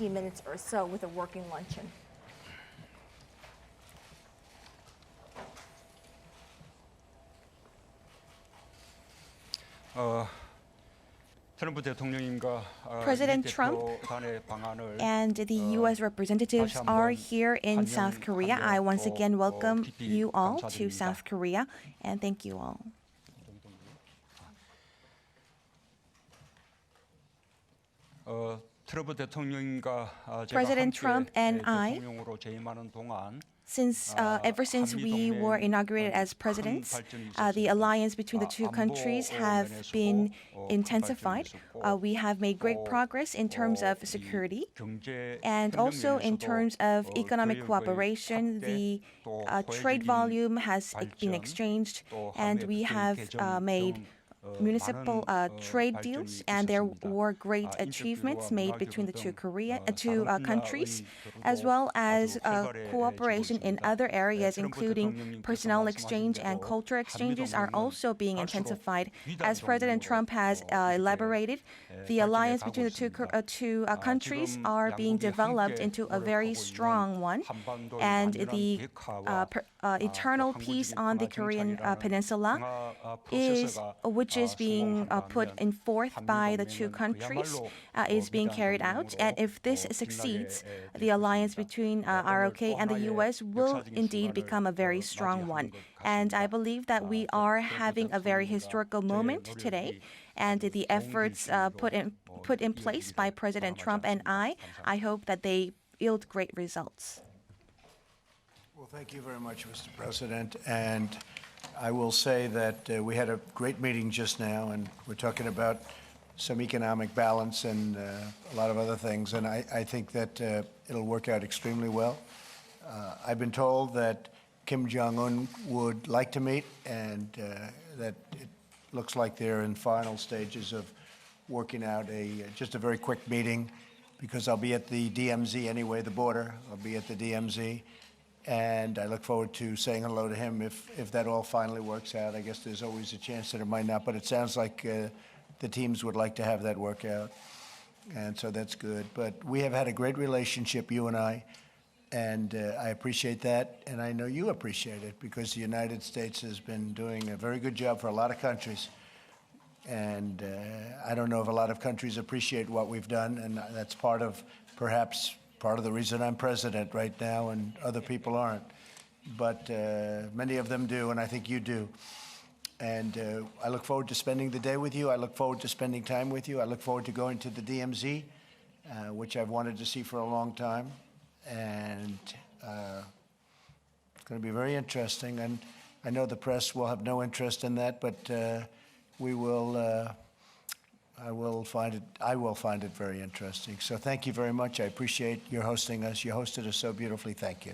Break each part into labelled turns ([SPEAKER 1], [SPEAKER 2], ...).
[SPEAKER 1] 50 minutes or so with a working luncheon.
[SPEAKER 2] President Trump and the U.S. representatives are here in South Korea. I once again welcome you all to South Korea and thank you all. President Trump and I, ever since we were inaugurated as presidents, the alliance between the two countries have been intensified. We have made great progress in terms of security and also in terms of economic cooperation. The trade volume has been exchanged and we have made municipal trade deals, and there were great achievements made between the two countries, as well as cooperation in other areas, including personnel exchange and culture exchanges are also being intensified. As President Trump has elaborated, the alliance between the two countries are being developed into a very strong one, and the eternal peace on the Korean Peninsula which is being put in forth by the two countries is being carried out. And if this succeeds, the alliance between ROK and the U.S. will indeed become a very strong one. And I believe that we are having a very historical moment today. And the efforts put in place by President Trump and I hope that they yield great results.
[SPEAKER 3] Well, thank you very much, Mr. President. And I will say that we had a great meeting just now, and we're talking about some economic balance and a lot of other things. And I think that it'll work out extremely well. I've been told that Kim Jong-un would like to meet, and that it looks like they're in final stages of working out just a very quick meeting, because I'll be at the DMZ anyway, the border. I'll be at the DMZ. And I look forward to saying hello to him if that all finally works out. I guess there's always a chance that it might not, but it sounds like the teams would like to have that work out. And so that's good. But we have had a great relationship, you and I I appreciate that. And I know you appreciate it, because the United States has been doing a very good job for a lot of countries. And I don't know if a lot of countries appreciate what we've done, and that's perhaps part of the reason I'm president right now, and other people aren't. But many of them do, and I think you do. And I look forward to spending the day with you. I look forward to spending time with you. I look forward to going to the DMZ, which I've wanted to see for a long time. And it's going to be very interesting. And I know the press will have no interest in that, but we will. I will find it very interesting. So thank you very much. I appreciate your hosting us. You hosted us so beautifully. Thank you.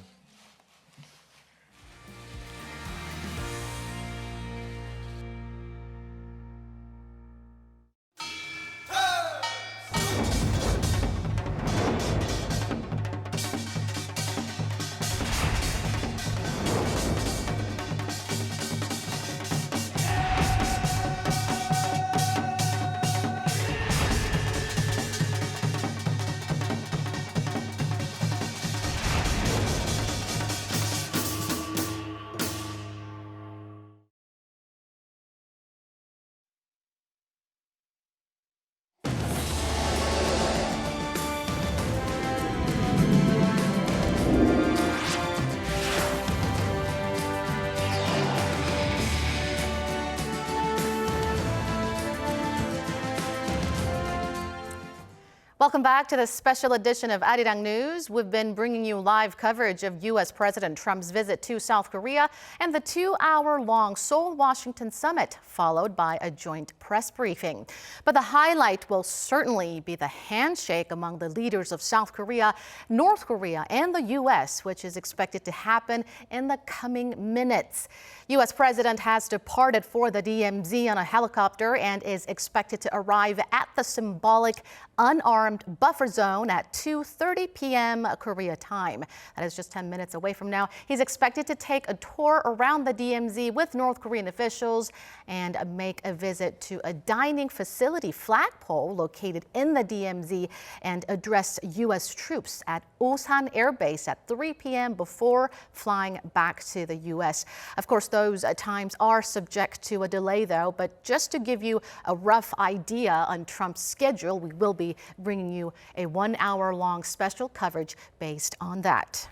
[SPEAKER 4] Welcome back to this special edition of Arirang News. We've been bringing you live coverage of U.S. President Trump's visit to South Korea and the 2-hour-long Seoul-Washington summit, followed by a joint press briefing. But the highlight will certainly be the handshake among the leaders of South Korea, North Korea, and the U.S., which is expected to happen in the coming minutes. U.S. President has departed for the DMZ on a helicopter and is expected to arrive at the symbolic unarmed Trump buffer zone at 2:30 p.m. Korea time. That is just 10 minutes away from now. He's expected to take a tour around the DMZ with North Korean officials and make a visit to a dining facility flagpole located in the DMZ and address U.S. troops at Osan Air Base at 3 p.m. before flying back to the U.S. Of course, those times are subject to a delay, though, but just to give you a rough idea on Trump's schedule, we will be bringing you a 1-hour-long special coverage based on that.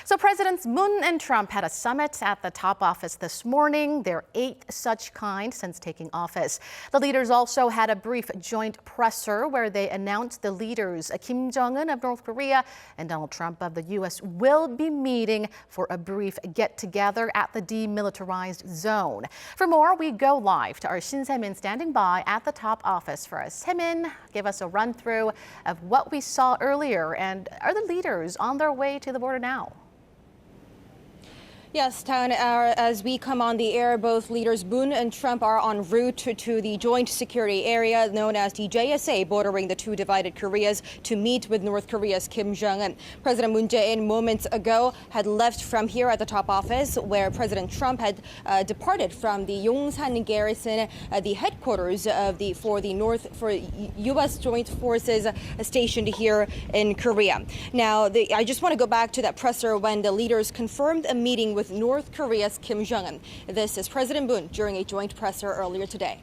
[SPEAKER 4] So Presidents Moon and Trump had a summit at the top office this morning, their 8th such kind since taking office. The leaders also had a brief joint presser where they announced the leaders, Kim Jong-un of North Korea and Donald Trump of the U.S., will be meeting for a brief get-together at the demilitarized zone. For more, we go live to our Shin Se-min standing by at the top office for us. Se-min, give us a run-through of what we saw earlier, and are the leaders on their way to the border now?
[SPEAKER 5] Yes, Tan, as we come on the air, both leaders Moon and Trump are en route to the joint security area known as the JSA, bordering the two divided Koreas, to meet with North Korea's Kim Jong-un. President Moon Jae-in moments ago had left from here at the top office, where President Trump had departed from the Yongsan garrison, the headquarters of for U.S. joint forces stationed here in Korea. Now, I just want to go back to that presser when the leaders confirmed a meeting with North Korea's Kim Jong-un. This is President Moon during a joint presser earlier today.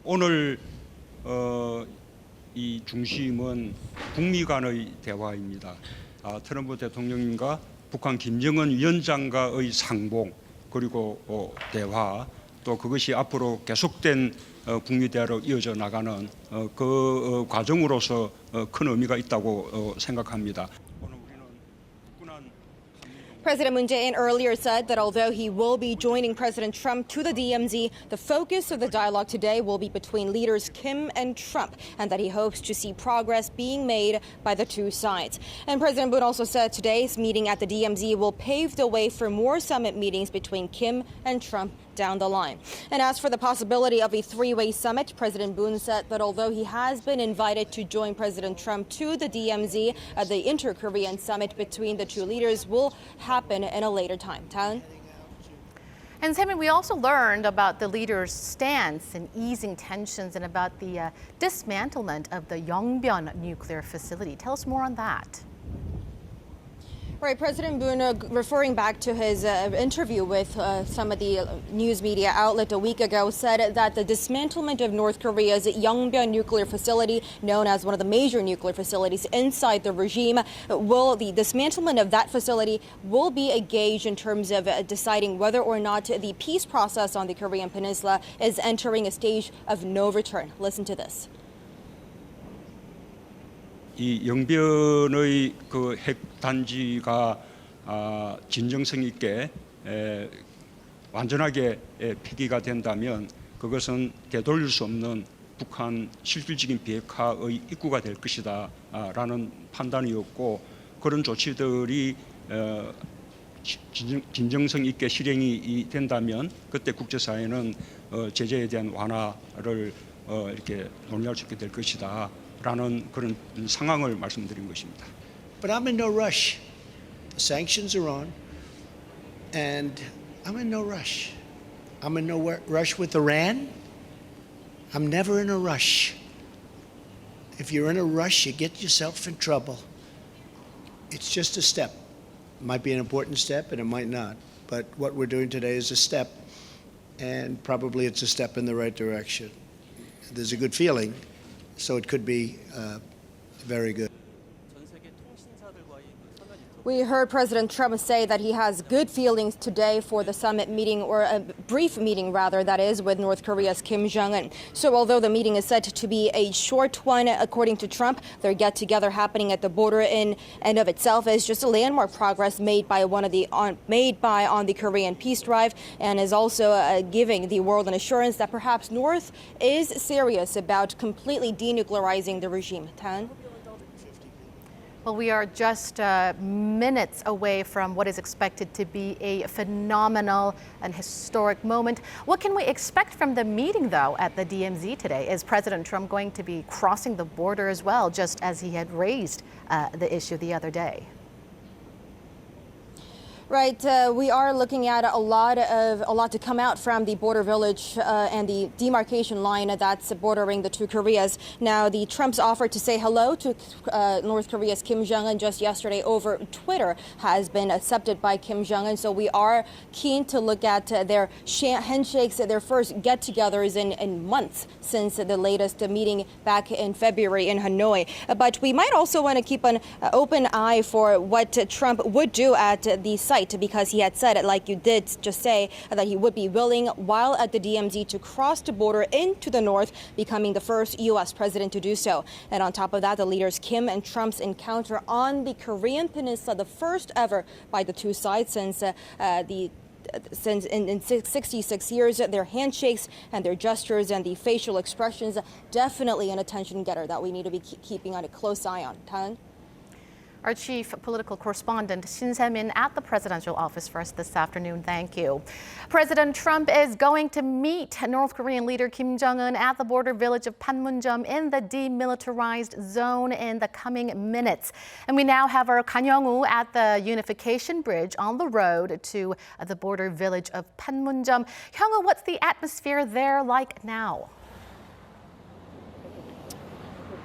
[SPEAKER 6] 오늘 이 중심은 북미 간의 대화입니다. 트럼프 대통령님과 북한 김정은 위원장과의 상봉 그리고 대화 또 그것이 앞으로 계속된 북미 대화로 이어져 나가는 그 과정으로서 큰 의미가 있다고 생각합니다.
[SPEAKER 5] President Moon Jae-in earlier said that although he will be joining President Trump to the DMZ, the focus of the dialogue today will be between leaders Kim and Trump, and that he hopes to see progress being made by the two sides. And President Moon also said today's meeting at the DMZ will pave the way for more summit meetings between Kim and Trump down the line. And as for the possibility of a three-way summit, President Moon said that although he has been invited to join President Trump to the DMZ, the inter-Korean summit between the two leaders will happen in a later time. Tan?
[SPEAKER 4] And Se-min, we also learned about the leaders' stance in easing tensions and about the dismantlement of the Yongbyon nuclear facility. Tell us more on that.
[SPEAKER 5] Right, President Moon, referring back to his interview with some of the news media outlet a week ago, said that the dismantlement of North Korea's Yongbyon nuclear facility, known as one of the major nuclear facilities inside the regime, the dismantlement of that facility will be a gauge in terms of deciding whether or not the peace process on the Korean Peninsula is entering a stage of no return. Listen to this.
[SPEAKER 6] 이 영변의 그 핵단지가 진정성 있게 완전하게 폐기가 된다면 그것은 되돌릴 수 없는 북한 실질적인 비핵화의 입구가 될 것이다라는 판단이었고 그런 조치들이 진정성 있게 실행이 된다면 그때 국제사회는 제재에 대한 완화를 이렇게 논의할 수 있게 될 것이다. 라는 그런 상황을 말씀드린 것입니다.
[SPEAKER 3] But I'm in no rush. The sanctions are on, and I'm in no rush. I'm in no rush with Iran. I'm never in a rush. If you're in a rush, you get yourself in trouble. It's just a step. It might be an important step, and it might not. But what we're doing today is a step, and probably it's a step in the right direction. There's a good feeling. So it could be very good.
[SPEAKER 5] We heard President Trump say that he has good feelings today for the summit meeting, or a brief meeting rather, that is, with North Korea's Kim Jong-un. So although the meeting is said to be a short one, according to Trump, their get-together happening at the border in and of itself is just a landmark progress made by on the Korean peace drive, and is also giving the world an assurance that perhaps North is serious about completely denuclearizing the regime. Tan?
[SPEAKER 4] Well, we are just minutes away from what is expected to be a phenomenal and historic moment. What can we expect from the meeting, though, at the DMZ today? Is President Trump going to be crossing the border as well, just as he had raised the issue the other day?
[SPEAKER 5] Right, we are looking at a lot to come out from the border village and the demarcation line that's bordering the two Koreas. Now, the Trump's offer to say hello to North Korea's Kim Jong-un just yesterday over Twitter has been accepted by Kim Jong-un. So we are keen to look at their handshakes, their first get-togethers in months since the latest meeting back in February in Hanoi. But we might also want to keep an open eye for what Trump would do at the site, because he had said, like you did just say, that he would be willing, while at the DMZ, to cross the border into the north, becoming the first U.S. president to do so. And on top of that, the leaders Kim and Trump's encounter on the Korean Peninsula, the first ever by the two sides since in 66 years, their handshakes and their gestures and the facial expressions, definitely an attention getter that we need to be keeping on a close eye on. Tan?
[SPEAKER 4] Our chief political correspondent, Shin Se-min, at the presidential office for us this afternoon. Thank you. President Trump is going to meet North Korean leader Kim Jong-un at the border village of Panmunjom in the demilitarized zone in the coming minutes. And we now have our Kan Young-woo at the Unification Bridge on the road to the border village of Panmunjom. Young-woo, what's the atmosphere there like now?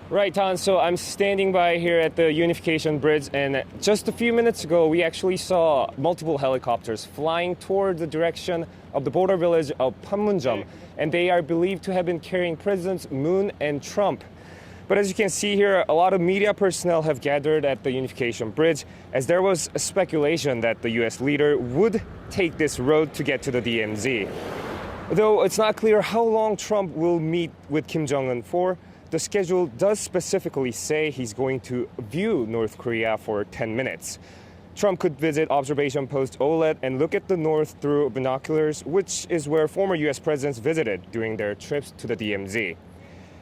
[SPEAKER 7] Right, Tan. So I'm standing by here at the Unification Bridge, and just a few minutes ago, we actually saw multiple helicopters flying toward the direction of the border village of Panmunjom, and they are believed to have been carrying Presidents Moon and Trump. But as you can see here, a lot of media personnel have gathered at the Unification Bridge, as there was a speculation that the U.S. leader would take this road to get to the DMZ. Though it's not clear how long Trump will meet with Kim Jong-un for, the schedule does specifically say he's going to view North Korea for 10 minutes. Trump could visit observation post OLED and look at the north through binoculars, which is where former U.S. presidents visited during their trips to the DMZ.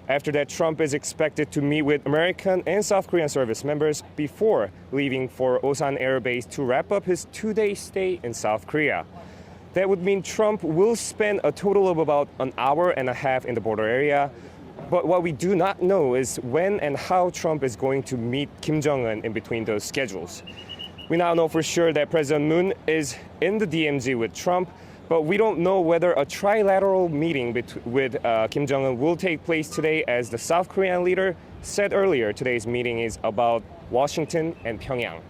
[SPEAKER 7] After that, Trump is expected to meet with American and South Korean service members before leaving for Osan Air Base to wrap up his 2-day stay in South Korea. That would mean Trump will spend a total of about an hour and a half in the border area. But what we do not know is when and how Trump is going to meet Kim Jong-un in between those schedules. We now know for sure that President Moon is in the DMZ with Trump, but we don't know whether a trilateral meeting with Kim Jong-un will take place today, as the South Korean leader said earlier today's meeting is about Washington and Pyongyang.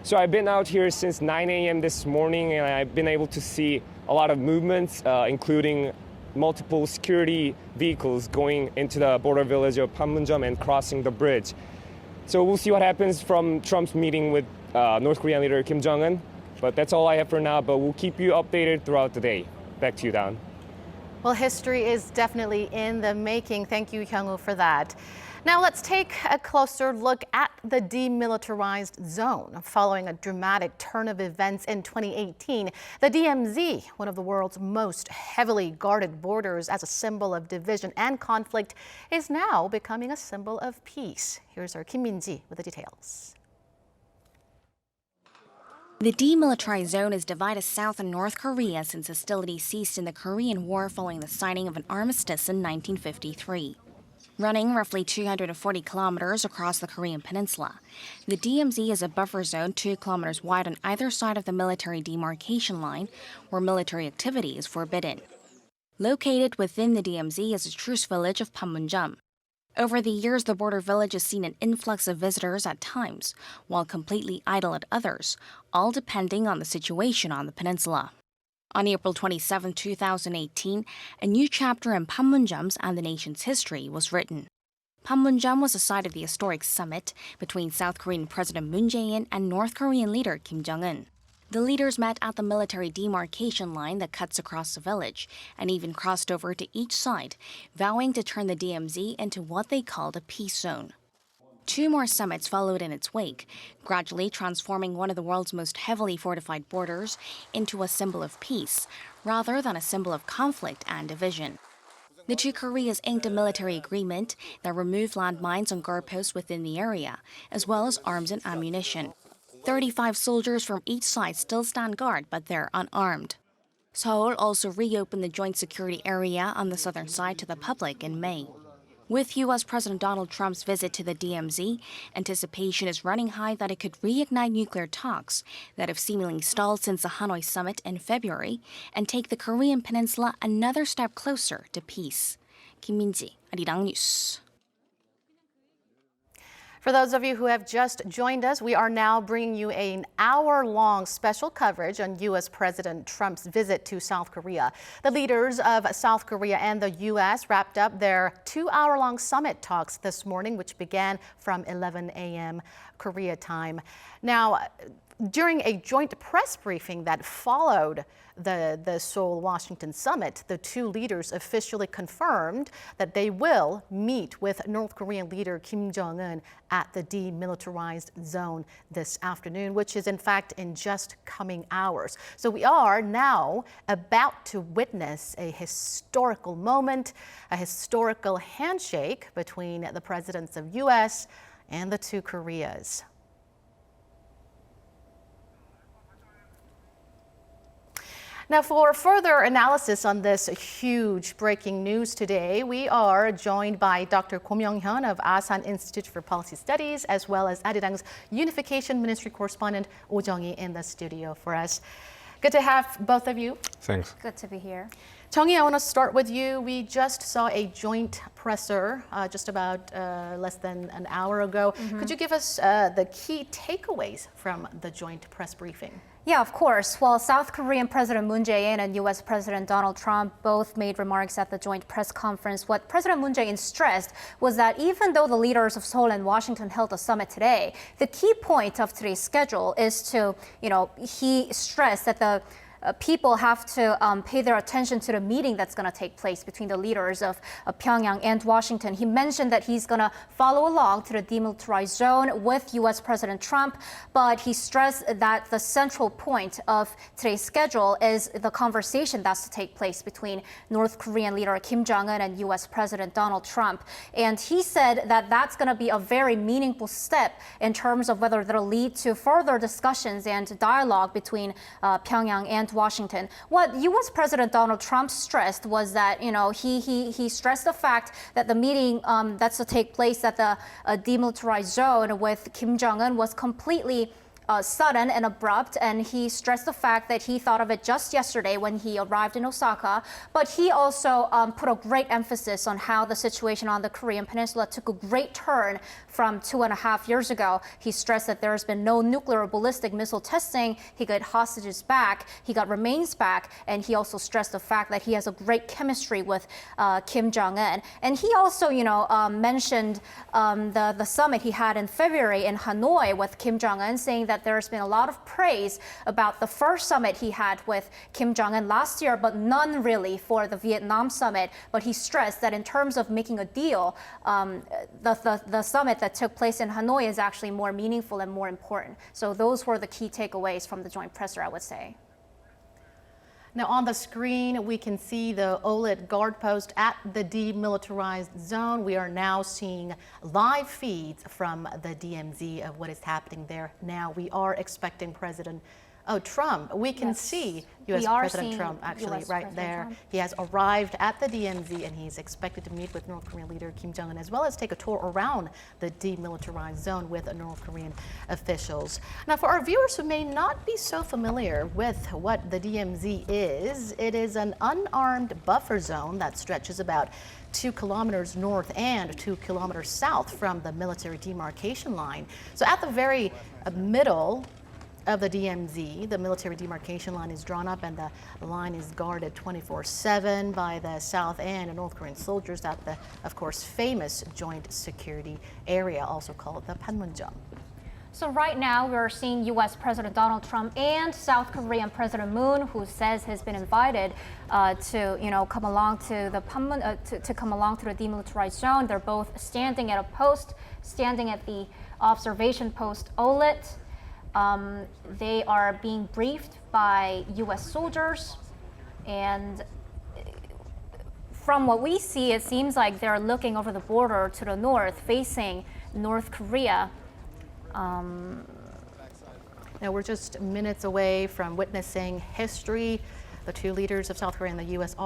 [SPEAKER 7] So I've been out here since 9 a.m. this morning, and I've been able to see a lot of movements, including multiple security vehicles going into the border village of Panmunjom and crossing the bridge. So we'll see what happens from Trump's meeting with North Korean leader Kim Jong-un. But that's all I have for now, but we'll keep you updated throughout the day. Back to you, Dan.
[SPEAKER 4] Well, history is definitely in the making. Thank you, Hyung-woo, for that. Now let's take a closer look at the demilitarized zone. Following a dramatic turn of events in 2018, the DMZ, one of the world's most heavily guarded borders as a symbol of division and conflict, is now becoming a symbol of peace. Here's our Kim Min-ji with the details.
[SPEAKER 8] The demilitarized zone has divided South and North Korea since hostilities ceased in the Korean War following the signing of an armistice in 1953. Running roughly 240 kilometers across the Korean peninsula, the DMZ is a buffer zone 2 kilometers wide on either side of the military demarcation line, where military activity is forbidden. Located within the DMZ is a truce village of Panmunjom. Over the years, the border village has seen an influx of visitors at times, while completely idle at others, all depending on the situation on the peninsula. On April 27, 2018, a new chapter in Panmunjom's and the nation's history was written. Panmunjom was the site of the historic summit between South Korean President Moon Jae-in and North Korean leader Kim Jong-un. The leaders met at the military demarcation line that cuts across the village and even crossed over to each side, vowing to turn the DMZ into what they called a peace zone. 2 more summits followed in its wake, gradually transforming one of the world's most heavily fortified borders into a symbol of peace, rather than a symbol of conflict and division. The two Koreas inked a military agreement that removed landmines on guard posts within the area, as well as arms and ammunition. 35 soldiers from each side still stand guard, but they're unarmed. Seoul also reopened the joint security area on the southern side to the public in May. With U.S. President Donald Trump's visit to the DMZ, anticipation is running high that it could reignite nuclear talks that have seemingly stalled since the Hanoi summit in February and take the Korean peninsula another step closer to peace. Kim Min-ji, Arirang News.
[SPEAKER 4] For those of you who have just joined us, we are now bringing you an hour-long special coverage on U.S. President Trump's visit to South Korea. The leaders of South Korea and the U.S. wrapped up their 2-hour-long summit talks this morning, which began from 11 a.m. Korea time. Now, during a joint press briefing that followed the Seoul-Washington summit, the two leaders officially confirmed that they will meet with North Korean leader Kim Jong-un at the demilitarized zone this afternoon, which is in fact in just coming hours. So we are now about to witness a historical moment, a historical handshake between the presidents of U.S. and the two Koreas. Now, for further analysis on this huge breaking news today, we are joined by Dr. Ko Myung-hyun of Asan Institute for Policy Studies, as well as Arirang's Unification Ministry correspondent Oh Jung-hee in the studio for us. Good to have both of you.
[SPEAKER 7] Thanks.
[SPEAKER 1] Good to be here.
[SPEAKER 4] Jung-hee, I want to start with you. We just saw a joint presser just about less than an hour ago. Could you give us the key takeaways from the joint press briefing?
[SPEAKER 9] Yeah, of course. Well, South Korean President Moon Jae-in and U.S. President Donald Trump both made remarks at the joint press conference. What President Moon Jae-in stressed was that even though the leaders of Seoul and Washington held a summit today, the key point of today's schedule is to, he stressed that the people have to pay their attention to the meeting that's going to take place between the leaders of Pyongyang and Washington. He mentioned that he's going to follow along to the demilitarized zone with U.S. President Trump, but he stressed that the central point of today's schedule is the conversation that's to take place between North Korean leader Kim Jong-un and U.S. President Donald Trump. And he said that that's going to be a very meaningful step in terms of whether that'll lead to further discussions and dialogue between Pyongyang and Washington. What U.S. President Donald Trump stressed was that, he stressed the fact that the meeting that's to take place at the demilitarized zone with Kim Jong-un was completely sudden and abrupt, and he stressed the fact that he thought of it just yesterday when he arrived in Osaka. But he also put a great emphasis on how the situation on the Korean Peninsula took a great turn from 2.5 years ago. He stressed that there has been no nuclear or ballistic missile testing. He got hostages back, he got remains back, and he also stressed the fact that he has a great chemistry with Kim Jong-un. And he also, mentioned the summit he had in February in Hanoi with Kim Jong-un, saying that there's been a lot of praise about the first summit he had with Kim Jong-un last year, but none really for the Vietnam summit. But he stressed that in terms of making a deal, the summit that took place in Hanoi is actually more meaningful and more important. So those were the key takeaways from the joint presser, I would say.
[SPEAKER 4] Now on the screen, we can see the OLED guard post at the demilitarized zone. We are now seeing live feeds from the DMZ of what is happening there. Now we are expecting Trump. We can see U.S. President Trump actually right there. He has arrived at the DMZ and he's expected to meet with North Korean leader Kim Jong-un, as well as take a tour around the demilitarized zone with North Korean officials. Now, for our viewers who may not be so familiar with what the DMZ is, it is an unarmed buffer zone that stretches about 2 kilometers north and 2 kilometers south from the military demarcation line. So at the very middle of the DMZ, the military demarcation line is drawn up, and the line is guarded 24/7 by the South and North Korean soldiers at the, of course, famous joint security area, also called the Panmunjom.
[SPEAKER 9] So right now we're seeing U.S. President Donald Trump and South Korean President Moon, who says has been invited to come along to the to come along to the demilitarized zone. They're both standing at a post, standing at the observation post OLET. They are being briefed by U.S. soldiers, and from what we see, it seems like they're looking over the border to the north, facing North Korea.
[SPEAKER 4] Now we're just minutes away from witnessing history. The two leaders of South Korea and the U.S.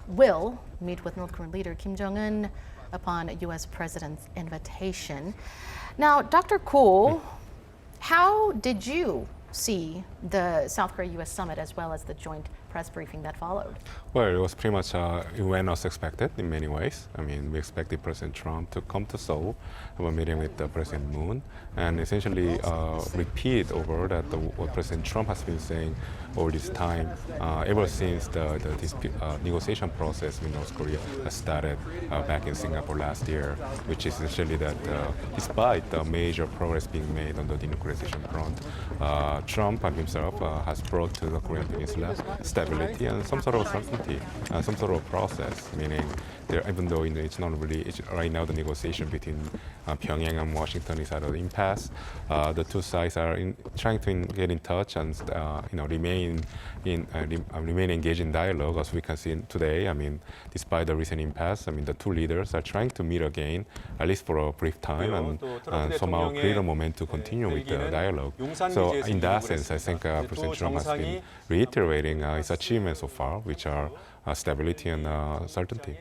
[SPEAKER 4] will meet with North Korean leader Kim Jong-un upon U.S. President's invitation. Now, Dr. Ko, how did you see the South Korea-U.S. summit as well as the joint press briefing that followed?
[SPEAKER 10] Well, it was pretty much it went as expected in many ways. I mean, we expected President Trump to come to Seoul, have a meeting with President Moon, and essentially repeat over that what President Trump has been saying all this time, ever since the negotiation process with North Korea started back in Singapore last year, which is essentially that despite the major progress being made on the denuclearization front, Trump himself has brought to the Korean Peninsula stability and some sort of certainty, some sort of process, meaning even though it's not really, right now the negotiation between Pyongyang and Washington is at an impasse, the two sides are trying to get in touch and remain engaged in dialogue, as we can see today. I mean, despite the recent impasse, I mean, the two leaders are trying to meet again, at least for a brief time, and somehow create a moment to continue with the dialogue. So in that sense, I think President Trump has been reiterating his achievements so far, which are stability and certainty.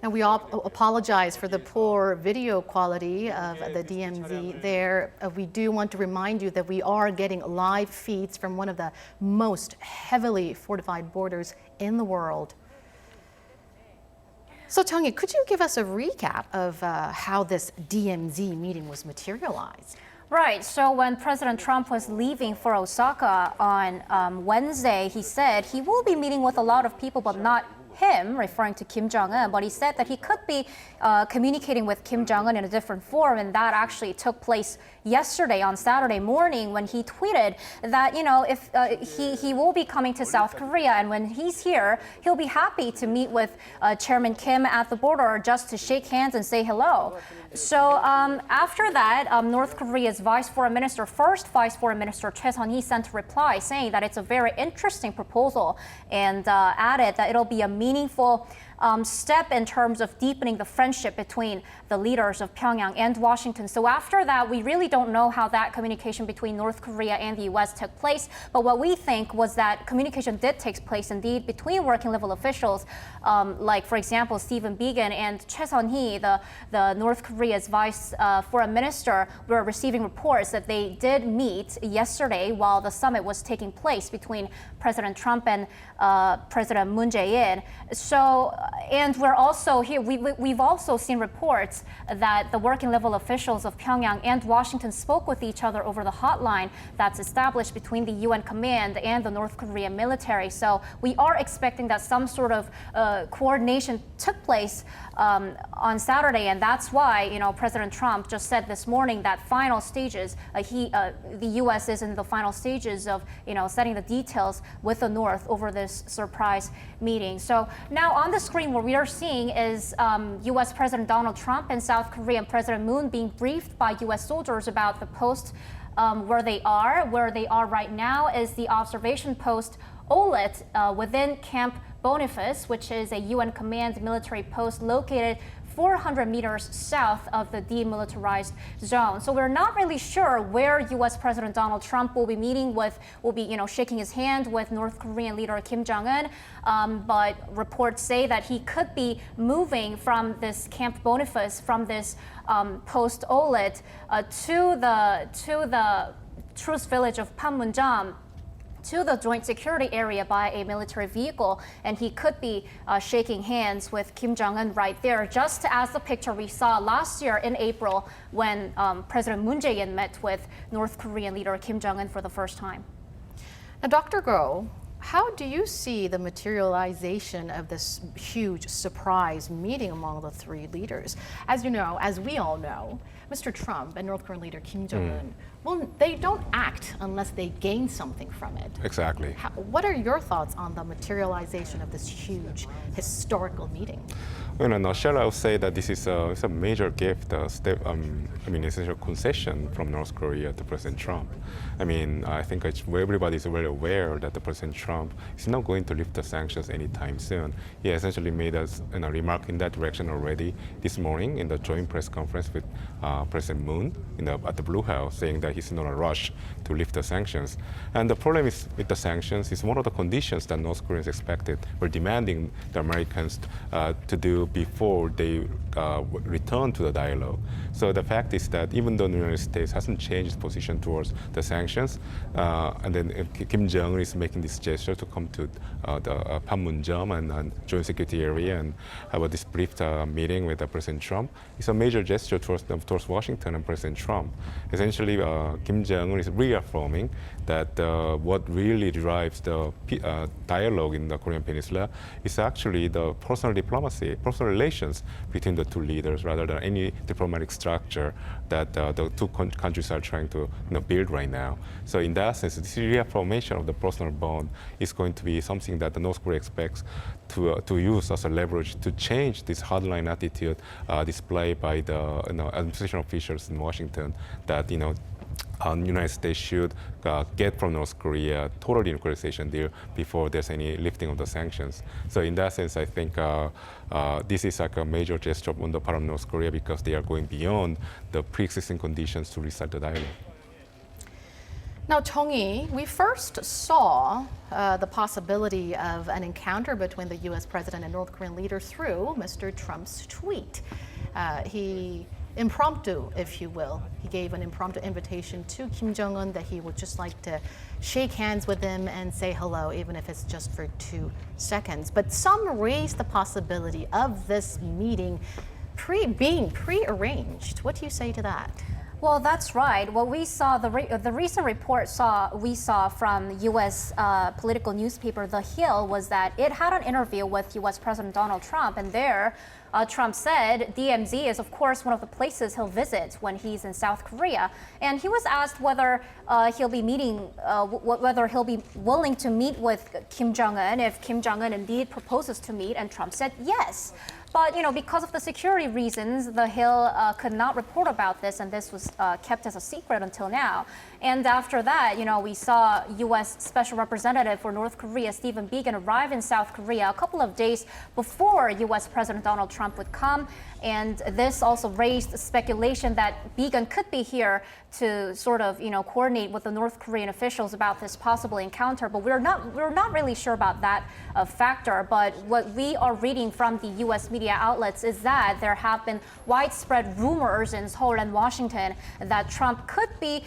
[SPEAKER 4] And we all apologize for the poor video quality of the DMZ there. We do want to remind you that we are getting live feeds from one of the most heavily fortified borders in the world. So, Tongyi, could you give us a recap of how this DMZ meeting was materialized?
[SPEAKER 9] Right. So when President Trump was leaving for Osaka on Wednesday, he said he will be meeting with a lot of people, but not him, referring to Kim Jong-un, but he said that he could be communicating with Kim Jong-un in a different form, and that actually took place yesterday on Saturday morning when he tweeted that, if he will be coming to South Korea, and when he's here, he'll be happy to meet with Chairman Kim at the border just to shake hands and say hello. So after that, North Korea's first Vice Foreign Minister Choi Sun-hee sent a reply saying that it's a very interesting proposal and added that it'll be a meaningful step in terms of deepening the friendship between the leaders of Pyongyang and Washington. So after that, we really don't know how that communication between North Korea and the U.S. took place. But what we think was that communication did take place indeed between working level officials, like, for example, Stephen Biegun and Choi Sun-hee, the North Korea's Vice Foreign Minister, were receiving reports that they did meet yesterday while the summit was taking place between President Trump and President Moon Jae-in. So, and we're also here, we've also seen reports that the working level officials of Pyongyang and Washington spoke with each other over the hotline that's established between the UN command and the North Korean military. So we are expecting that some sort of coordination took place on Saturday, and that's why President Trump just said this morning that final stages, the U.S. is in the final stages of setting the details with the North over this surprise meeting. So now on the screen, what we are seeing is U.S. President Donald Trump and South Korean President Moon being briefed by U.S. soldiers about the post where they are. Where they are right now is the observation post Olet within Camp Boniface, which is a UN command military post located 400 meters south of the demilitarized zone. So we're not really sure where U.S. President Donald Trump will be meeting with, shaking his hand with North Korean leader Kim Jong-un. But reports say that he could be moving from this Camp Boniface, from this post Olet, to the truce village of Panmunjom, to the joint security area by a military vehicle, and he could be shaking hands with Kim Jong-un right there, just as the picture we saw last year in April when President Moon Jae-in met with North Korean leader Kim Jong-un for the first time.
[SPEAKER 4] Now, Dr. Go, how do you see the materialization of this huge surprise meeting among the three leaders? As you know, as we all know, Mr. Trump and North Korean leader Kim Jong-un, well, they don't act unless they gain something from it.
[SPEAKER 10] Exactly.
[SPEAKER 4] What are your thoughts on the materialization of this huge historical meeting?
[SPEAKER 10] In a nutshell, I would say that this is it's a major gift, essential concession from North Korea to President Trump. I think everybody is very aware that the President Trump is not going to lift the sanctions anytime soon. He essentially made us a remark in that direction already this morning in the joint press conference with President Moon at the Blue House, saying that he's not in a rush to lift the sanctions. And the problem is with the sanctions is one of the conditions that North Koreans expected, were demanding the Americans to do before they return to the dialogue. So the fact is that even though the United States hasn't changed its position towards the sanctions, and then Kim Jong-un is making this gesture to come to the Panmunjom and joint security area and have this brief meeting with President Trump. It's a major gesture towards Washington and President Trump. Essentially, Kim Jong-un is reaffirming that what really drives the dialogue in the Korean Peninsula is actually the personal diplomacy, personal relations between the two leaders, rather than any diplomatic structure that the two countries are trying to build right now. So in that sense, this reaffirmation of the personal bond is going to be something that the North Korea expects to use as a leverage to change this hardline attitude displayed by the administration officials in Washington that United States should get from North Korea total denuclearization deal before there's any lifting of the sanctions. So in that sense, I think this is like a major gesture on the part of North Korea because they are going beyond the pre-existing conditions to restart the dialogue.
[SPEAKER 4] Now, Chong-yi, we first saw the possibility of an encounter between the U.S. president and North Korean leader through Mr. Trump's tweet. He impromptu, if you will. He gave an impromptu invitation to Kim Jong-un that he would just like to shake hands with him and say hello, even if it's just for 2 seconds. But some raised the possibility of this meeting being pre-arranged. What do you say to that?
[SPEAKER 9] Well, that's right. What we saw, the recent report we saw from U.S. Political newspaper The Hill was that it had an interview with U.S. President Donald Trump, and there Trump said DMZ is, of course, one of the places he'll visit when he's in South Korea. And he was asked whether he'll be willing to meet with Kim Jong-un if Kim Jong-un indeed proposes to meet, and Trump said yes. But, because of the security reasons, The Hill could not report about this, and this was kept as a secret until now. And after that, we saw U.S. Special Representative for North Korea, Stephen Biegun, arrive in South Korea a couple of days before U.S. President Donald Trump would come. And this also raised speculation that Biegun could be here to sort of, coordinate with the North Korean officials about this possible encounter. But we're not really sure about that factor. But what we are reading from the U.S. media outlets is that there have been widespread rumors in Seoul and Washington that Trump could be,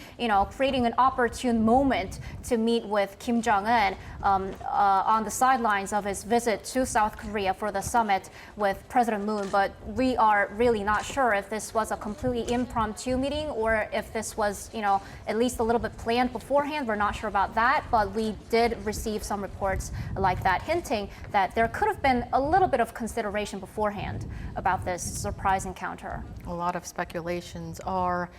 [SPEAKER 9] creating an opportune moment to meet with Kim Jong-un on the sidelines of his visit to South Korea for the summit with President Moon. But we are really not sure if this was a completely impromptu meeting or if this was, at least a little bit planned beforehand. We're not sure about that, but we did receive some reports like that, hinting that there could have been a little bit of consideration beforehand about this surprise encounter.
[SPEAKER 4] A lot of speculations are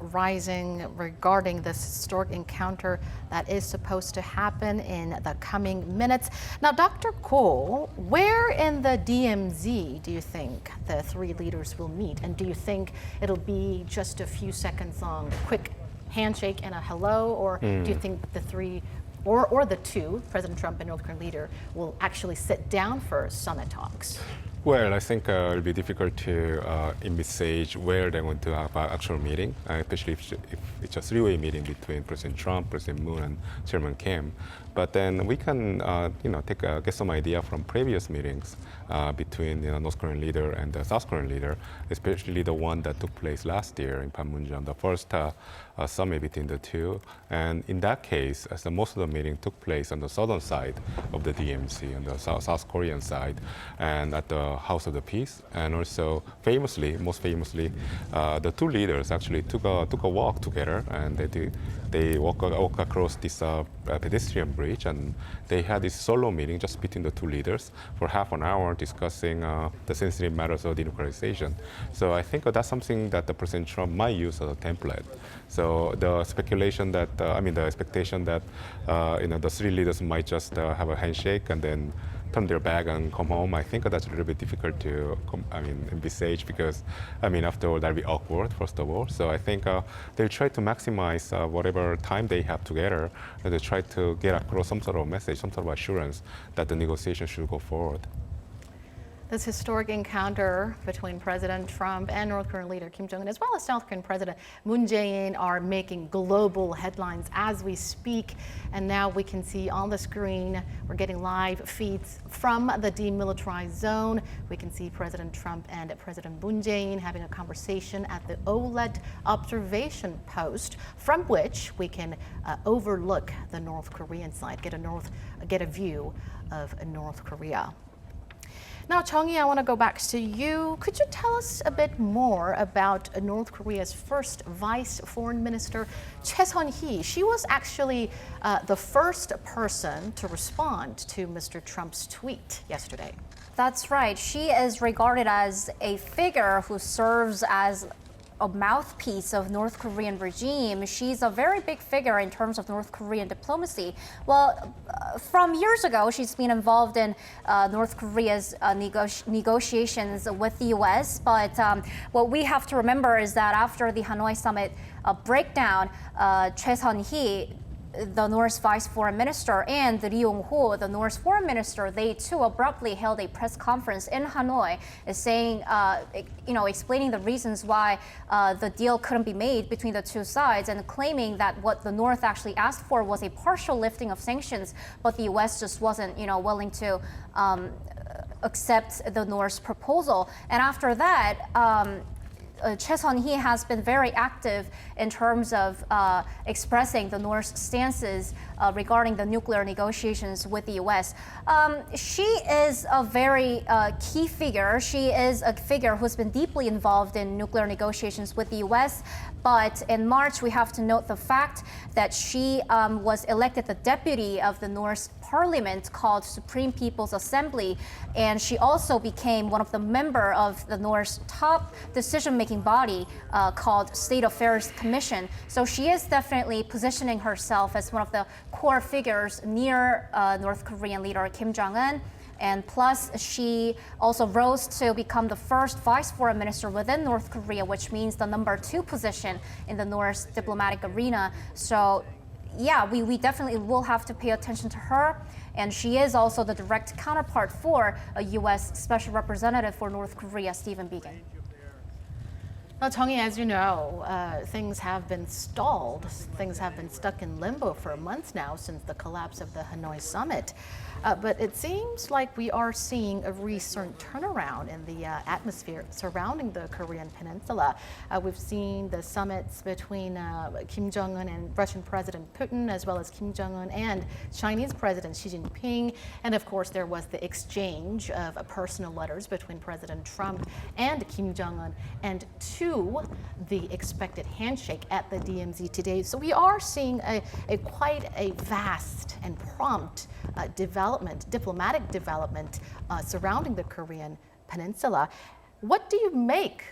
[SPEAKER 4] rising regarding this historic encounter that is supposed to happen in the coming minutes. Now, Dr. Ko, where in the DMZ do you think the three leaders will meet? And do you think it'll be just a few seconds long, quick handshake and a hello? Or do you think the three or the two, President Trump and North Korean leader, will actually sit down for summit talks?
[SPEAKER 10] Well, I think it'll be difficult to envisage where they want to have an actual meeting, especially if it's a three-way meeting between President Trump, President Moon, and Chairman Kim. But then we can, get some idea from previous meetings between North Korean leader and the South Korean leader, especially the one that took place last year in Panmunjom, the first summit between the two. And in that case, as most of the meeting took place on the southern side of the DMZ, on the South Korean side, and at the House of the Peace, and also most famously, the two leaders actually took a walk together, and they walk across this pedestrian bridge, and they had this solo meeting just between the two leaders for half an hour discussing the sensitive matters of denuclearization. So I think that's something that the President Trump might use as a template. So the speculation the expectation that the three leaders might just have a handshake and then turn their back and come home, I think that's a little bit difficult to, envisage because, after all, that'll be awkward, first of all. So I think they'll try to maximize whatever time they have together, and they try to get across some sort of message, some sort of assurance that the negotiation should go forward.
[SPEAKER 4] This historic encounter between President Trump and North Korean leader Kim Jong-un, as well as South Korean President Moon Jae-in, are making global headlines as we speak. And now we can see on the screen, we're getting live feeds from the demilitarized zone. We can see President Trump and President Moon Jae-in having a conversation at the OLED observation post, from which we can overlook the North Korean side, get a view of North Korea. Now, Chung-hee, I want to go back to you. Could you tell us a bit more about North Korea's first Vice Foreign Minister, Choi Sun-hee? She was actually the first person to respond to Mr. Trump's tweet yesterday.
[SPEAKER 9] That's right. She is regarded as a figure who serves as a mouthpiece of North Korean regime. She's a very big figure in terms of North Korean diplomacy. Well, from years ago, she's been involved in North Korea's negotiations with the U.S. But what we have to remember is that after the Hanoi summit breakdown, Choi Sun-hee, the North's Vice Foreign Minister, and Ri Yong-ho, the North's Foreign Minister, they too abruptly held a press conference in Hanoi, saying, explaining the reasons why the deal couldn't be made between the two sides, and claiming that what the North actually asked for was a partial lifting of sanctions, but the U.S. just wasn't, willing to accept the North's proposal. And after that, Choi Sun-hee has been very active in terms of expressing the North's stances regarding the nuclear negotiations with the U.S. She is a very key figure. She is a figure who's been deeply involved in nuclear negotiations with the U.S. But in March, we have to note the fact that she was elected the deputy of the North's parliament called Supreme People's Assembly, and she also became one of the members of the North's top decision-making body called State Affairs Commission. So she is definitely positioning herself as one of the core figures near North Korean leader Kim Jong-un. And plus, she also rose to become the first vice foreign minister within North Korea, which means the #2 position in the North's diplomatic arena. So yeah, we definitely will have to pay attention to her. And she is also the direct counterpart for a U.S. Special Representative for North Korea, Stephen Biegun.
[SPEAKER 4] Now, Chung-hee, as you know, things have been stalled. Things have been stuck in limbo for months now since the collapse of the Hanoi summit. But it seems like we are seeing a recent turnaround in the atmosphere surrounding the Korean peninsula. We've seen the summits between Kim Jong-un and Russian President Putin, as well as Kim Jong-un and Chinese President Xi Jinping. And of course, there was the exchange of personal letters between President Trump and Kim Jong-un, and to the expected handshake at the DMZ today. So we are seeing quite a vast and prompt diplomatic development surrounding the Korean peninsula. What do you make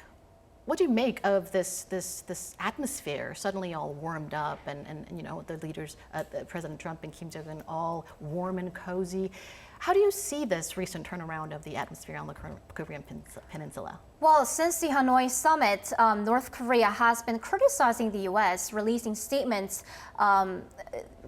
[SPEAKER 4] of this atmosphere suddenly all warmed up, and the leaders, President Trump and Kim Jong-un, all warm and cozy? How do you see this recent turnaround of the atmosphere on the Korean peninsula?
[SPEAKER 9] Well, since the Hanoi summit, North Korea has been criticizing the U.S., releasing statements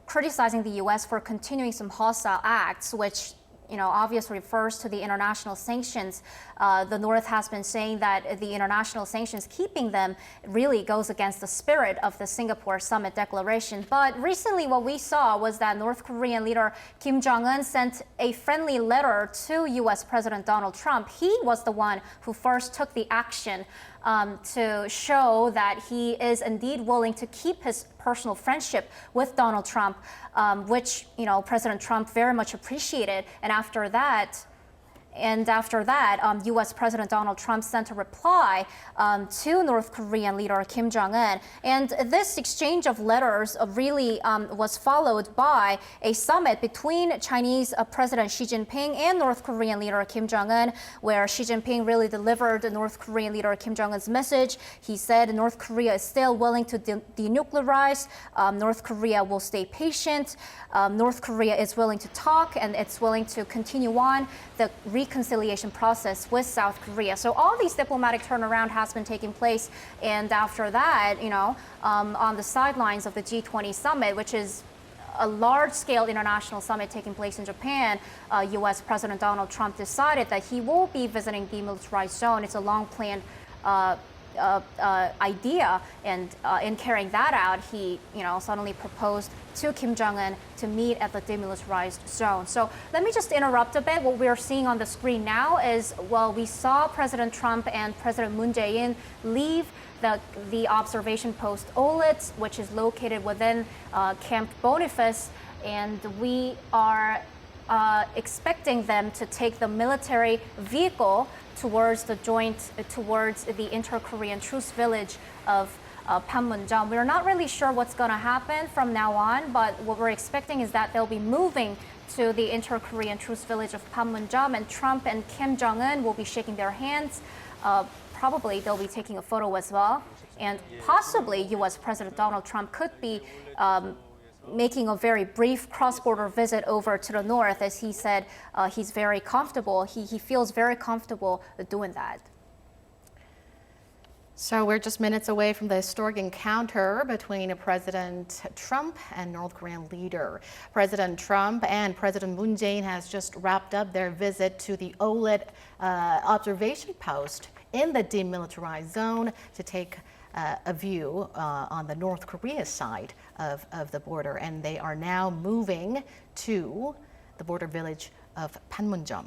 [SPEAKER 9] criticizing the U.S. for continuing some hostile acts, which obviously refers to the international sanctions. The North has been saying that the international sanctions, keeping them, really goes against the spirit of the Singapore summit declaration. But recently what we saw was that North Korean leader Kim Jong-un sent a friendly letter to U.S. President Donald Trump. He was the one who first took the action to show that he is indeed willing to keep his personal friendship with Donald Trump, which President Trump very much appreciated. And after that, And after that, U.S. President Donald Trump sent a reply to North Korean leader Kim Jong-un. And this exchange of letters really was followed by a summit between Chinese President Xi Jinping and North Korean leader Kim Jong-un, where Xi Jinping really delivered North Korean leader Kim Jong-un's message. He said North Korea is still willing to denuclearize. North Korea will stay patient. North Korea is willing to talk, and it's willing to continue on the reconciliation process with South Korea. So all these diplomatic turnaround has been taking place. And after that, on the sidelines of the G20 summit, which is a large-scale international summit taking place in Japan, U.S. President Donald Trump decided that he will be visiting demilitarized zone. It's a long-planned idea, and in carrying that out, he suddenly proposed to Kim Jong-un to meet at the demilitarized zone. So let me just interrupt a bit. What we're seeing on the screen now is, well, we saw President Trump and President Moon Jae-in leave the observation post Olit, which is located within Camp Boniface, and we are expecting them to take the military vehicle towards the inter-Korean truce village of Panmunjom. We're not really sure what's going to happen from now on, but what we're expecting is that they'll be moving to the inter-Korean truce village of Panmunjom, and Trump and Kim Jong-un will be shaking their hands. Probably they'll be taking a photo as well, and possibly U.S. President Donald Trump could be making a very brief cross-border visit over to the north, as he said he's very comfortable. He feels very comfortable doing that.
[SPEAKER 4] So we're just minutes away from the historic encounter between President Trump and North Korean leader. President Trump and President Moon Jae-in has just wrapped up their visit to the Olit observation post in the demilitarized zone to take a view on the North Korea side of the border. And they are now moving to the border village of Panmunjom.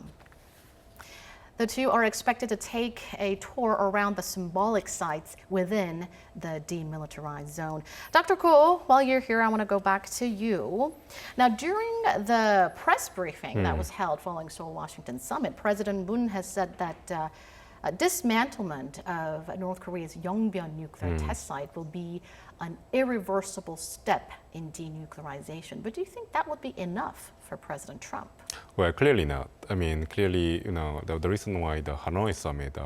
[SPEAKER 4] The two are expected to take a tour around the symbolic sites within the demilitarized zone. Dr. Ko, while you're here, I want to go back to you. Now, during the press briefing that was held following Seoul-Washington summit, President Moon has said that dismantlement of North Korea's Yongbyon nuclear test site will be an irreversible step in denuclearization. But do you think that would be enough for President Trump?
[SPEAKER 10] Well, clearly not. I mean, clearly, the reason why the Hanoi summit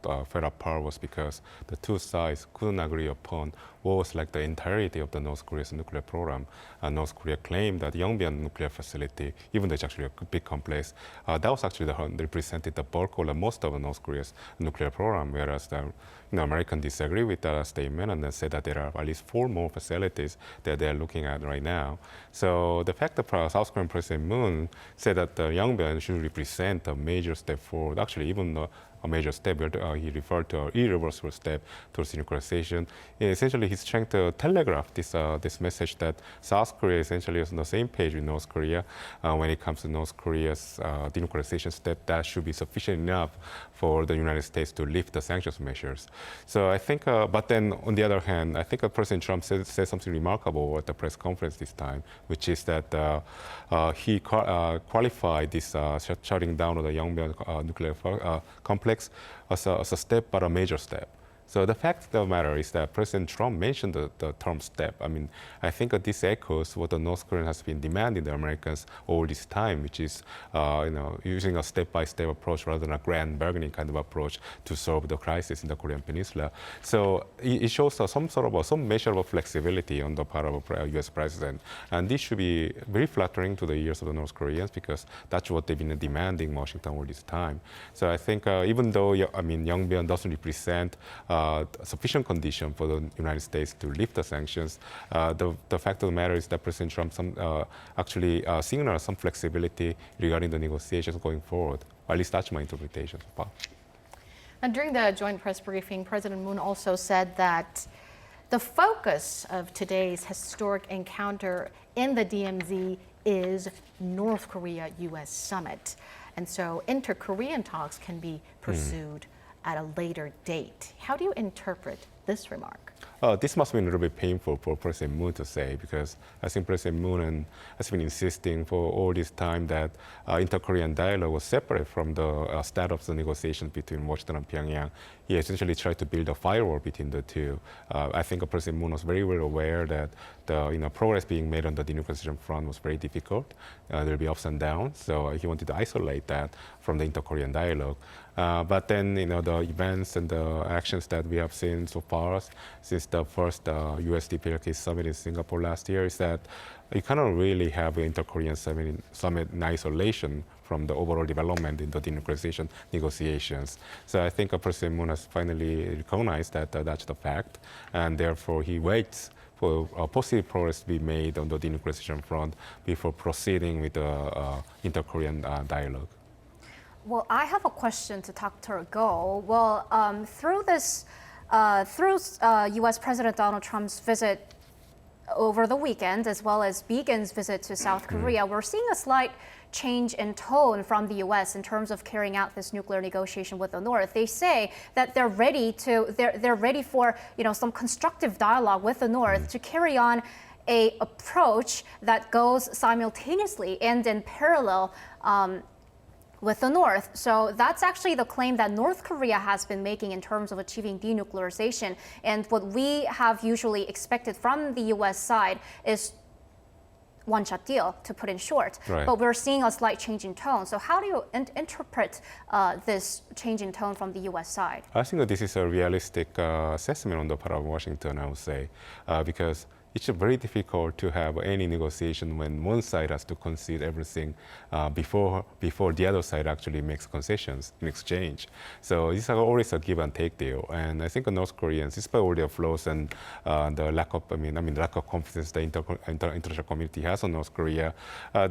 [SPEAKER 10] fell apart was because the two sides couldn't agree upon what was like the entirety of the North Korea's nuclear program. North Korea claimed that Yongbyon nuclear facility, even though it's actually a big complex, that was actually represented the bulk or most of North Korea's nuclear program, whereas the Americans disagree with that statement and then said that there are at least 4 more facilities that they're looking at right now. So the fact that South Korean President Moon said that the Yongbyon should represent a major step forward, actually even a major step, he referred to an irreversible step towards denuclearization. Essentially, he's trying to telegraph this message that South Korea essentially is on the same page with North Korea when it comes to North Korea's denuclearization step. That should be sufficient enough for the United States to lift the sanctions measures. So I think, but then on the other hand, I think President Trump said something remarkable at the press conference this time, which is that he qualified this shutting down of the Yongbyon nuclear complex as a step, but a major step. So the fact of the matter is that President Trump mentioned the term step. I mean, I think this echoes what the North Korean has been demanding the Americans all this time, which is using a step-by-step approach rather than a grand bargaining kind of approach to solve the crisis in the Korean Peninsula. So it shows some measure of flexibility on the part of a U.S. president, and this should be very flattering to the ears of the North Koreans because that's what they've been demanding Washington all this time. So I think even though Yongbyon doesn't represent sufficient condition for the United States to lift the sanctions. The fact of the matter is that President Trump actually signaled some flexibility regarding the negotiations going forward. At least that's my interpretation so far.
[SPEAKER 4] And during the joint press briefing, President Moon also said that the focus of today's historic encounter in the DMZ is North Korea-U.S. summit. And so inter-Korean talks can be pursued at a later date. How do you interpret this remark?
[SPEAKER 10] this must have been a little bit painful for President Moon to say, because I think President Moon has been insisting for all this time that inter-Korean dialogue was separate from the start of the negotiations between Washington and Pyongyang. He essentially tried to build a firewall between the two. I think President Moon was very well aware that the progress being made on the denuclearization front was very difficult. There'll be ups and downs, so he wanted to isolate that from the inter-Korean dialogue. But then, the events and the actions that we have seen so far since the first U.S. DPRK summit in Singapore last year is that you cannot really have an inter-Korean summit in isolation from the overall development in the denuclearization negotiations. So I think President Moon has finally recognized that that's the fact, and therefore he waits for positive progress to be made on the denuclearization front before proceeding with the inter-Korean dialogue.
[SPEAKER 9] Well, I have a question to Dr. Go. Well, through U.S. President Donald Trump's visit over the weekend, as well as Bigen's visit to South Korea, we're seeing a slight change in tone from the U.S. in terms of carrying out this nuclear negotiation with the North. They say that they're ready for some constructive dialogue with the North to carry on a approach that goes simultaneously and in parallel with the North. So that's actually the claim that North Korea has been making in terms of achieving denuclearization. And what we have usually expected from the U.S. side is one-shot deal, to put in short.
[SPEAKER 10] Right.
[SPEAKER 9] But we're seeing a slight change in tone. So how do you interpret this change in tone from the U.S. side?
[SPEAKER 10] I think that this is a realistic assessment on the part of Washington, I would say, because it's very difficult to have any negotiation when one side has to concede everything before the other side actually makes concessions in exchange. So it's always a give and take deal. And I think the North Koreans, despite all their flaws and the lack of confidence the international community has on North Korea,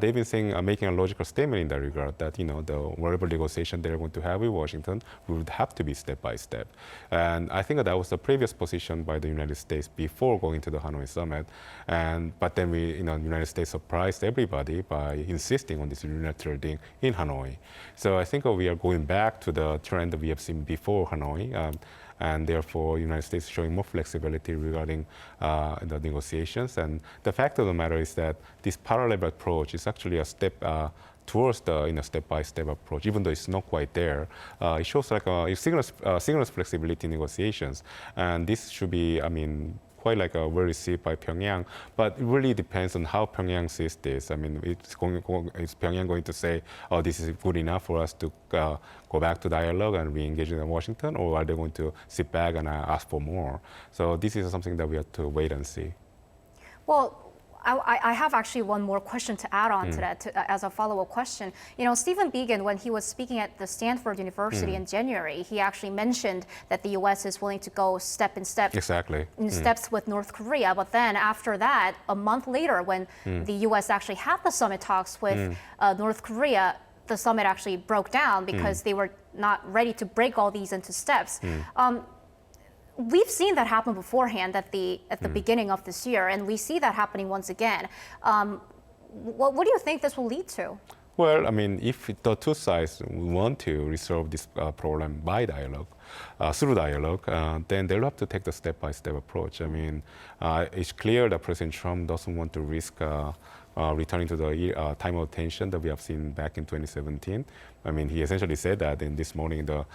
[SPEAKER 10] they've been saying, making a logical statement in that regard that the whatever negotiation they're going to have with Washington would have to be step by step. And I think that was the previous position by the United States before going to the Hanoi summit. But then the United States surprised everybody by insisting on this unilateral thing in Hanoi. So I think we are going back to the trend that we have seen before Hanoi, and therefore the United States is showing more flexibility regarding the negotiations. And the fact of the matter is that this parallel approach is actually a step towards the step-by-step approach, even though it's not quite there. It shows it signals flexibility in negotiations, and this should be, quite well received by Pyongyang, but it really depends on how Pyongyang sees this. Is Pyongyang going to say, "Oh, this is good enough for us to go back to dialogue and re-engage in Washington," or are they going to sit back and ask for more? So this is something that we have to wait and see.
[SPEAKER 9] Well, I have actually one more question to add on to that as a follow-up question. Stephen Biegun, when he was speaking at the Stanford University in January, he actually mentioned that the U.S. is willing to go step in step in steps with North Korea. But then after that, a month later, when the U.S. actually had the summit talks with North Korea, the summit actually broke down because they were not ready to break all these into steps. We've seen that happen beforehand at the beginning of this year, and we see that happening once again. What do you think this will lead to?
[SPEAKER 10] Well, if the two sides want to resolve this problem by dialogue, through dialogue, then they'll have to take the step-by-step approach. It's clear that President Trump doesn't want to risk returning to the time of tension that we have seen back in 2017. He essentially said that in this morning in the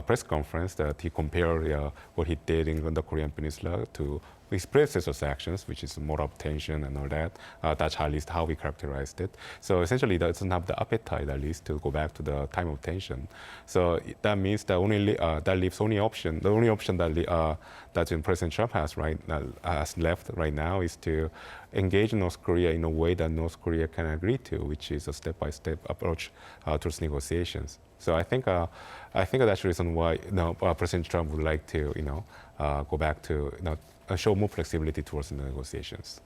[SPEAKER 10] press conference that he compared what he did in the Korean Peninsula to his predecessor's actions, which is more of tension and all that. That's at least how we characterized it. So essentially, that doesn't have the appetite, at least, to go back to the time of tension. So that means that that leaves the only option that President Trump has left right now is to engage North Korea in a way that North Korea can agree to, which is a step-by-step approach towards negotiations. So I think that's the reason why President Trump would like to go back to show more flexibility towards the negotiations.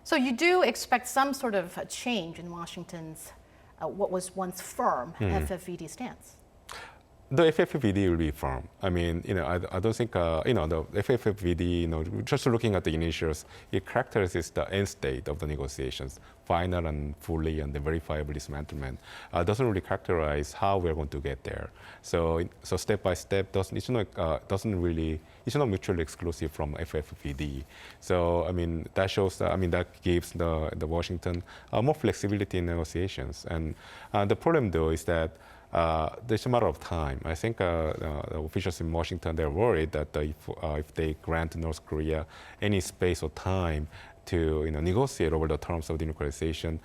[SPEAKER 4] So you do expect some sort of a change in Washington's what was once firm FFVD stance?
[SPEAKER 10] The FFVD will be firm. I mean, I don't think, the FFVD, just looking at the initials, it characterizes the end state of the negotiations, final and fully and the verifiable dismantlement. Doesn't really characterize how we're going to get there. So step by step, it's not mutually exclusive from FFVD. So, I mean, that shows, that gives the Washington more flexibility in negotiations. And the problem, though, is that it's a matter of time. I think the officials in Washington, they're worried that if they grant North Korea any space or time to negotiate over the terms of denuclearization,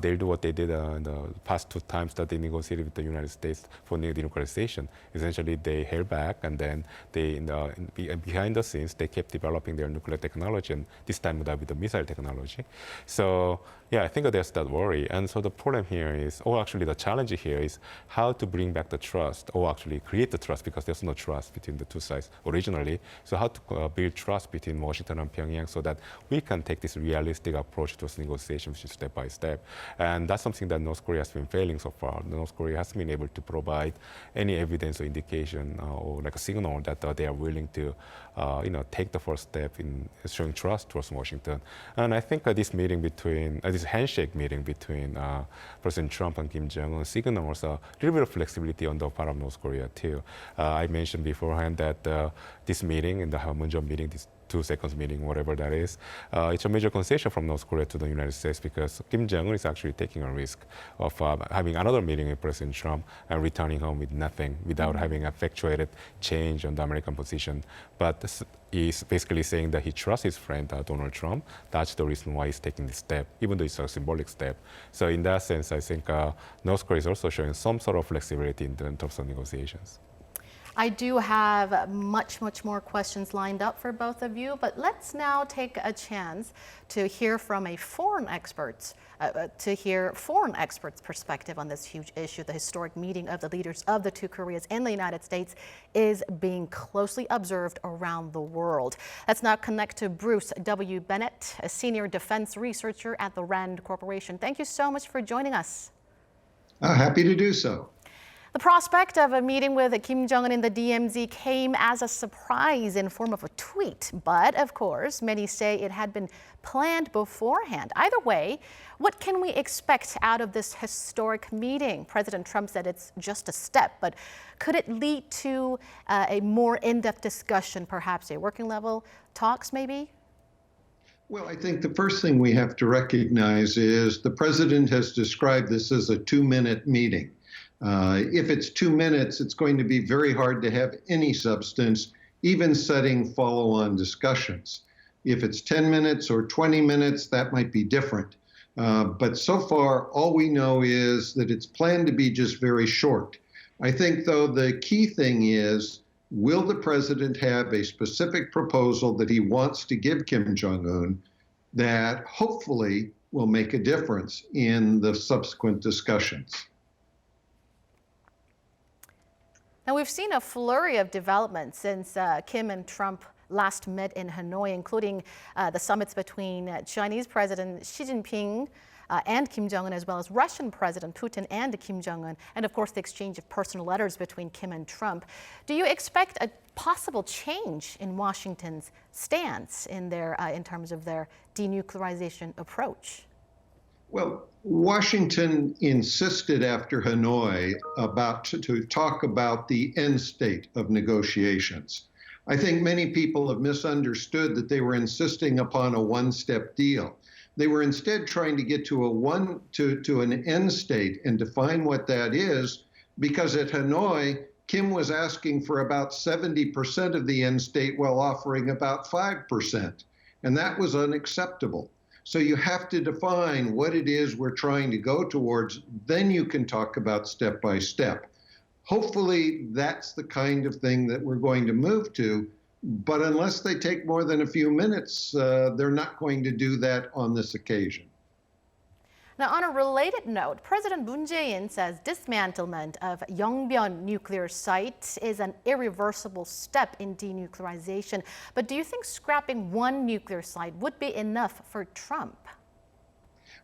[SPEAKER 10] they'll do what they did in the past 2 times that they negotiated with the United States for denuclearization. Essentially, they held back, and then behind the scenes, they kept developing their nuclear technology, and this time with the missile technology. So, yeah, I think there's that worry. And so the problem here is, or actually the challenge here is how to bring back the trust, or actually create the trust, because there's no trust between the two sides originally. So how to build trust between Washington and Pyongyang so that we can take this realistic approach to negotiations step by step. And that's something that North Korea has been failing so far. North Korea hasn't been able to provide any evidence or indication or like a signal that they are willing to take the first step in showing trust towards Washington. And I think this meeting between, this handshake meeting between President Trump and Kim Jong-un signals a little bit of flexibility on the part of North Korea too. I mentioned beforehand that this meeting, in the Munjom meeting, this 2 seconds meeting, whatever that is, it's a major concession from North Korea to the United States, because Kim Jong-un is actually taking a risk of having another meeting with President Trump and returning home with nothing, without having effectuated change on the American position. But he's basically saying that he trusts his friend Donald Trump. That's the reason why he's taking this step, even though it's a symbolic step. So in that sense, I think North Korea is also showing some sort of flexibility in terms of negotiations.
[SPEAKER 4] I do have much more questions lined up for both of you, but let's now take a chance to hear from a foreign expert's perspective on this huge issue. The historic meeting of the leaders of the 2 Koreas and the United States is being closely observed around the world. Let's now connect to Bruce W. Bennett, a senior defense researcher at the RAND Corporation. Thank you so much for joining us.
[SPEAKER 11] Happy to do so.
[SPEAKER 4] The prospect of a meeting with Kim Jong-un in the DMZ came as a surprise in form of a tweet. But of course, many say it had been planned beforehand. Either way, what can we expect out of this historic meeting? President Trump said it's just a step, but could it lead to a more in-depth discussion, perhaps a working level talks maybe?
[SPEAKER 11] Well, I think the first thing we have to recognize is the president has described this as a 2-minute meeting. If it's 2 minutes, it's going to be very hard to have any substance, even setting follow-on discussions. If it's 10 minutes or 20 minutes, that might be different. But so far, all we know is that it's planned to be just very short. I think, though, the key thing is, will the president have a specific proposal that he wants to give Kim Jong-un that hopefully will make a difference in the subsequent discussions?
[SPEAKER 4] Now, we've seen a flurry of developments since Kim and Trump last met in Hanoi, including the summits between Chinese President Xi Jinping and Kim Jong-un, as well as Russian President Putin and Kim Jong-un, and of course the exchange of personal letters between Kim and Trump. Do you expect a possible change in Washington's stance in terms of their denuclearization approach?
[SPEAKER 11] Well, Washington insisted after Hanoi to talk about the end state of negotiations. I think many people have misunderstood that they were insisting upon a one-step deal. They were instead trying to get to an end state and define what that is, because at Hanoi, Kim was asking for about 70% of the end state while offering about 5%, and that was unacceptable. So you have to define what it is we're trying to go towards, then you can talk about step by step. Hopefully that's the kind of thing that we're going to move to, but unless they take more than a few minutes, they're not going to do that on this occasion.
[SPEAKER 4] Now, on a related note, President Moon Jae-in says dismantlement of Yongbyon nuclear site is an irreversible step in denuclearization. But do you think scrapping one nuclear site would be enough for Trump?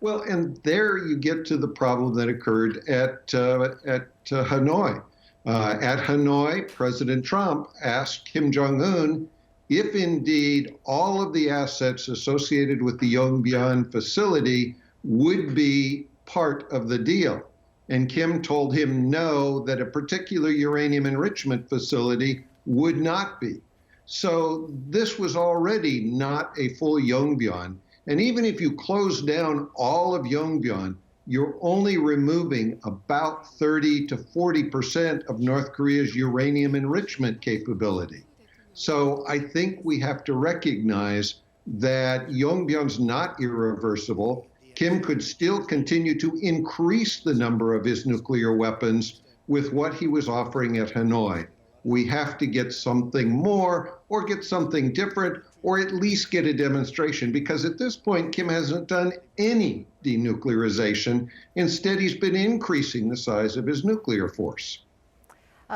[SPEAKER 11] Well, and there you get to the problem that occurred at Hanoi. At Hanoi, President Trump asked Kim Jong-un if indeed all of the assets associated with the Yongbyon facility would be part of the deal. And Kim told him no, that a particular uranium enrichment facility would not be. So this was already not a full Yongbyon. And even if you close down all of Yongbyon, you're only removing about 30 to 40% of North Korea's uranium enrichment capability. So I think we have to recognize that Yongbyon's not irreversible. Kim could still continue to increase the number of his nuclear weapons with what he was offering at Hanoi. We have to get something more or get something different or at least get a demonstration, because at this point, Kim hasn't done any denuclearization. Instead, he's been increasing the size of his nuclear force.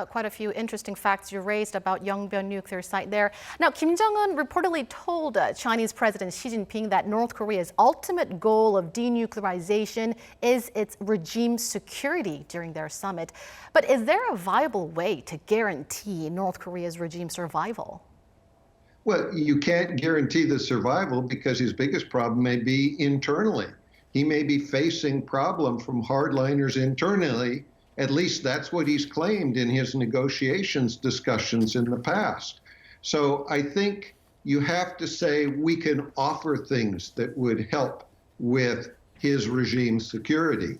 [SPEAKER 4] Quite a few interesting facts you raised about Yongbyon nuclear site there. Now, Kim Jong-un reportedly told Chinese President Xi Jinping that North Korea's ultimate goal of denuclearization is its regime security during their summit. But is there a viable way to guarantee North Korea's regime survival?
[SPEAKER 11] Well, you can't guarantee the survival because his biggest problem may be internally. He may be facing problem from hardliners internally. At least that's what he's claimed in his negotiations discussions in the past. So I think you have to say we can offer things that would help with his regime security,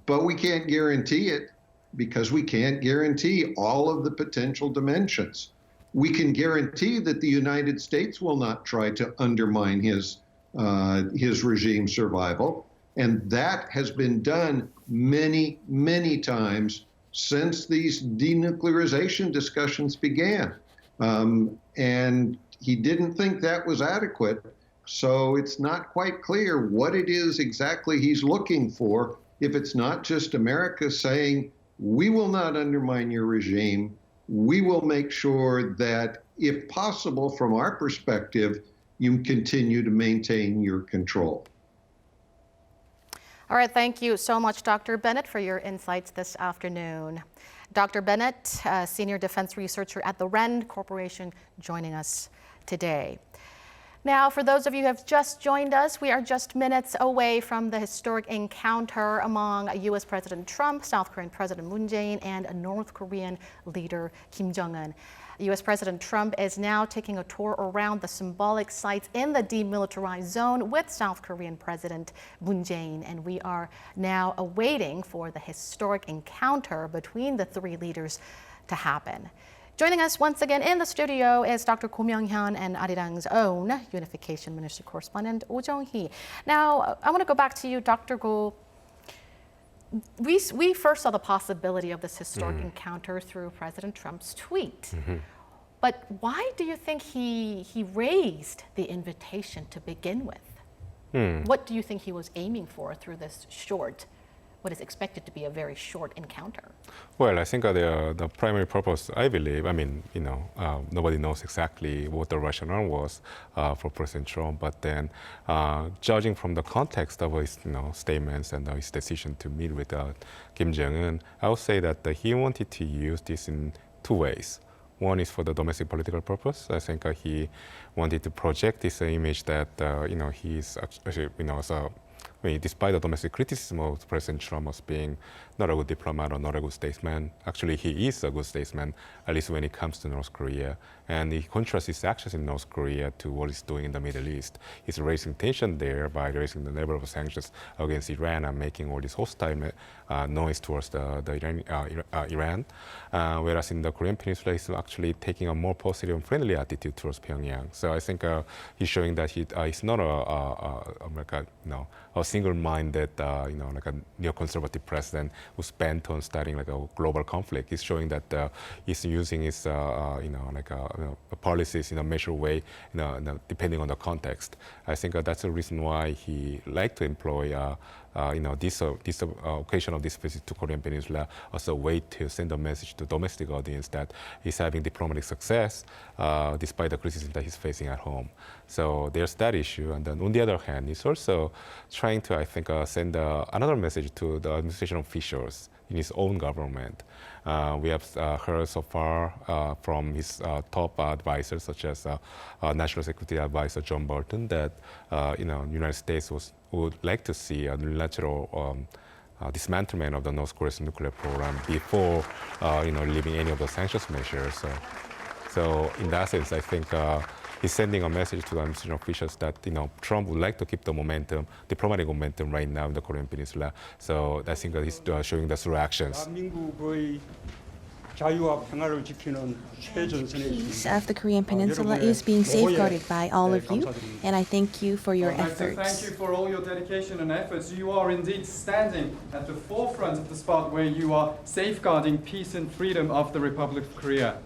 [SPEAKER 11] but we can't guarantee it because we can't guarantee all of the potential dimensions. We can guarantee that the United States will not try to undermine his regime survival. And that has been done many, many times since these denuclearization discussions began. And he didn't think that was adequate. So it's not quite clear what it is exactly he's looking for if it's not just America saying, we will not undermine your regime. We will make sure that, if possible, from our perspective, you continue to maintain your control.
[SPEAKER 4] All right, thank you so much, Dr. Bennett, for your insights this afternoon. Dr. Bennett, Senior Defense Researcher at the RAND Corporation, joining us today. Now, for those of you who have just joined us, we are just minutes away from the historic encounter among U.S. President Trump, South Korean President Moon Jae-in, and North Korean leader Kim Jong-un. U.S. President Trump is now taking a tour around the symbolic sites in the demilitarized zone with South Korean President Moon Jae-in, and we are now awaiting for the historic encounter between the three leaders to happen. Joining us once again in the studio is Dr. Ko Myung-hyun and Arirang's own Unification Ministry correspondent Oh Jong-hee. Now, I want to go back to you, Dr. Ko. We first saw the possibility of this historic encounter through President Trump's tweet. But why do you think he raised the invitation to begin with? What do you think he was aiming for through this what is expected to be a very short encounter?
[SPEAKER 10] Well, I think the primary purpose, I believe, nobody knows exactly what the rationale was for President Trump, but then judging from the context of his statements and his decision to meet with Kim Jong-un, I would say that he wanted to use this in two ways. One is for the domestic political purpose. I think he wanted to project this image that he's actually, despite the domestic criticism of President Trump as being not a good diplomat or not a good statesman, actually he is a good statesman, at least when it comes to North Korea. And he contrasts his actions in North Korea to what he's doing in the Middle East. He's raising tension there by raising the level of sanctions against Iran and making all this hostile noise towards Iran. Whereas in the Korean Peninsula, he's actually taking a more positive and friendly attitude towards Pyongyang. So I think he's showing that he's not a single-minded, like a neoconservative president who's bent on starting like a global conflict. He's showing that he's using his, policies in a measured way, depending on the context. I think that's the reason why he liked to employ, this occasion of this visit to Korean Peninsula as a way to send a message to domestic audience that he's having diplomatic success despite the criticism that he's facing at home. So there's that issue. And then on the other hand, he's also trying to, I think, send another message to the administration officials in his own government. We have heard so far from his top advisors, such as National Security Advisor John Bolton, that United States would like to see a unilateral dismantlement of the North Korea's nuclear program before leaving any of the sanctions measures. So in that sense, I think he's sending a message to the administration officials that Trump would like to keep the momentum, diplomatic momentum right now in the Korean Peninsula. So I think he's showing that through actions.
[SPEAKER 2] Peace of the Korean Peninsula is being safeguarded by all of you, and I thank you for your efforts.
[SPEAKER 12] Thank you for all your dedication and efforts. You are indeed standing at the forefront of the spot where you are safeguarding peace and freedom of the Republic of Korea.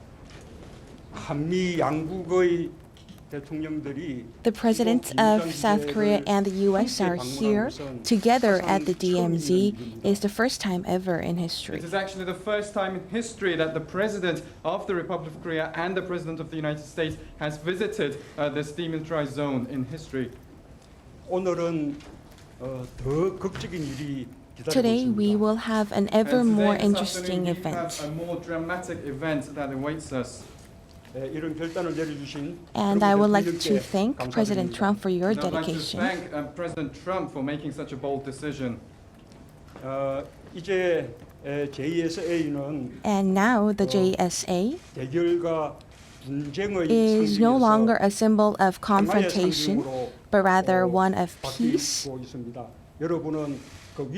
[SPEAKER 2] The presidents of South Korea and the U.S. are here together at the DMZ. It's the first time ever in history.
[SPEAKER 12] It is actually the first time in history that the president of the Republic of Korea and the president of the United States has visited this demilitarized zone in history.
[SPEAKER 2] Today we will have an ever more interesting event.
[SPEAKER 12] A more dramatic event that awaits us.
[SPEAKER 2] And I would like to thank President Trump for your dedication.
[SPEAKER 12] I'd like to thank President Trump for making such a bold decision.
[SPEAKER 2] And now the JSA is no longer a symbol of confrontation, but rather one of peace.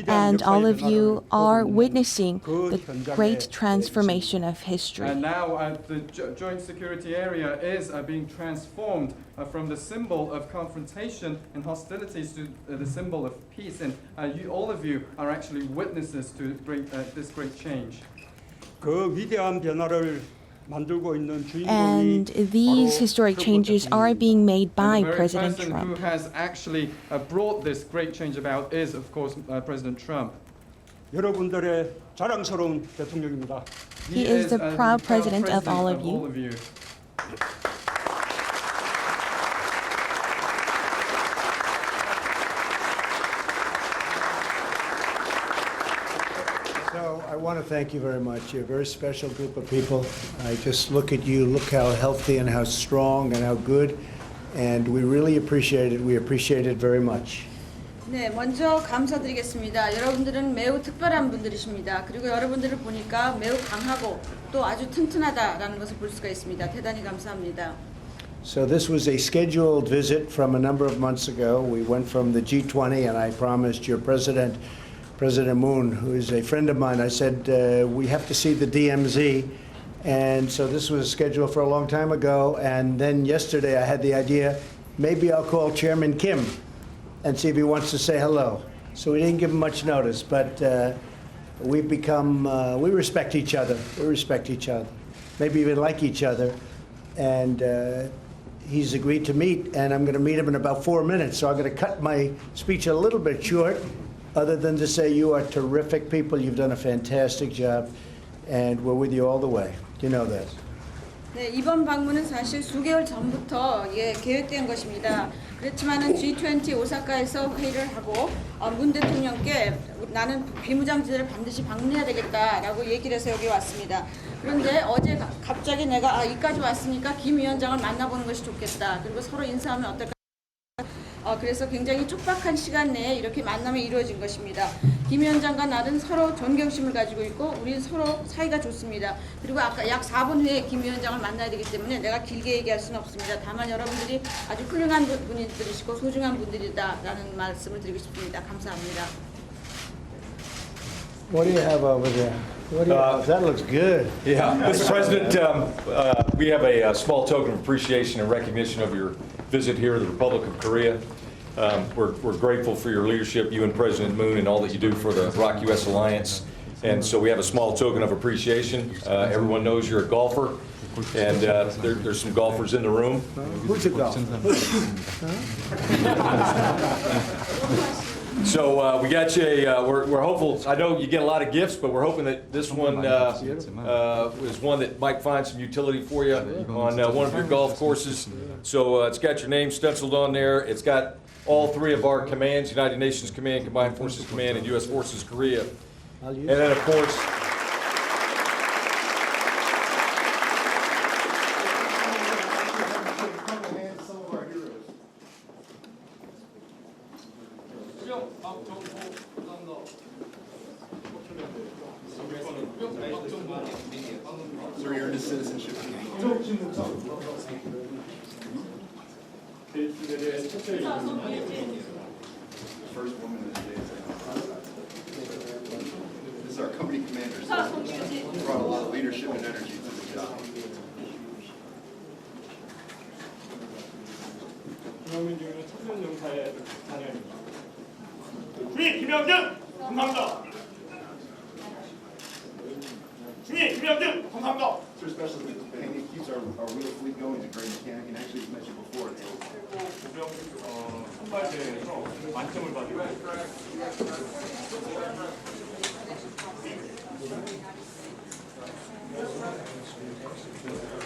[SPEAKER 2] And all of you are witnessing the great transformation of history.
[SPEAKER 12] And now the joint security area is being transformed from the symbol of confrontation and hostilities to the symbol of peace. And all of you are actually witnesses to this great change.
[SPEAKER 2] And these historic changes are being made by President
[SPEAKER 12] Trump. The person who has actually brought this great change about is, of course, President Trump.
[SPEAKER 2] He is the proud president of all of you.
[SPEAKER 3] So I want to thank you very much. You're a very special group of people. I just look at you, look how healthy and how strong and how good, and we really appreciate it. We appreciate it very much.
[SPEAKER 13] 네, 먼저 감사드리겠습니다. 여러분들은 매우 특별한 분들이십니다. 그리고 여러분들을 보니까 매우 강하고 또 아주 튼튼하다라는 것을 볼 수가 있습니다. 대단히 감사합니다.
[SPEAKER 3] So this was a scheduled visit from a number of months ago. We went from the G20, and I promised your president, President Moon, who is a friend of mine, I said, we have to see the DMZ. And so this was scheduled for a long time ago. And then yesterday I had the idea, maybe I'll call Chairman Kim and see if he wants to say hello. So we didn't give him much notice, but we've become, we respect each other. We respect each other, maybe even like each other. And he's agreed to meet, and I'm going to meet him in about 4 minutes. So I'm going to cut my speech a little bit short, other than to say you are terrific people. You've done a fantastic job, and we're with you all the way. You know that.
[SPEAKER 13] 네, 이번 방문은 사실 수개월 전부터 계획된 것입니다. 그렇지만은 G20 오사카에서 회의를 하고 문 대통령께 나는 비무장지대를 반드시 방문해야 되겠다라고 얘기를 해서 여기 왔습니다. 그런데 어제 갑자기 내가 이까지 왔으니까 김 위원장을 만나보는 것이 좋겠다. 그리고 서로 인사하면 어떨까? 그래서 굉장히 촉박한 시간 내에 이렇게 만남이 이루어진 것입니다. 김 위원장과 나는 서로 존경심을 가지고 있고 우리는 서로 사이가 좋습니다. 그리고 아까 약 4분 후에 김 위원장을 만나야 되기 때문에 내가 길게 얘기할 수는 없습니다. 다만 여러분들이 아주 훌륭한 분들이시고 소중한 분들이다라는 말씀을 드리고 싶습니다. 감사합니다.
[SPEAKER 3] What do you have over there? What do you have? That looks good.
[SPEAKER 14] Yeah, Mr. President, we have a small token of appreciation and recognition of your visit here to the Republic of Korea. We're grateful for your leadership, you and President Moon, and all that you do for the ROK-U.S. alliance. And so we have a small token of appreciation. Everyone knows you're a golfer, and there's some golfers in the room.
[SPEAKER 3] Who's a golfer?
[SPEAKER 14] So we got you. We're hopeful. I know you get a lot of gifts, but we're hoping that this one is one that might find some utility for you on one of your golf courses. So it's got your name stenciled on there. It's got all three of our commands: United Nations Command, Combined Forces Command, and U.S. Forces Korea. And then, of course,
[SPEAKER 15] So you're into citizenship. First woman in the JSA. This is our company commander. So brought a lot of leadership and energy to the job.
[SPEAKER 16] 주의 김영준 감사합니다. 주의 김영준 감사합니다.
[SPEAKER 15] Sir, especially the he keeps our wheel fleet going. He's a great mechanic, and actually he's mentioned before.
[SPEAKER 16] 선발대에서 만점을 받고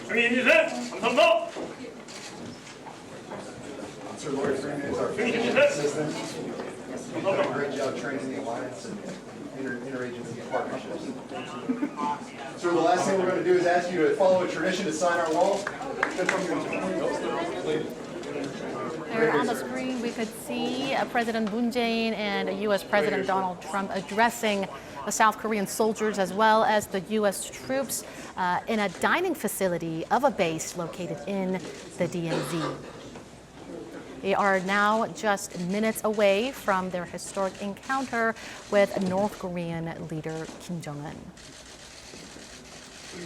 [SPEAKER 16] 주의 김진세 감사합니다.
[SPEAKER 15] Sir Lori Freeman is our assistant. He's done a great job training the alliance and interagency partnerships. Sir, the last thing we're going to do is ask you to follow a tradition to sign our wall.
[SPEAKER 4] There on the screen, we could see President Moon Jae-in and U.S. President Donald Trump addressing the South Korean soldiers as well as the U.S. troops in a dining facility of a base located in the DMZ. They are now just minutes away from their historic encounter with North Korean leader Kim Jong-un.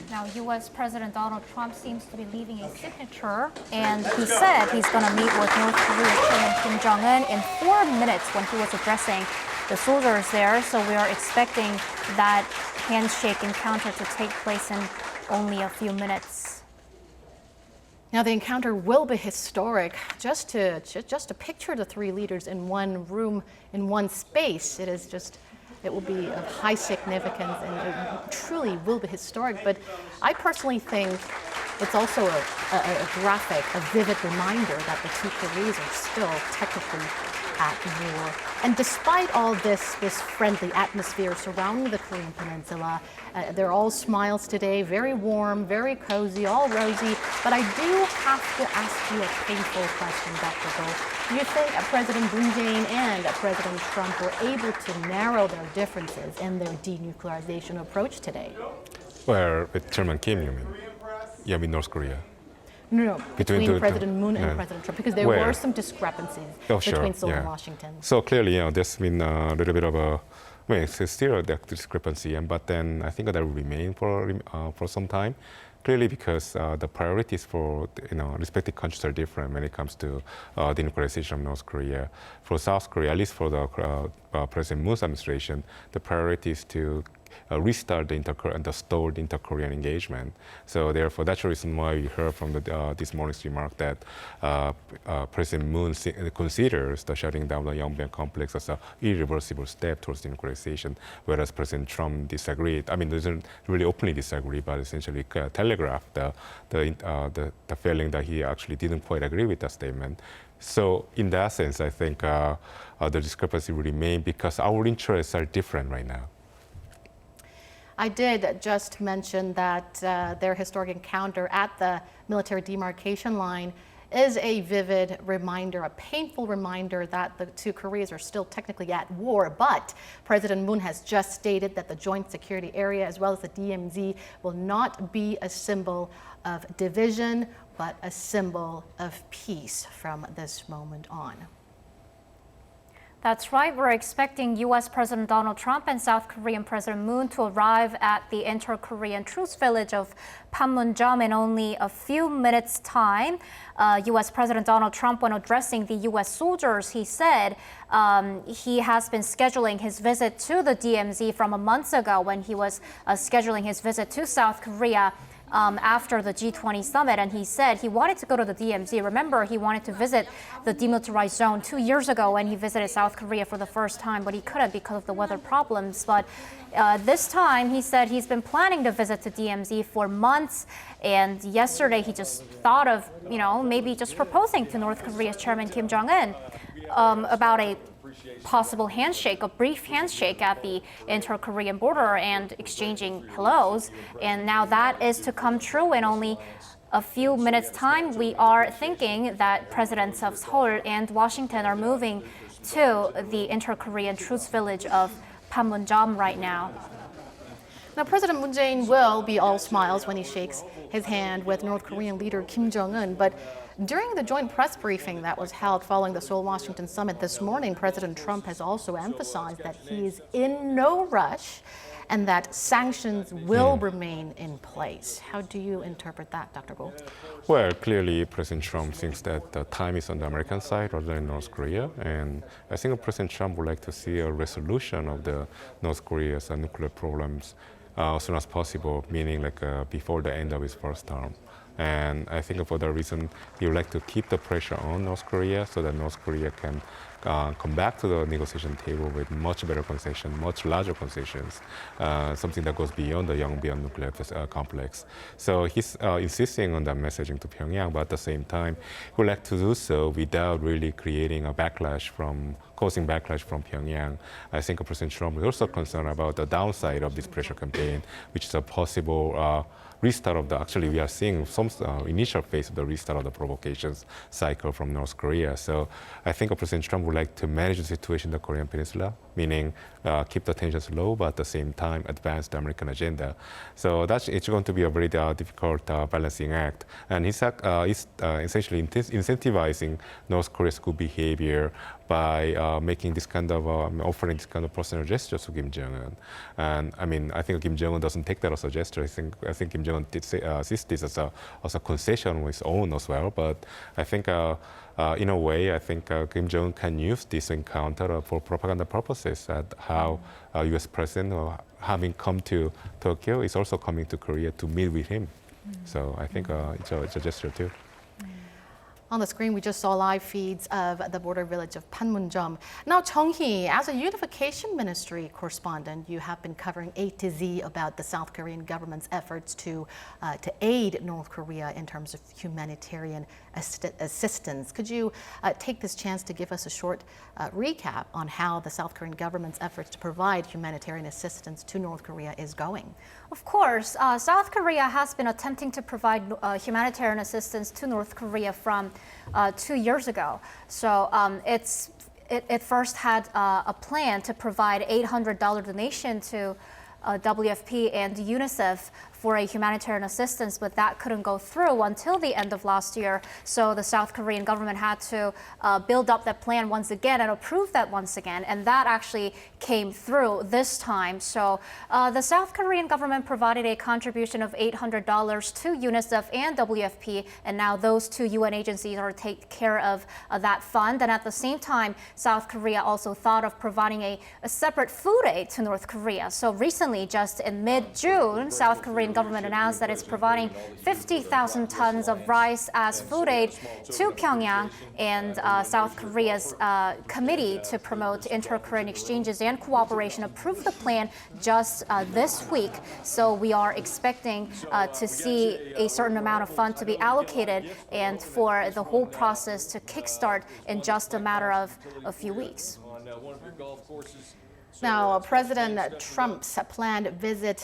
[SPEAKER 9] Now, U.S. President Donald Trump seems to be leaving a signature, and he said he's going to meet with North Korea Chairman Kim Jong-un in 4 minutes when he was addressing the soldiers there. So we are expecting that handshake encounter to take place in only a few minutes.
[SPEAKER 4] Now, the encounter will be historic. Just to picture the three leaders in one room, in one space, it will be of high significance and it truly will be historic. But I personally think it's also a graphic, a vivid reminder that the two Koreas are still technically at war. And despite all this friendly atmosphere surrounding the Korean Peninsula, they're all smiles today, very warm, very cozy, all rosy. But I do have to ask you a painful question, Dr. Go. Do you think President Moon Jae-in and President Trump were able to narrow their differences in their denuclearization approach today?
[SPEAKER 10] Well, with Chairman Kim, you mean? Yeah, with North Korea.
[SPEAKER 4] No, between President Moon and
[SPEAKER 10] yeah.
[SPEAKER 4] President Trump, because there were some discrepancies between Seoul and Washington.
[SPEAKER 10] So clearly, there's been a little bit of a, it's still a discrepancy, but then I think that will remain for some time. Clearly, because the priorities for respective countries are different when it comes to denuclearization of North Korea. For South Korea, at least for the President Moon's administration, the priority is to restart the stalled inter-Korean engagement. So therefore, that's the reason why we heard from this morning's remark that President Moon considers the shutting down the Yongbyon complex as an irreversible step towards denuclearization, whereas President Trump disagreed. I mean, doesn't really openly disagree, but essentially telegraphed the feeling that he actually didn't quite agree with that statement. So in that sense, I think the discrepancy will remain because our interests are different right now.
[SPEAKER 4] I did just mention that their historic encounter at the military demarcation line is a vivid reminder, a painful reminder that the two Koreas are still technically at war. But President Moon has just stated that the joint security area as well as the DMZ will not be a symbol of division, but a symbol of peace from this moment on.
[SPEAKER 9] That's right. We're expecting U.S. President Donald Trump and South Korean President Moon to arrive at the inter-Korean truce village of Panmunjom in only a few minutes' time. U.S. President Donald Trump, when addressing the U.S. soldiers, he said he has been scheduling his visit to the DMZ from a month ago when he was scheduling his visit to South Korea. After the G20 summit, and he said he wanted to go to the DMZ. Remember, he wanted to visit the demilitarized zone 2 years ago when he visited South Korea for the first time, but he couldn't because of the weather problems. But this time, he said he's been planning to visit the DMZ for months, and yesterday he just thought of, maybe just proposing to North Korea's Chairman Kim Jong-un about a possible handshake, a brief handshake at the inter-Korean border and exchanging hellos. And now that is to come true in only a few minutes' time. We are thinking that presidents of Seoul and Washington are moving to the inter-Korean truce village of Panmunjom right now.
[SPEAKER 4] Now, President Moon Jae-in will be all smiles when he shakes his hand with North Korean leader Kim Jong-un, but during the joint press briefing that was held following the Seoul-Washington summit this morning, President Trump has also emphasized that he is in no rush and that sanctions will remain in place. How do you interpret that, Dr. Go?
[SPEAKER 10] Well, clearly President Trump thinks that the time is on the American side rather than North Korea, and I think President Trump would like to see a resolution of the North Korea's nuclear problems as soon as possible, meaning like before the end of his first term. And I think for that reason, he would like to keep the pressure on North Korea so that North Korea can come back to the negotiation table with much better concession, much larger concessions, something that goes beyond the Yongbyon nuclear complex. So he's insisting on that messaging to Pyongyang, but at the same time, he would like to do so without really creating a causing backlash from Pyongyang. I think President Trump is also concerned about the downside of this pressure campaign, which is a possible restart of actually we are seeing some initial phase of the restart of the provocations cycle from North Korea. So I think President Trump would like to manage the situation in the Korean Peninsula, meaning keep the tensions low, but at the same time advance the American agenda. So it's going to be a very difficult balancing act. And he's essentially incentivizing North Korea's good behavior by making this kind of offering this kind of personal gestures to Kim Jong-un. And I mean, I think Kim Jong-un doesn't take that as a gesture. I think Kim Jong-un sees this as a concession on his own as well. But I think in a way, I think Kim Jong-un can use this encounter for propaganda purposes. At how U.S. President, having come to Tokyo, is also coming to Korea to meet with him. So I think it's a gesture too.
[SPEAKER 4] On the screen, we just saw live feeds of the border village of Panmunjom. Now, Chung-hee, as a unification ministry correspondent, you have been covering A to Z about the South Korean government's efforts to aid North Korea in terms of humanitarian assistance. Could you take this chance to give us a short recap on how the South Korean government's efforts to provide humanitarian assistance to North Korea is going?
[SPEAKER 9] Of course, South Korea has been attempting to provide humanitarian assistance to North Korea from 2 years ago. So it first had a plan to provide $800 donation to WFP and UNICEF for a humanitarian assistance, but that couldn't go through until the end of last year. So the South Korean government had to build up that plan once again and approve that once again, and that actually came through this time. So the South Korean government provided a contribution of $800 to UNICEF and WFP, and now those two UN agencies are taking care of that fund. And at the same time, South Korea also thought of providing a separate food aid to North Korea. So recently, just in mid-June, South Korean government announced that it's providing 50,000 tons of rice as food aid to Pyongyang, and South Korea's Committee to Promote Inter-Korean Exchanges and Cooperation approved the plan just this week. So we are expecting to see a certain amount of funds to be allocated and for the whole process to kickstart in just a matter of a few weeks.
[SPEAKER 4] Now, President Trump's planned visit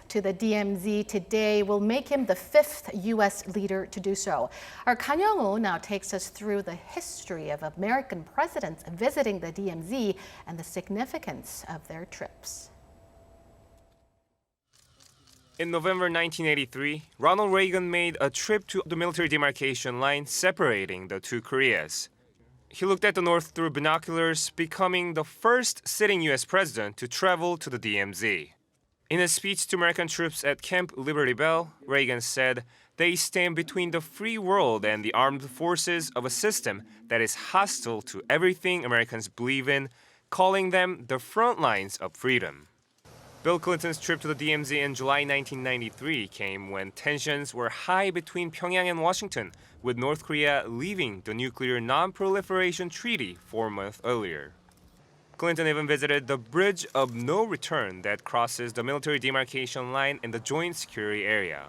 [SPEAKER 4] to the DMZ today will make him the 5th U.S. leader to do so. Our Kan Young-woo now takes us through the history of American presidents visiting the DMZ and the significance of their trips.
[SPEAKER 7] In November 1983, Ronald Reagan made a trip to the military demarcation line separating the two Koreas. He looked at the North through binoculars, becoming the first sitting U.S. president to travel to the DMZ. In a speech to American troops at Camp Liberty Bell, Reagan said, "They stand between the free world and the armed forces of a system that is hostile to everything Americans believe in, calling them the front lines of freedom." Bill Clinton's trip to the DMZ in July 1993 came when tensions were high between Pyongyang and Washington, with North Korea leaving the Nuclear Non-Proliferation Treaty 4 months earlier. Clinton even visited the Bridge of No Return that crosses the military demarcation line in the Joint Security Area.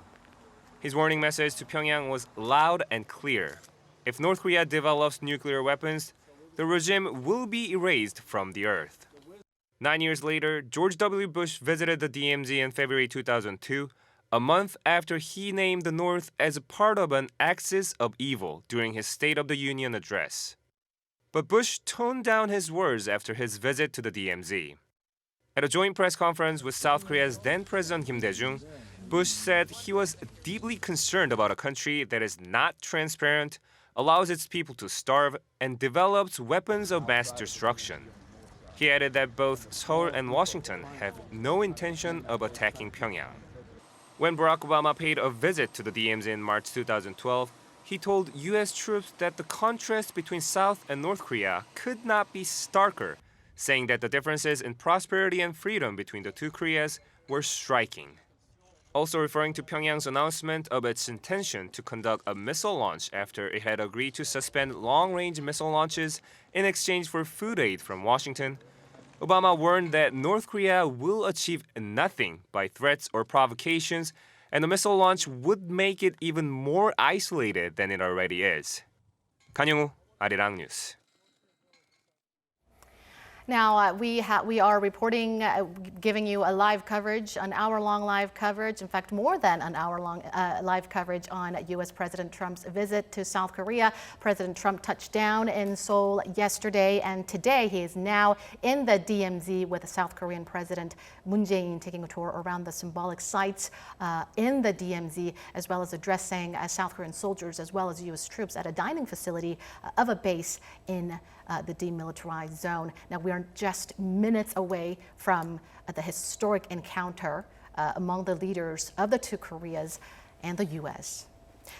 [SPEAKER 7] His warning message to Pyongyang was loud and clear. If North Korea develops nuclear weapons, the regime will be erased from the earth. 9 years later, George W. Bush visited the DMZ in February 2002, a month after he named the North as a part of an axis of evil during his State of the Union address. But Bush toned down his words after his visit to the DMZ. At a joint press conference with South Korea's then-President Kim Dae-jung, Bush said he was deeply concerned about a country that is not transparent, allows its people to starve, and develops weapons of mass destruction. He added that both Seoul and Washington have no intention of attacking Pyongyang. When Barack Obama paid a visit to the DMZ in March 2012, he told U.S. troops that the contrast between South and North Korea could not be starker, saying that the differences in prosperity and freedom between the two Koreas were striking. Also referring to Pyongyang's announcement of its intention to conduct a missile launch after it had agreed to suspend long-range missile launches in exchange for food aid from Washington, Obama warned that North Korea will achieve nothing by threats or provocations, and the missile launch would make it even more isolated than it already is. 강영우, Arirang News.
[SPEAKER 4] Now, we are reporting, giving you a live coverage, an hour-long live coverage, in fact, more than an hour-long live coverage on U.S. President Trump's visit to South Korea. President Trump touched down in Seoul yesterday, and today he is now in the DMZ with South Korean President Moon Jae-in taking a tour around the symbolic sites in the DMZ, as well as addressing South Korean soldiers as well as U.S. troops at a dining facility of a base in the demilitarized zone. Now, we are just minutes away from the historic encounter among the leaders of the two Koreas and the U.S.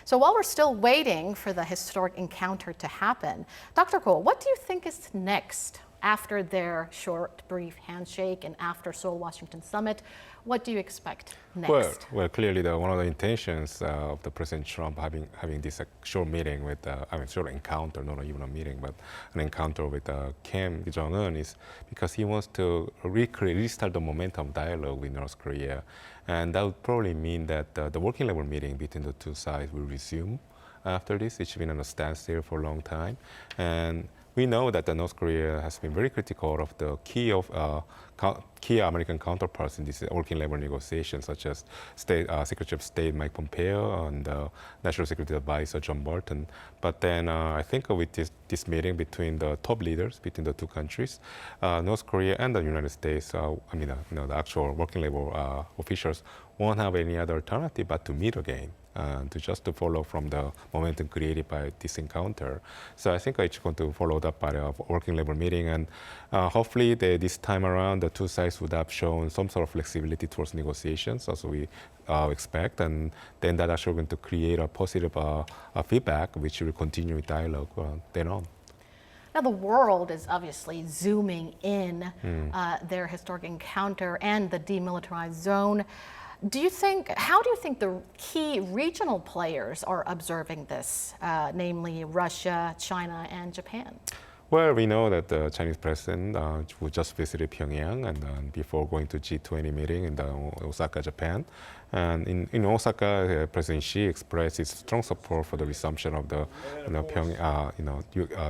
[SPEAKER 4] So while we're still waiting for the historic encounter to happen, Dr. Ko, what do you think is next after their short, brief handshake and after Seoul-Washington summit? What do you expect next?
[SPEAKER 10] Well, clearly one of the intentions of the President Trump having this short meeting with, short encounter, not even a meeting, but an encounter with Kim Jong-un is because he wants to restart the momentum dialogue with North Korea. And that would probably mean that the working level meeting between the two sides will resume after this. It's been on a standstill for a long time. And we know that North Korea has been very critical of the key American counterparts in this working level negotiations, such as Secretary of State Mike Pompeo and National Security Advisor John Bolton. But then I think with this meeting between the top leaders between the two countries, North Korea and the United States, the actual working level officials won't have any other alternative but to meet again. To follow from the momentum created by this encounter. So I think it's going to follow up by a working level meeting, and hopefully this time around the two sides would have shown some sort of flexibility towards negotiations, as we expect, and then that actually going to create a positive feedback, which will continue with dialogue then on.
[SPEAKER 4] Now, the world is obviously zooming in their historic encounter and the demilitarized zone. How do you think the key regional players are observing this, namely Russia, China, and Japan?
[SPEAKER 10] Well, we know that the Chinese president who just visited Pyongyang and before going to G20 meeting in Osaka, Japan. And in Osaka, President Xi expressed his strong support for the resumption of the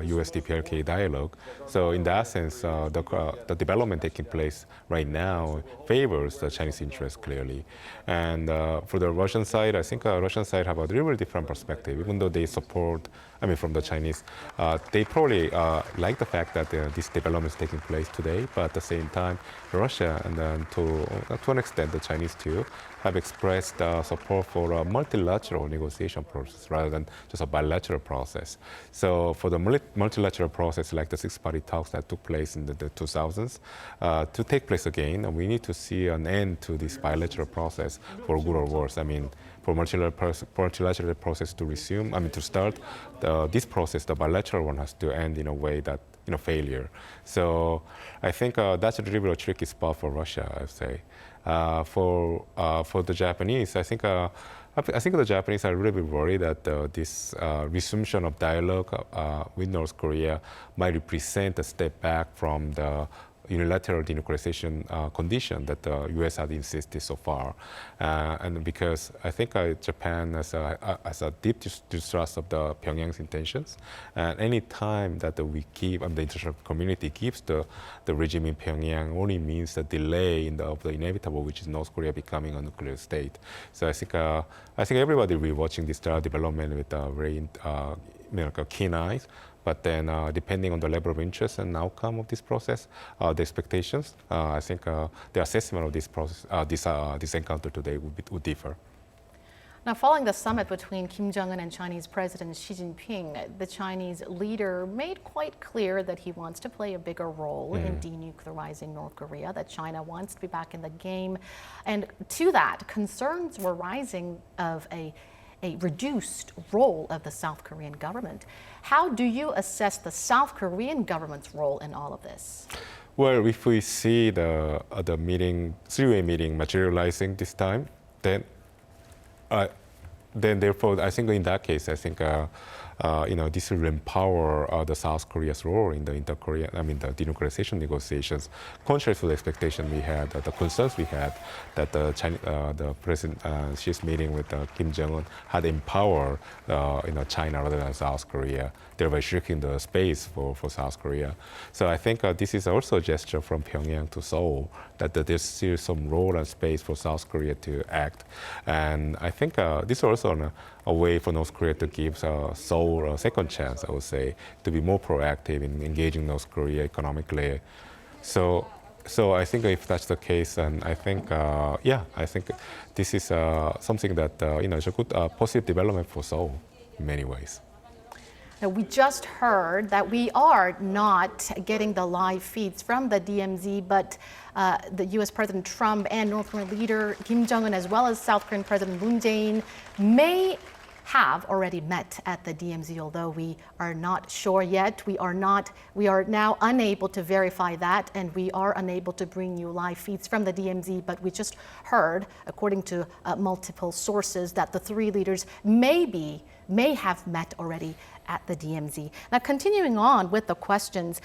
[SPEAKER 10] USD-PRK dialogue. So in that sense, the development taking place right now favors the Chinese interest clearly. And for the Russian side, I think Russian side have a really different perspective. Even though they support, from the Chinese, they probably like the fact that this development is taking place today. But at the same time, Russia and then to an extent the Chinese too have expressed support for a multilateral negotiation process rather than just a bilateral process. So for the multilateral process, like the six-party talks that took place in the 2000s, to take place again, we need to see an end to this bilateral process for good or worse. For multilateral process to resume, to start, this process, the bilateral one, has to end in a way that, failure. So I think that's really a tricky spot for Russia, I'd say. For the Japanese, I think the Japanese are really worried that this resumption of dialogue with North Korea might represent a step back from the unilateral denuclearization condition that the U.S. had insisted so far, and because I think Japan has a deep distrust of the Pyongyang's intentions, and any time that we give, the international community gives the regime in Pyongyang only means a delay of the inevitable, which is North Korea becoming a nuclear state. So I think everybody will be watching this development with very keen eyes. But then, depending on the level of interest and outcome of this process, the expectations, I think the assessment of this process, this encounter today would differ.
[SPEAKER 4] Now, following the summit between Kim Jong-un and Chinese President Xi Jinping, the Chinese leader made quite clear that he wants to play a bigger role in denuclearizing North Korea, that China wants to be back in the game. And to that, concerns were rising of a reduced role of the South Korean government. How do you assess the South Korean government's role in all of this?
[SPEAKER 10] Well, if we see the three-way meeting materializing this time, then therefore, I think in that case, I think this will empower the South Korea's role in the the denuclearization negotiations, contrary to the expectation we had, the concerns we had, that the President Xi's meeting with Kim Jong-un had empowered China rather than South Korea, thereby shrinking the space for South Korea. So I think this is also a gesture from Pyongyang to Seoul that there's still some role and space for South Korea to act. And I think this is also a way for North Korea to give Seoul a second chance, I would say, to be more proactive in engaging North Korea economically. So I think if that's the case, and I think, I think this is something that is a good positive development for Seoul in many ways.
[SPEAKER 4] Now, we just heard that we are not getting the live feeds from the DMZ, but the U.S. President Trump and North Korean leader Kim Jong-un, as well as South Korean President Moon Jae-in, may have already met at the DMZ, although we are not sure yet. We are now unable to verify that, and we are unable to bring you live feeds from the DMZ, but we just heard, according to multiple sources, that the three leaders may have met already at the DMZ. Now, continuing on with the questions,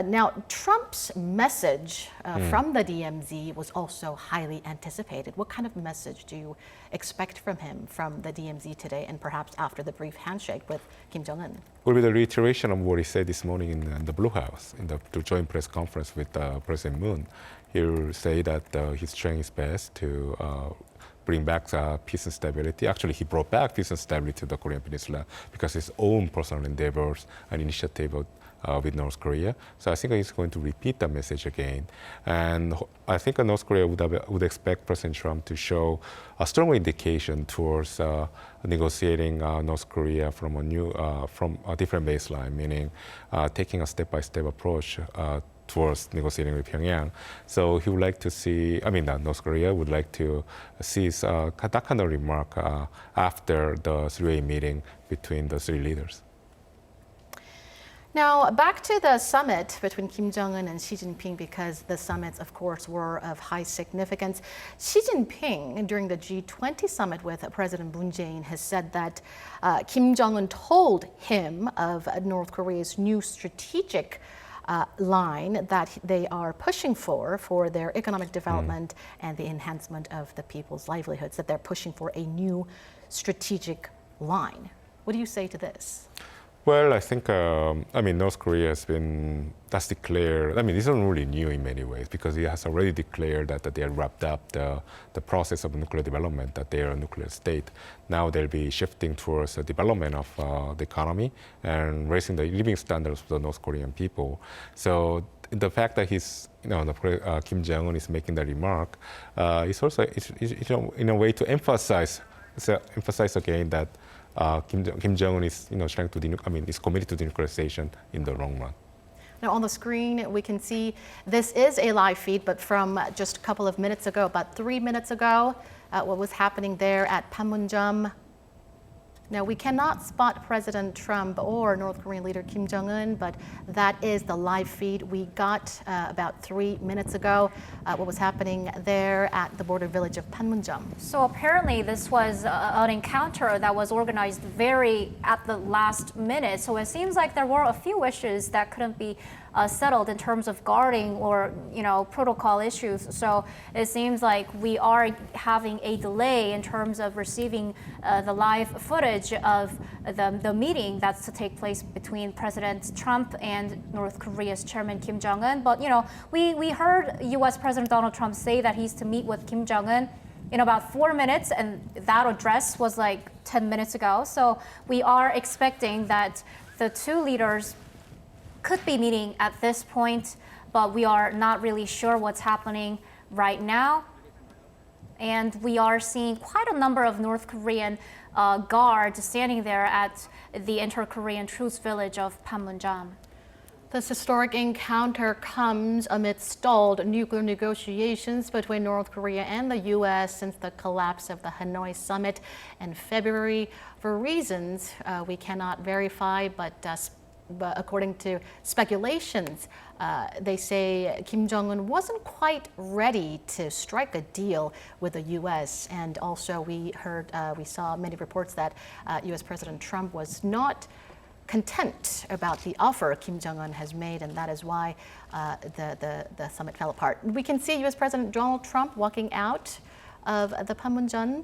[SPEAKER 4] now Trump's message from the DMZ was also highly anticipated. What kind of message do you expect from him from the DMZ today, and perhaps after the brief handshake with Kim Jong-un?
[SPEAKER 10] Will be the reiteration of what he said this morning in the Blue House, in the joint press conference with President Moon. He will say that he's trying his best to bring back peace and stability. Actually, he brought back peace and stability to the Korean Peninsula because his own personal endeavors and initiative with North Korea. So I think he's going to repeat that message again. And I think North Korea would expect President Trump to show a strong indication towards negotiating North Korea from a different baseline, meaning taking a step-by-step approach towards negotiating with Pyongyang. So he would like to see, North Korea would like to see that kind of remark after the three-way meeting between the three leaders.
[SPEAKER 4] Now, back to the summit between Kim Jong-un and Xi Jinping, because the summits, of course, were of high significance. Xi Jinping, during the G20 summit with President Moon Jae-in, has said that Kim Jong-un told him of North Korea's new strategic line that they are pushing for their economic development and the enhancement of the people's livelihoods, that they're pushing for a new strategic line. What do you say to this?
[SPEAKER 10] Well, I think, North Korea that's declared, this isn't really new in many ways, because it has already declared that they have wrapped up the process of nuclear development, that they are a nuclear state. Now they'll be shifting towards the development of the economy and raising the living standards of the North Korean people. So the fact that Kim Jong-un is making that remark, it's also, in a way to emphasize again that Kim Jong-un is, trying to, is committed to denuclearization in the long run.
[SPEAKER 4] Now, on the screen, we can see this is a live feed, but from just a couple of minutes ago, about 3 minutes ago, what was happening there at Panmunjom. Now, we cannot spot President Trump or North Korean leader Kim Jong-un, but that is the live feed we got about 3 minutes ago, what was happening there at the border village of Panmunjom.
[SPEAKER 9] So apparently this was an encounter that was organized very at the last minute. So it seems like there were a few issues that couldn't be settled in terms of guarding or, protocol issues. So it seems like we are having a delay in terms of receiving the live footage of the meeting that's to take place between President Trump and North Korea's Chairman Kim Jong-un. But, we heard U.S. President Donald Trump say that he's to meet with Kim Jong-un in about 4 minutes, and that address was like 10 minutes ago. So we are expecting that the two leaders could be meeting at this point, but we are not really sure what's happening right now. And we are seeing quite a number of North Korean guards standing there at the inter-Korean truce village of Panmunjom.
[SPEAKER 4] This historic encounter comes amid stalled nuclear negotiations between North Korea and the U.S. since the collapse of the Hanoi summit in February. For reasons we cannot verify, but according to speculations, they say Kim Jong-un wasn't quite ready to strike a deal with the U.S. And also we saw many reports that U.S. President Trump was not content about the offer Kim Jong-un has made, and that is why the summit fell apart. We can see U.S. President Donald Trump walking out of the Panmunjom.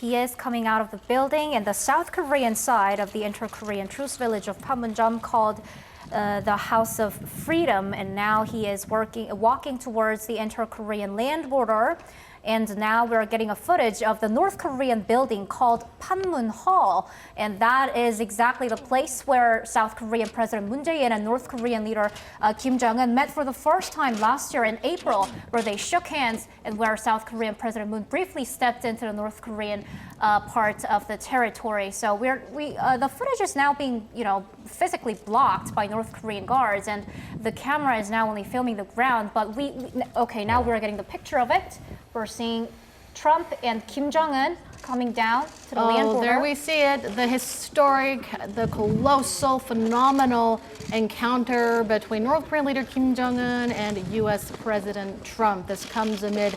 [SPEAKER 9] He is coming out of the building, and the South Korean side of the inter-Korean truce village of Panmunjom, called the House of Freedom, and now he is walking towards the inter-Korean land border. And now we're getting a footage of the North Korean building called Panmun Hall. And that is exactly the place where South Korean President Moon Jae-in and North Korean leader Kim Jong-un met for the first time last year in April, where they shook hands and where South Korean President Moon briefly stepped into the North Korean part of the territory. So the footage is now being, physically blocked by North Korean guards, and the camera is now only filming the ground. But now we're getting the picture of it. We're seeing Trump and Kim Jong-un coming down to the land border.
[SPEAKER 4] There we see it, the historic, the colossal, phenomenal encounter between North Korean leader Kim Jong-un and U.S. President Trump. This comes amid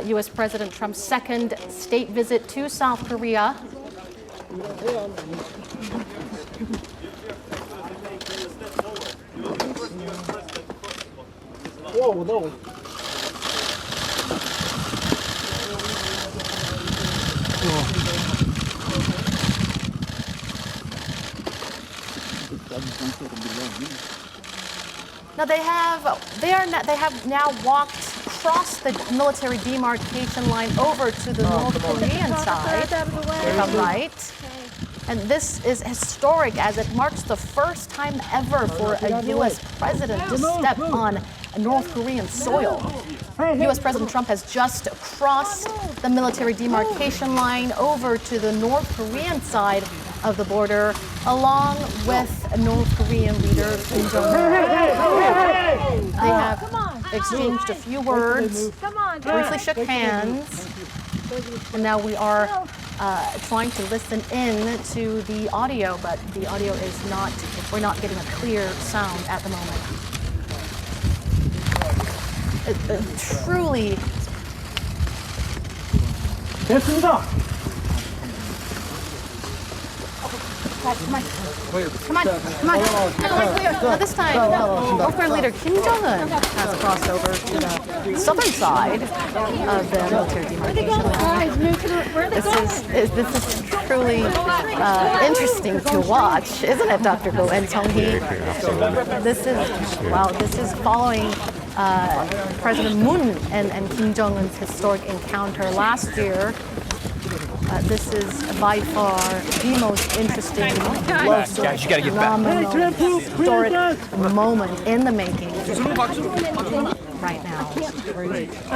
[SPEAKER 4] U.S. President Trump's second state visit to South Korea.
[SPEAKER 16] Whoa, no.
[SPEAKER 4] Now they have now walked across the military demarcation line over to the North Korean side, if I'm right. And this is historic, as it marks the first time ever for a U.S. president to step on North Korean soil. U.S. President Trump has just crossed the military demarcation line over to the North Korean side of the border, along with North Korean leader Kim Jong-un. They have exchanged a few words, briefly shook hands, and now we are trying to listen in to the audio, but the audio is not, we're not getting a clear sound at the moment. Truly.
[SPEAKER 16] 됐습니다.
[SPEAKER 4] Come on. Now this time, North Korean leader Kim Jong-un has crossed over to the southern side of the military demarcation line. This is truly interesting to watch, isn't it, Dr. Go and Sung-hee? This is following President Moon and Kim Jong-un's historic encounter last year. This is by far the most interesting, colossal, phenomenal, historic moment in the making.
[SPEAKER 9] right now.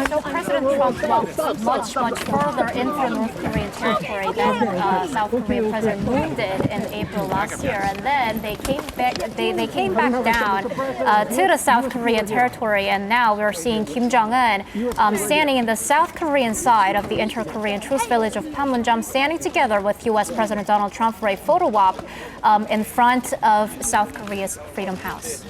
[SPEAKER 9] So President Trump walked much further into North Korean territory than South Korean President Moon did in April last year, and then they came back. They came back down to the South Korean territory, and now we're seeing Kim Jong-un standing in the South Korean side of the inter-Korean truce village of Panmunjom, standing together with U.S. President Donald Trump for a photo op in front of South Korea's Freedom House.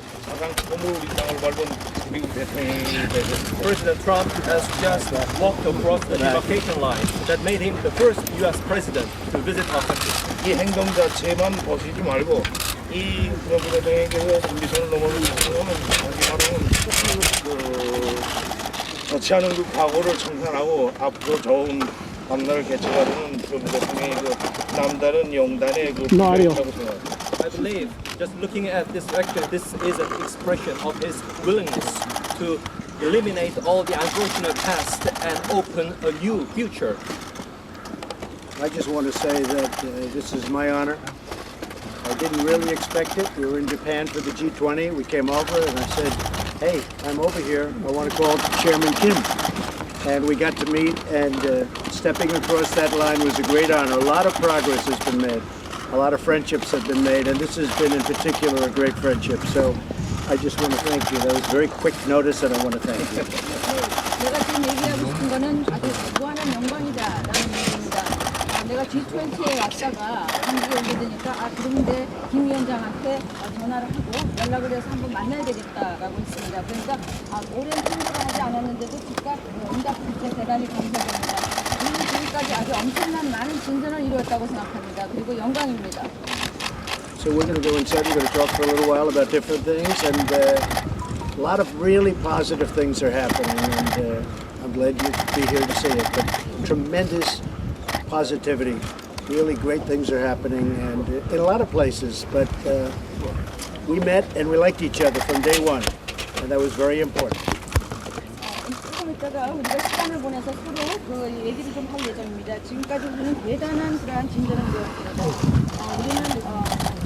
[SPEAKER 17] President Trump has just walked across the demarcation line that made him the first U.S. president to visit our country.
[SPEAKER 18] 이 행동 자체만 보시지 말고 이 부대장에게서 준비선을 넘어오는 거치하는 그 각오를 청산하고 앞으로 좋은 밤날을 개척하려는 그 부대장의 그 남다른 용단의 그 필요했다고 생각합니다.
[SPEAKER 17] I believe, just looking at this record, this is an expression of his willingness to eliminate all the unfortunate past and open a new future.
[SPEAKER 3] I just want to say that this is my honor. I didn't really expect it. We were in Japan for the G20. We came over and I said, hey, I'm over here. I want to call Chairman Kim. And we got to meet, and stepping across that line was a great honor. A lot of progress has been made. A lot of friendships have been made, and this has been in particular a great friendship. So I just want to thank you. That was very quick notice, and I want to thank you.
[SPEAKER 13] 내가 지금 얘기하고 싶은 거는 아주 무한한 영광이다라는 얘기입니다. 내가 G20에 왔다가 한국에 오게 되니까 그런데 김 위원장한테 전화를 하고 연락을 해서 한번 만나야 되겠다라고 했습니다. 그러니까 오랜 통화를 하지 않았는데도 즉각 응답해 대단히 감사드립니다. 지금까지 아주 엄청난 많은 진전을 이루었다고 생각합니다. 그리고 영광입니다.
[SPEAKER 3] So we're going to go inside. We're going to talk for a little while about different things, and a lot of really positive things are happening, and I'm glad you could be here to see it. But tremendous positivity, really great things are happening, and in a lot of places. But we met and we liked each other from day one, and that was very important.
[SPEAKER 13] 조금 있다가 우리가 시간을 보내서 서로 그 얘기를 좀 할 예정입니다. 지금까지 우리는 대단한 그러한 진전을 이루었습니다. 우리는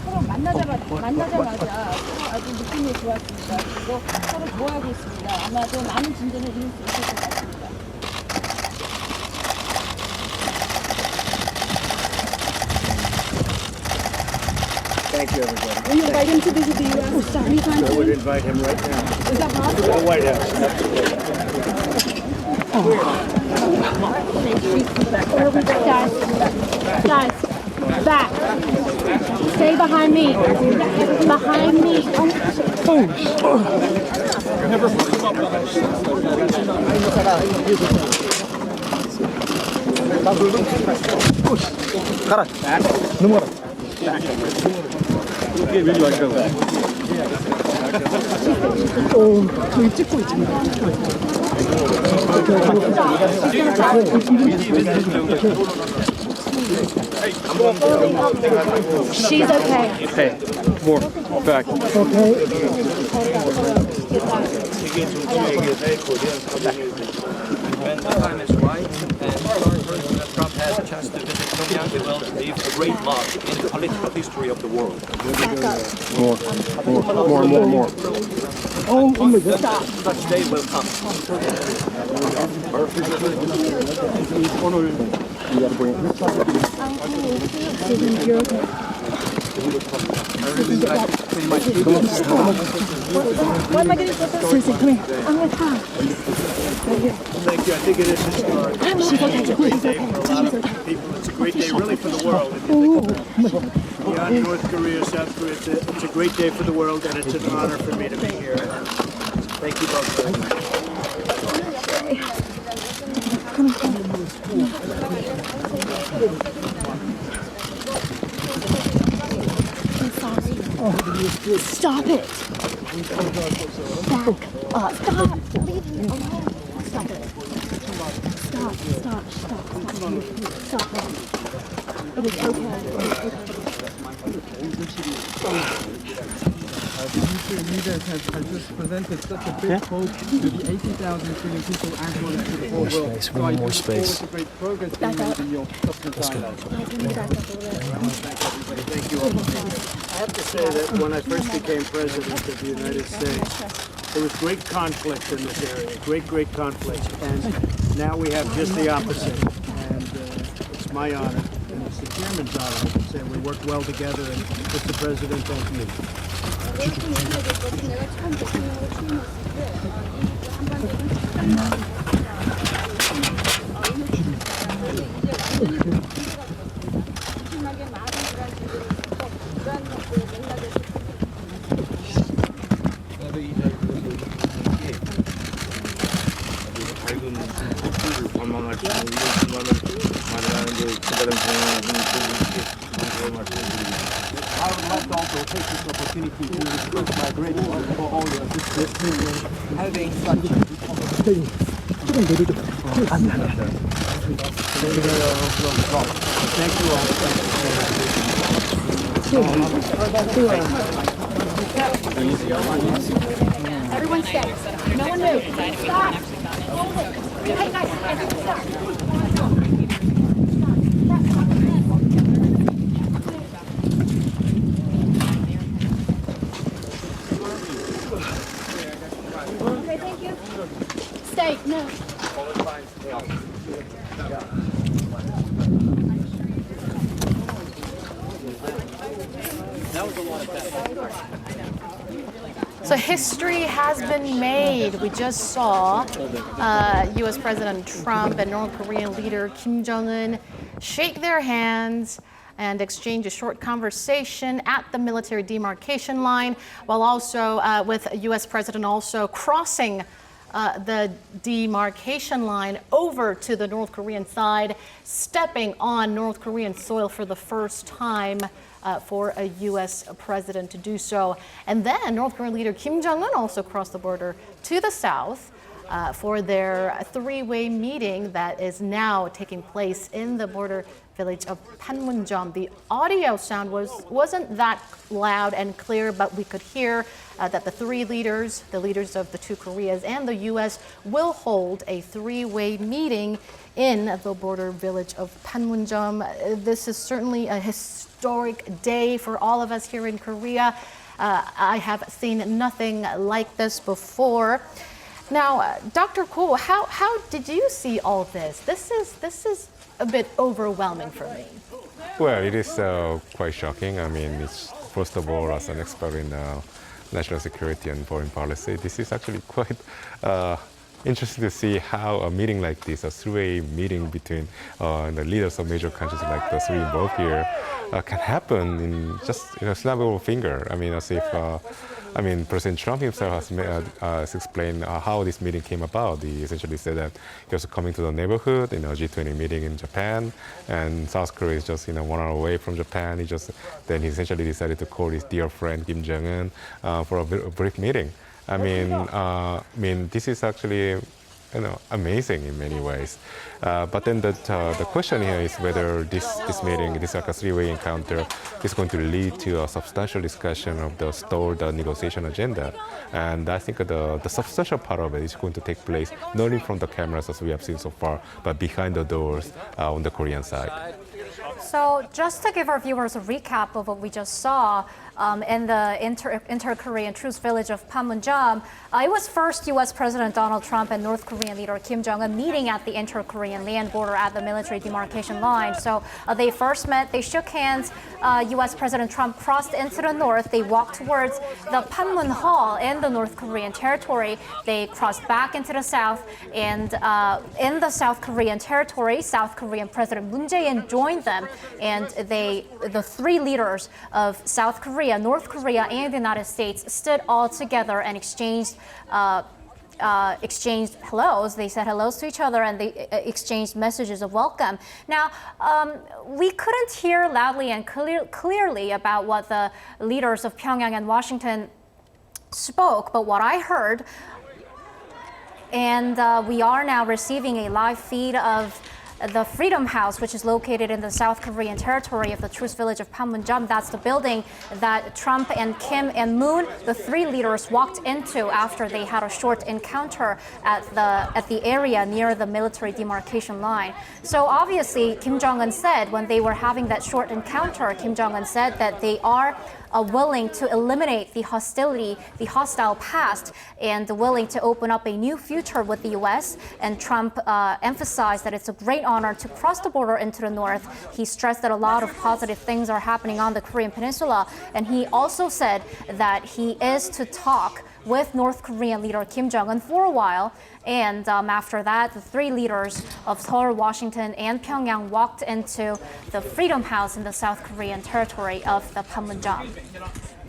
[SPEAKER 13] 서로 만나자마자 서로 아주 느낌이 좋았습니다. 그리고 서로 좋아하고 있습니다. 아마도 많은 진전을 이룰 수 있을 것 같습니다.
[SPEAKER 3] Thank you, everybody.
[SPEAKER 13] Will you invite him to visit the U.S. anytime
[SPEAKER 3] I would
[SPEAKER 13] soon?
[SPEAKER 3] invite him right now.
[SPEAKER 13] Is that possible?
[SPEAKER 3] To the White House.
[SPEAKER 19] Guys, back. Stay behind me. Behind me.
[SPEAKER 16] 가라. 넘어가라. 이게 밀지 마시라고. 저기 찍고 있지.
[SPEAKER 19] She's okay.
[SPEAKER 16] Hey, more back.
[SPEAKER 19] Okay.
[SPEAKER 17] When the time is right and President Trump has a chance to visit Pyongyang, it will leave a great mark in the political history of the world.
[SPEAKER 16] More.
[SPEAKER 19] Oh my God. Stop.
[SPEAKER 17] Such day will come.
[SPEAKER 19] What am I getting? Susan, come here. I'm going to talk.
[SPEAKER 3] Thank you. I think it is historic.
[SPEAKER 19] She's okay.
[SPEAKER 3] It's a great day for a lot of people. It's a great day, really, for the world. Beyond North Korea, South Korea, it's a great day for the world, and it's an honor for me to be here. Thank you both very much.
[SPEAKER 19] Stop it. Back up. Stop. Leave me alone. Stop it. Stop. It is okay.
[SPEAKER 12] The UK leaders have just presented such a big hope to the 80,000 Korean people as well as to the whole world.
[SPEAKER 16] More space.
[SPEAKER 12] Great progress being made in your subsequent dialogue.
[SPEAKER 3] Thank you all. I have to say that when I first became president of the United States, There was great conflict in this area, great conflict, and now we have just the opposite. And it's my honor, and it's the chairman's honor, I can say, we worked well together, and Mr. President, thank you.
[SPEAKER 20] I would like to also take this opportunity to express my gratitude for all your assistance in having such
[SPEAKER 19] Everyone stay. No one move. Stop. Hey guys, everyone stop. Okay, thank you. Stay. No.
[SPEAKER 4] So history has been made. We just saw U.S. President Trump and North Korean leader Kim Jong-un shake their hands and exchange a short conversation at the military demarcation line, while also with U.S. President also crossing the demarcation line over to the North Korean side, stepping on North Korean soil for the first time for a U.S. president to do so. And then North Korean leader Kim Jong-un also crossed the border to the south for their three-way meeting that is now taking place in the border village of Panmunjom. The audio sound wasn't that loud and clear, but we could hear that the three leaders, the leaders of the two Koreas and the U.S., will hold a three-way meeting in the border village of Panmunjom. This is certainly a historic day for all of us here in Korea. I have seen nothing like this before. Now, Dr. Ko, how did you see all this? This is a bit overwhelming for me.
[SPEAKER 10] Well, it is quite shocking. I mean, it's, first of all, as an expert in national security and foreign policy, this is actually quite interesting to see how a meeting like this, a three-way meeting between the leaders of major countries like the three involved here, can happen in just a snap of a finger. I mean, as if President Trump himself has explained how this meeting came about. He essentially said that he was coming to the neighborhood in a G20 meeting in Japan, and South Korea is just 1 hour away from Japan. Then he essentially decided to call his dear friend Kim Jong-un for a brief meeting. I mean, this is actually amazing in many ways. But then the question here is whether this meeting, this like a three-way encounter, is going to lead to a substantial discussion of the stalled negotiation agenda. And I think the substantial part of it is going to take place not only from the cameras as we have seen so far, but behind the doors on the Korean side.
[SPEAKER 9] So just to give our viewers a recap of what we just saw in the inter-Korean truce village of Panmunjom, it was first U.S. President Donald Trump and North Korean leader Kim Jong-un meeting at the inter-Korean land border at the military demarcation line. So they first met, they shook hands. U.S. President Trump crossed into the north. They walked towards the Panmun Hall in the North Korean territory. They crossed back into the south, and in the South Korean territory, South Korean President Moon Jae-in joined them, and the three leaders of South Korea, North Korea, and the United States stood all together and exchanged hellos. They said hellos to each other, and they exchanged messages of welcome. Now, we couldn't hear loudly and clearly about what the leaders of Pyongyang and Washington spoke, but what I heard, and we are now receiving a live feed of the Freedom House, which is located in the South Korean territory of the Truce village of Panmunjom. That's the building that Trump and Kim and Moon, the three leaders, walked into after they had a short encounter at the area near the military demarcation line. So obviously, Kim Jong-un said when they were having that short encounter, Kim Jong-un said that they are willing to eliminate the hostility, the hostile past, and willing to open up a new future with the U.S. And Trump emphasized that it's a great honor to cross the border into the north. He stressed that a lot of positive things are happening on the Korean Peninsula. And he also said that he is to talk with North Korean leader Kim Jong-un for a while. And after that, the three leaders of Seoul, Washington, and Pyongyang walked into the Freedom House in the South Korean territory of the Panmunjom.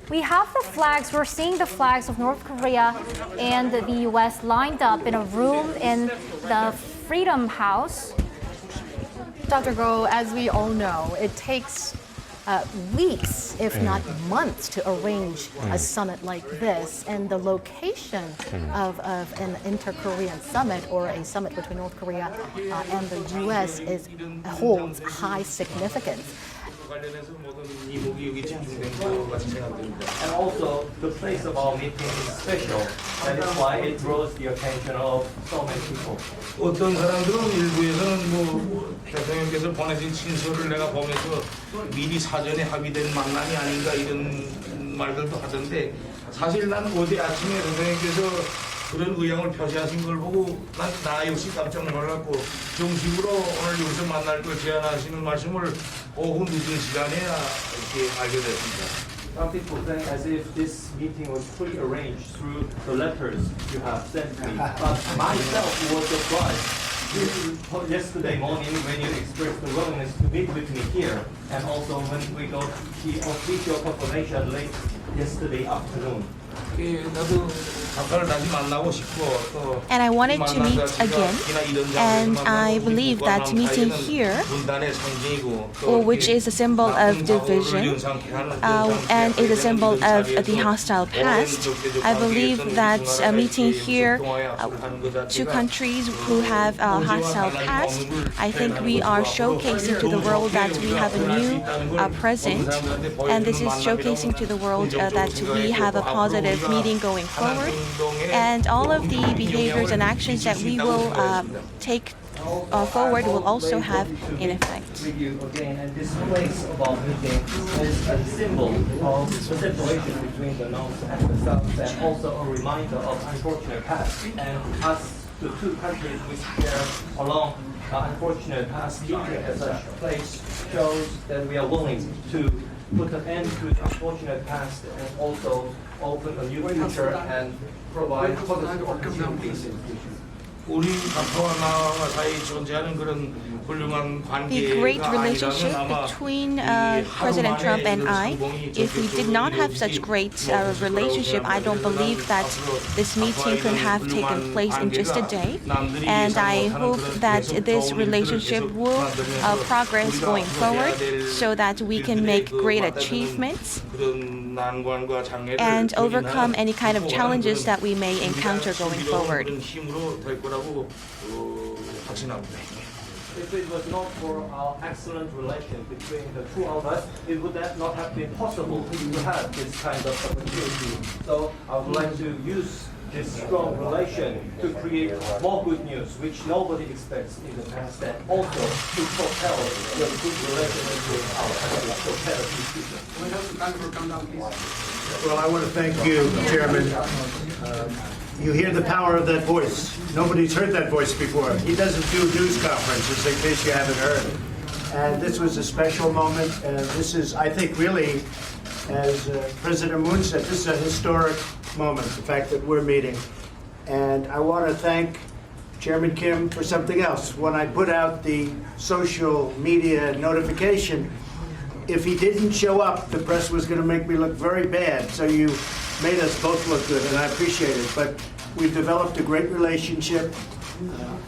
[SPEAKER 9] We have the flags. We're seeing the flags of North Korea and the U.S. lined up in a room in the Freedom House.
[SPEAKER 4] Dr. Go, as we all know, it takes weeks, if not months, to arrange a summit like this. And the location of an inter-Korean summit or a summit between North Korea and the U.S. holds high significance.
[SPEAKER 17] And also, the place of our meeting is special. That is why it draws the attention of so many people.
[SPEAKER 18] 어떤 사람들은 일부에서는 뭐 대통령께서 보내신 친서를 내가 보면서 미리 사전에 합의된 만남이 아닌가 이런 말들도 하던데 사실 난 어제 아침에 대통령께서 그런 의향을 표시하신 걸 보고 나 역시 깜짝 놀랐고 정식으로 오늘 여기서 만날 걸 제안하시는 말씀을 오후 늦은 시간에야 이렇게 알게 됐습니다.
[SPEAKER 17] Some people think as if this meeting was pre-arranged through the letters you have sent me. But myself was surprised yesterday morning when you expressed the willingness to meet with me here, and also when we got the official confirmation late yesterday afternoon.
[SPEAKER 18] 나도 아까를 다시 만나고 싶고 또
[SPEAKER 2] And I wanted to meet again, and I believe that meeting here, which is a symbol of division and is a symbol of the hostile past, I believe that meeting here, two countries who have a hostile past, I think we are showcasing to the world that we have a new present, and this is showcasing to the world that we have a positive meeting going forward, and all of the behaviors and actions that we will take forward will also have an effect.
[SPEAKER 17] And this place of our meeting is a symbol of the separation between the North and the South, and also a reminder of unfortunate past. And us, the two countries which share a long unfortunate past, meeting at such a place shows that we are willing to put an end to the unfortunate past and also open a new future and provide positive opportunities in the future.
[SPEAKER 18] 우리 각하와 나와 사이 존재하는 그런 훌륭한
[SPEAKER 2] The great
[SPEAKER 18] 관계가
[SPEAKER 2] relationship
[SPEAKER 18] 아니라면 아마
[SPEAKER 2] between President Trump and I, if we did not have such great relationship, I don't believe that this meeting could have taken place in just a day. And I hope that this relationship will progress going forward so that we can make great achievements and overcome any kind of challenges that we may encounter going forward.
[SPEAKER 17] If it was not for our excellent relation between the two of us, it would not have been possible to have this kind of opportunity. So I would like to use this strong relation to create more good news, which nobody expects in the past, and also to propel the good relation between our countries, propel the future.
[SPEAKER 3] Well, I want to thank you, Chairman. You hear the power of that voice. Nobody's heard that voice before. He doesn't do news conferences, in case you haven't heard. And this was a special moment, and this is, I think, really, as President Moon said, this is a historic moment, the fact that we're meeting. And I want to thank Chairman Kim for something else. When I put out the social media notification, if he didn't show up, the press was going to make me look very bad. So you made us both look good, and I appreciate it. But we've developed a great relationship.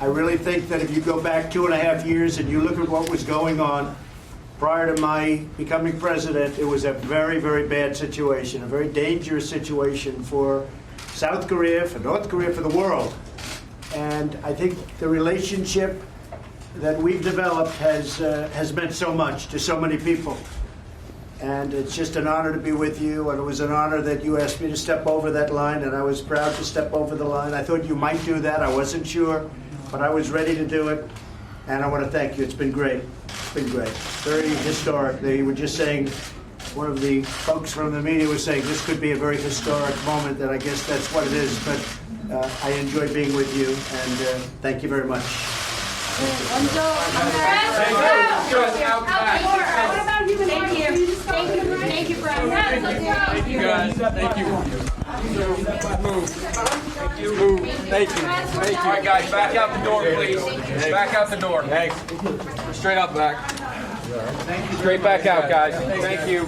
[SPEAKER 3] I really think that if you go back 2.5 years and you look at what was going on prior to my becoming president, it was a very, very bad situation, a very dangerous situation for South Korea, for North Korea, for the world. And I think the relationship that we've developed has meant so much to so many people. And it's just an honor to be with you, and it was an honor that you asked me to step over that line, and I was proud to step over the line. I thought you might do that. I wasn't sure, but I was ready to do it, and I want to thank you. It's been great. It's been great. Very historic. They were just saying, one of the folks from the media was saying this could be a very historic moment, and I guess that's what it is. But I enjoy being with you, and thank you very much.
[SPEAKER 19] Thank you, Brian.
[SPEAKER 16] Thank you, guys. Thank you. Move. Thank you. All right, guys, back out the door, please. Back out the door. Thanks. Straight out back. Straight back out, guys. Thank you.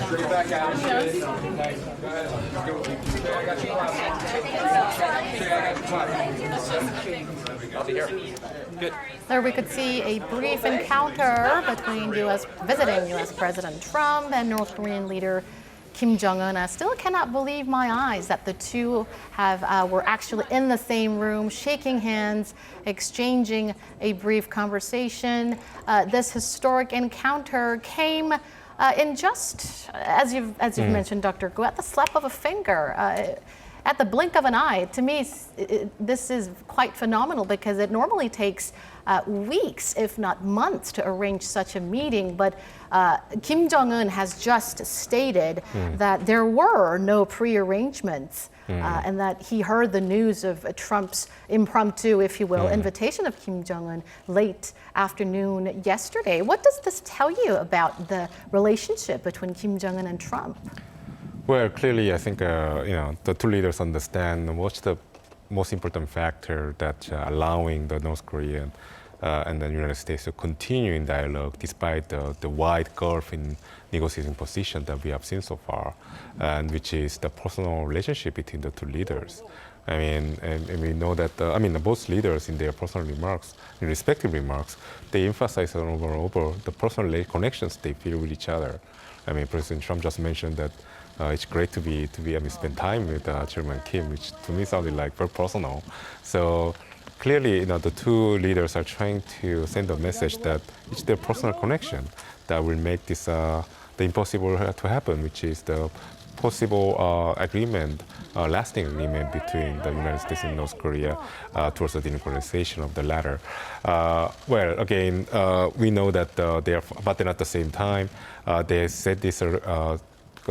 [SPEAKER 16] Straight back out.
[SPEAKER 4] There we could see a brief encounter between visiting U.S. President Trump and North Korean leader Kim Jong-un. I still cannot believe my eyes that the two were actually in the same room, shaking hands, exchanging a brief conversation. This historic encounter came in just, as you've mentioned, Dr. Gu, at the slap of a finger. At the blink of an eye. To me, this is quite phenomenal because it normally takes weeks, if not months, to arrange such a meeting. But Kim Jong-un has just stated that there were no pre-arrangements and that he heard the news of Trump's impromptu, if you will, invitation of Kim Jong-un late afternoon yesterday. What does this tell you about the relationship between Kim Jong-un and Trump?
[SPEAKER 10] Well, clearly, I think the two leaders understand what's the most important factor that allowing the North Korean and the United States to continue in dialogue despite the wide gulf in negotiating position that we have seen so far, and which is the personal relationship between the two leaders. I mean, and we know that, both leaders in their personal remarks, in respective remarks, they emphasize over and over the personal connections they feel with each other. I mean, President Trump just mentioned that it's great to spend time with Chairman Kim, which to me sounded like very personal. So clearly, the two leaders are trying to send a message that it's their personal connection that will make this the impossible to happen, which is the possible agreement, lasting agreement between the United States and North Korea towards the denuclearization of the latter. Well, again, we know that they are, but then at the same time, they said this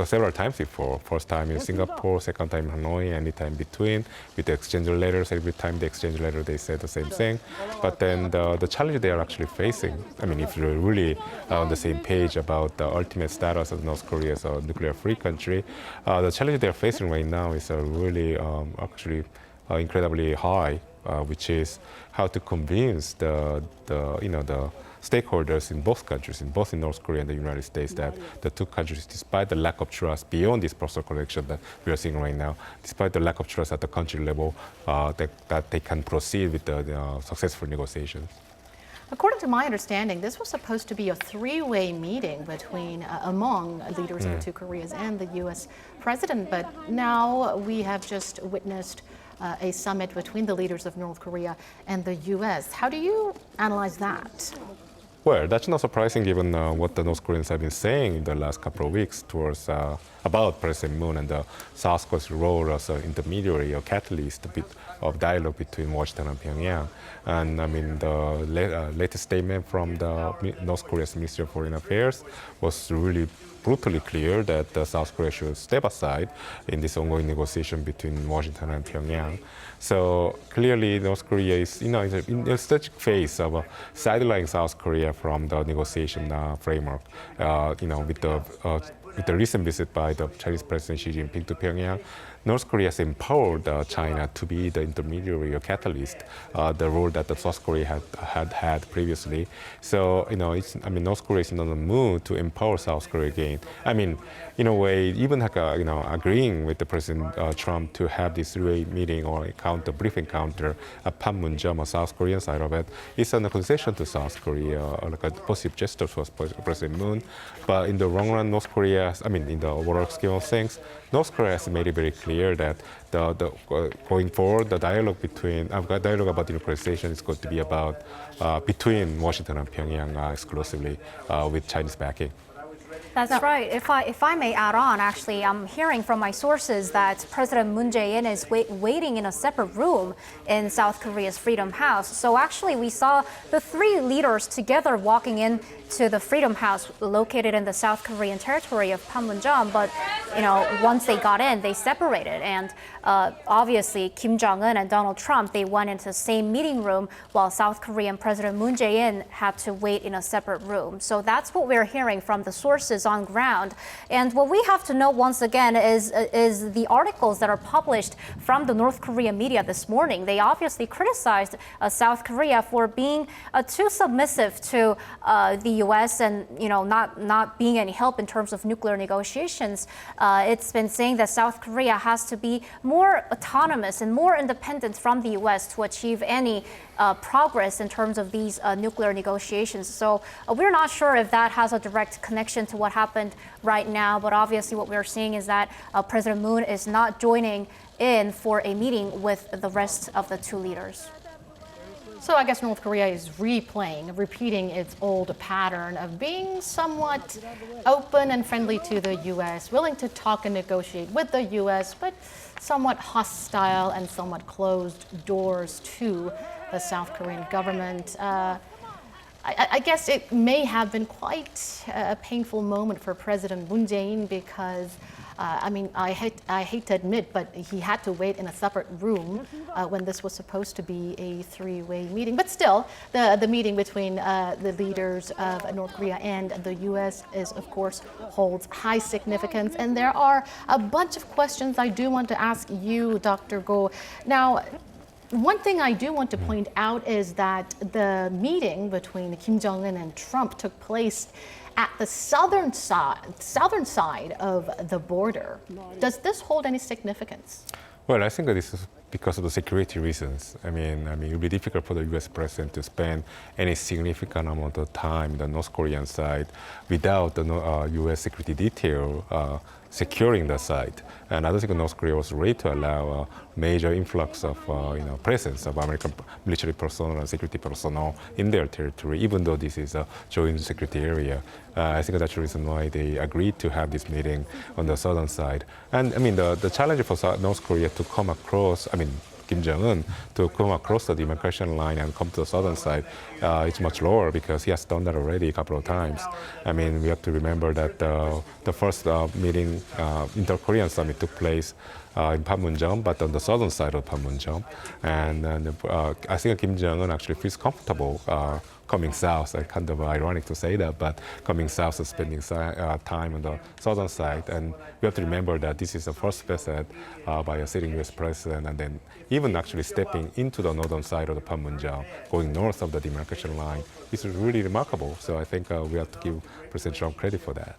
[SPEAKER 10] several times before. First time in Singapore, second time in Hanoi, any time between, with the exchange letters. Every time they exchange letter, they say the same thing. But then the challenge they are actually facing, if you're really on the same page about the ultimate status of North Korea as a nuclear-free country, the challenge they're facing right now is really incredibly high, which is how to convince the stakeholders in both countries, both in North Korea and the United States, that the two countries, despite the lack of trust beyond this personal connection that we are seeing right now, despite the lack of trust at the country level, that they can proceed with the successful negotiations.
[SPEAKER 4] According to my understanding, this was supposed to be a three-way meeting among leaders of the two Koreas and the U.S. president, but now we have just witnessed a summit between the leaders of North Korea and the U.S. How do you analyze that?
[SPEAKER 10] Well, that's not surprising given what the North Koreans have been saying in the last couple of weeks towards about President Moon and the South Korea's role as an intermediary or catalyst of dialogue between Washington and Pyongyang. And the latest statement from the North Korea's Ministry of Foreign Affairs was really brutally clear that South Korea should step aside in this ongoing negotiation between Washington and Pyongyang. So clearly, North Korea is in a such phase of sidelining South Korea from the negotiation framework. With the recent visit by the Chinese President Xi Jinping to Pyongyang, North Korea has empowered China to be the intermediary or catalyst, the role that the South Korea had previously. So, North Korea is on the move to empower South Korea again. In a way, even agreeing with the President Trump to have this three-way meeting or brief encounter at Panmunjom, on South Korean side of it, is a concession to South Korea, like a positive gesture towards President Moon. But in the long run, North Korea, in the overall scheme of things, North Korea has made it very clear clear that going forward, the dialogue about denuclearization is going to be about between Washington and Pyongyang exclusively with Chinese backing.
[SPEAKER 9] That's right. If I may add on, actually, I'm hearing from my sources that President Moon Jae-in is waiting in a separate room in South Korea's Freedom House. So actually, we saw the three leaders together walking in to the Freedom House located in the South Korean territory of Panmunjom. But, once they got in, they separated. And obviously, Kim Jong-un and Donald Trump, they went into the same meeting room while South Korean President Moon Jae-in had to wait in a separate room. So that's what we're hearing from the sources on ground. And what we have to know once again is the articles that are published from the North Korean media this morning. They obviously criticized South Korea for being too submissive to the U.S. and not being any help in terms of nuclear negotiations. It's been saying that South Korea has to be more autonomous and more independent from the U.S. to achieve any progress in terms of these nuclear negotiations. So we're not sure if that has a direct connection to what happened right now, but obviously what we're seeing is that President Moon is not joining in for a meeting with the rest of the two leaders.
[SPEAKER 4] So I guess North Korea is repeating its old pattern of being somewhat open and friendly to the U.S., willing to talk and negotiate with the U.S., but somewhat hostile and somewhat closed doors to the South Korean government. I guess it may have been quite a painful moment for President Moon Jae-in because I hate to admit, but he had to wait in a separate room when this was supposed to be a three-way meeting. But still, the meeting between the leaders of North Korea and the U.S. of course, holds high significance. And there are a bunch of questions I do want to ask you, Dr. Go. Now, one thing I do want to point out is that the meeting between Kim Jong-un and Trump took place at the southern side of the border. Does this hold any significance?
[SPEAKER 10] Well, I think that this is because of the security reasons. I mean, it will be difficult for the U.S. president to spend any significant amount of time in the North Korean side without the U.S. security detail securing the site. And I don't think North Korea was ready to allow a major influx of presence of American military personnel and security personnel in their territory, even though this is a joint security area. I think that's the reason why they agreed to have this meeting on the southern side. And I mean, the challenge for North Korea to come across, Kim Jong-un to come across the demarcation line and come to the southern side is much lower because he has done that already a couple of times. I mean, we have to remember that the first meeting, inter-Korean summit took place in Panmunjom, but on the southern side of Panmunjom. And I think Kim Jong-un actually feels comfortable coming south. Kind of ironic to say that, but coming south and spending time on the southern side. And we have to remember that this is the first visit by a sitting U.S. president, and then even actually stepping into the northern side of the Panmunjom, going north of the demarcation line, is really remarkable. So I think we have to give President Trump credit for that.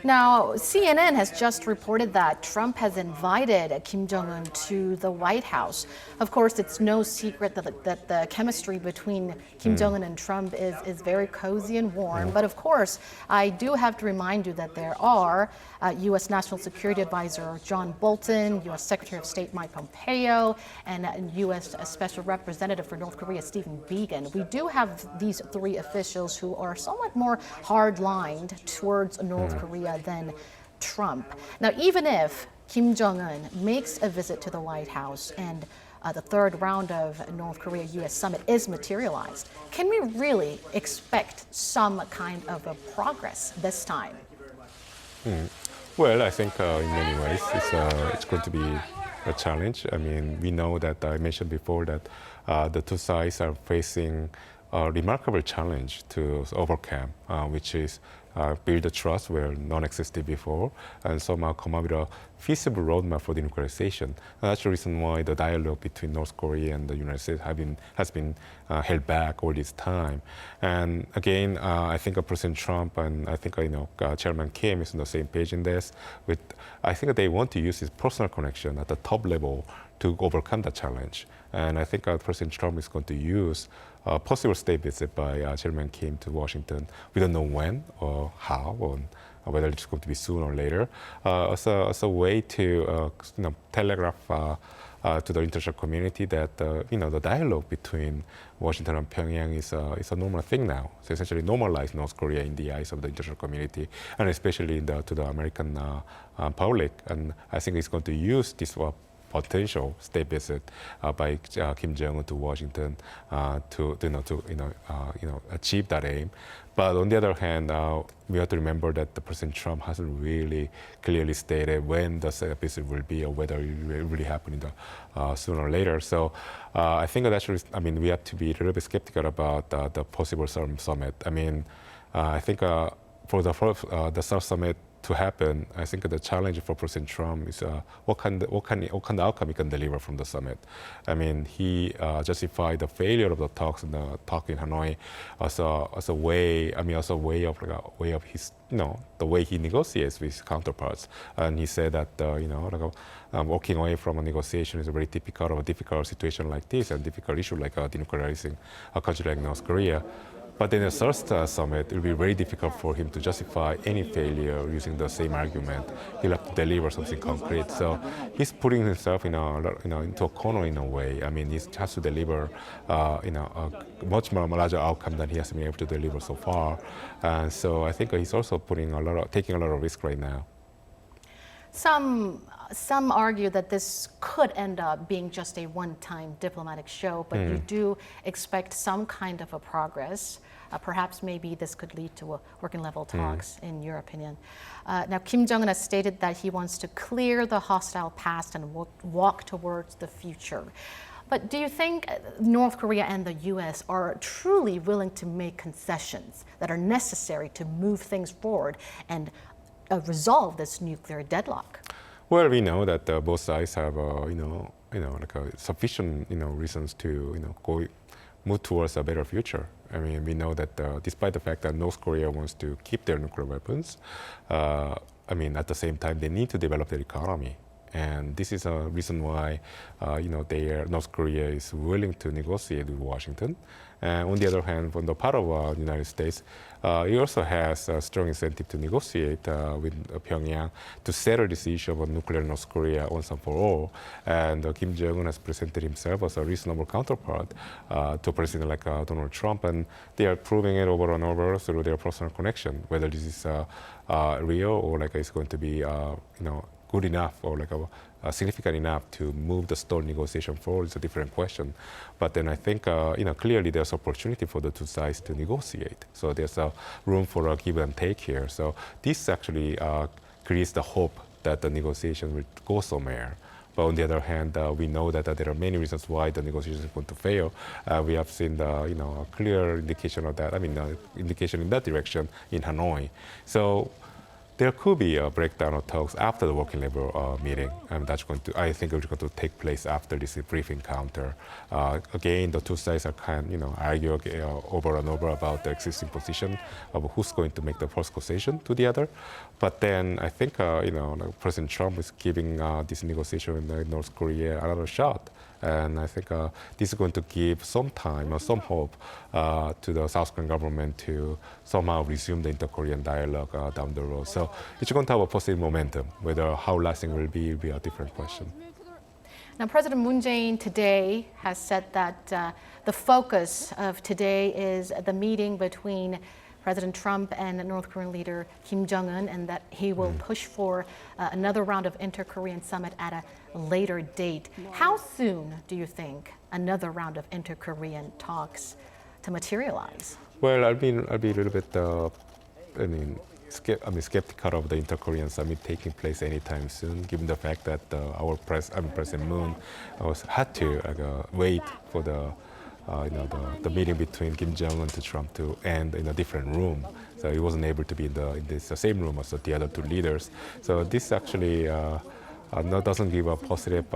[SPEAKER 4] Now, CNN has just reported that Trump has invited Kim Jong-un to the White House. Of course, it's no secret that the chemistry between Kim Jong-un and Trump is very cozy and warm. But of course, I do have to remind you that there are U.S. National Security Advisor John Bolton, U.S. Secretary of State Mike Pompeo, and U.S. Special Representative for North Korea Stephen Biegun. We do have these three officials who are somewhat more hard-lined towards North Korea than Trump. Now, even if Kim Jong-un makes a visit to the White House and the third round of North Korea-U.S. summit is materialized, can we really expect some kind of a progress this time?
[SPEAKER 10] Well, I think in many ways it's going to be a challenge. I mean, we know that I mentioned before that the two sides are facing a remarkable challenge to overcome, which is build a trust where none existed before, and somehow come up with a feasible roadmap for denuclearization. And that's the reason why the dialogue between North Korea and the United States has been held back all this time. And again, I think President Trump and I think Chairman Kim is on the same page in this. I think they want to use his personal connection at the top level to overcome the challenge. And I think President Trump is going to use a possible state visit by Chairman Kim to Washington. We don't know when or how, whether it's going to be soon or later, as a way to telegraph to the international community that the dialogue between Washington and Pyongyang is a normal thing now. So essentially normalize North Korea in the eyes of the international community, and especially to the American public. And I think it's going to use this potential state visit by Kim Jong-un to Washington to achieve that aim. But on the other hand, we have to remember that the President Trump hasn't really clearly stated when the state visit will be or whether it will really happen in the sooner or later. So I think that actually, we have to be a little bit skeptical about the possible summit. I think for the South Summit to happen, I think the challenge for President Trump is what kind of outcome he can deliver from the summit. He justified the failure of the talks in Hanoi as a way of his, the way he negotiates with his counterparts. And he said that walking away from a negotiation is very typical of a difficult situation like this and difficult issue like denuclearizing a country like North Korea. But in the first summit, it will be very difficult for him to justify any failure using the same argument. He'll have to deliver something concrete. So he's putting himself into a corner in a way. He has to deliver a much more larger outcome than he has been able to deliver so far. And so I think he's also taking a lot of risk right now.
[SPEAKER 4] Some argue that this could end up being just a one-time diplomatic show, but you do expect some kind of a progress. Perhaps maybe this could lead to a working level talks, in your opinion. Now, Kim Jong-un has stated that he wants to clear the hostile past and walk towards the future. But do you think North Korea and the U.S. are truly willing to make concessions that are necessary to move things forward and resolve this nuclear deadlock?
[SPEAKER 10] Well, we know that both sides have, sufficient, reasons to, move towards a better future. We know that despite the fact that North Korea wants to keep their nuclear weapons, at the same time they need to develop their economy. And this is a reason why, North Korea is willing to negotiate with Washington. And on the other hand, from the part of the United States, it also has a strong incentive to negotiate with Pyongyang to settle this issue of nuclear North Korea once and for all. And Kim Jong-un has presented himself as a reasonable counterpart to a president like Donald Trump, and they are proving it over and over through their personal connection, whether this is real or it's going to be, good enough or significant enough to move the stalled negotiation forward is a different question. But then I think, clearly there's opportunity for the two sides to negotiate. So there's a room for a give and take here. So this actually creates the hope that the negotiation will go somewhere. But on the other hand, we know that there are many reasons why the negotiations are going to fail. We have seen a clear indication of that. Indication in that direction in Hanoi. So there could be a breakdown of talks after the working level meeting, and I think it's going to take place after this brief encounter. Again, the two sides are arguing over and over about the existing position of who's going to make the first concession to the other. But then I think President Trump is giving this negotiation with North Korea another shot. And I think this is going to give some time or some hope to the South Korean government to somehow resume the inter-Korean dialogue down the road. So it's going to have a positive momentum. Whether how lasting it will be a different question.
[SPEAKER 4] Now, President Moon Jae-in today has said that the focus of today is the meeting between President Trump and North Korean leader Kim Jong-un, and that he will push for another round of inter-Korean summit at a later date. How soon do you think another round of inter-Korean talks to materialize?
[SPEAKER 10] Well, I'll be a little bit, skeptical of the inter-Korean summit taking place anytime soon, given the fact that President Moon had to wait for the meeting between Kim Jong-un to Trump to end in a different room. So he wasn't able to be in the same room as the other two leaders. So this actually doesn't give a positive,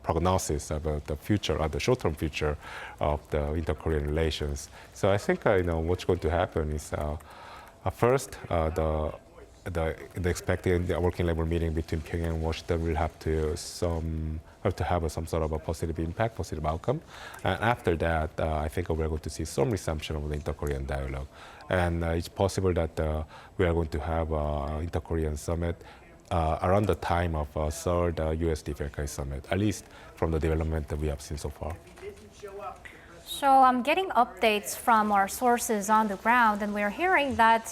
[SPEAKER 10] prognosis about the future, the short-term future of the inter-Korean relations. So I think, what's going to happen is first, the the expected working level meeting between Pyongyang and Washington will have to have some sort of a positive impact, positive outcome. And after that, I think we're going to see some resumption of the inter-Korean dialogue. And it's possible that we are going to have an inter-Korean summit around the time of third U.S. DPRK summit, at least from the development that we have seen so far.
[SPEAKER 9] So I'm getting updates from our sources on the ground, and we're hearing that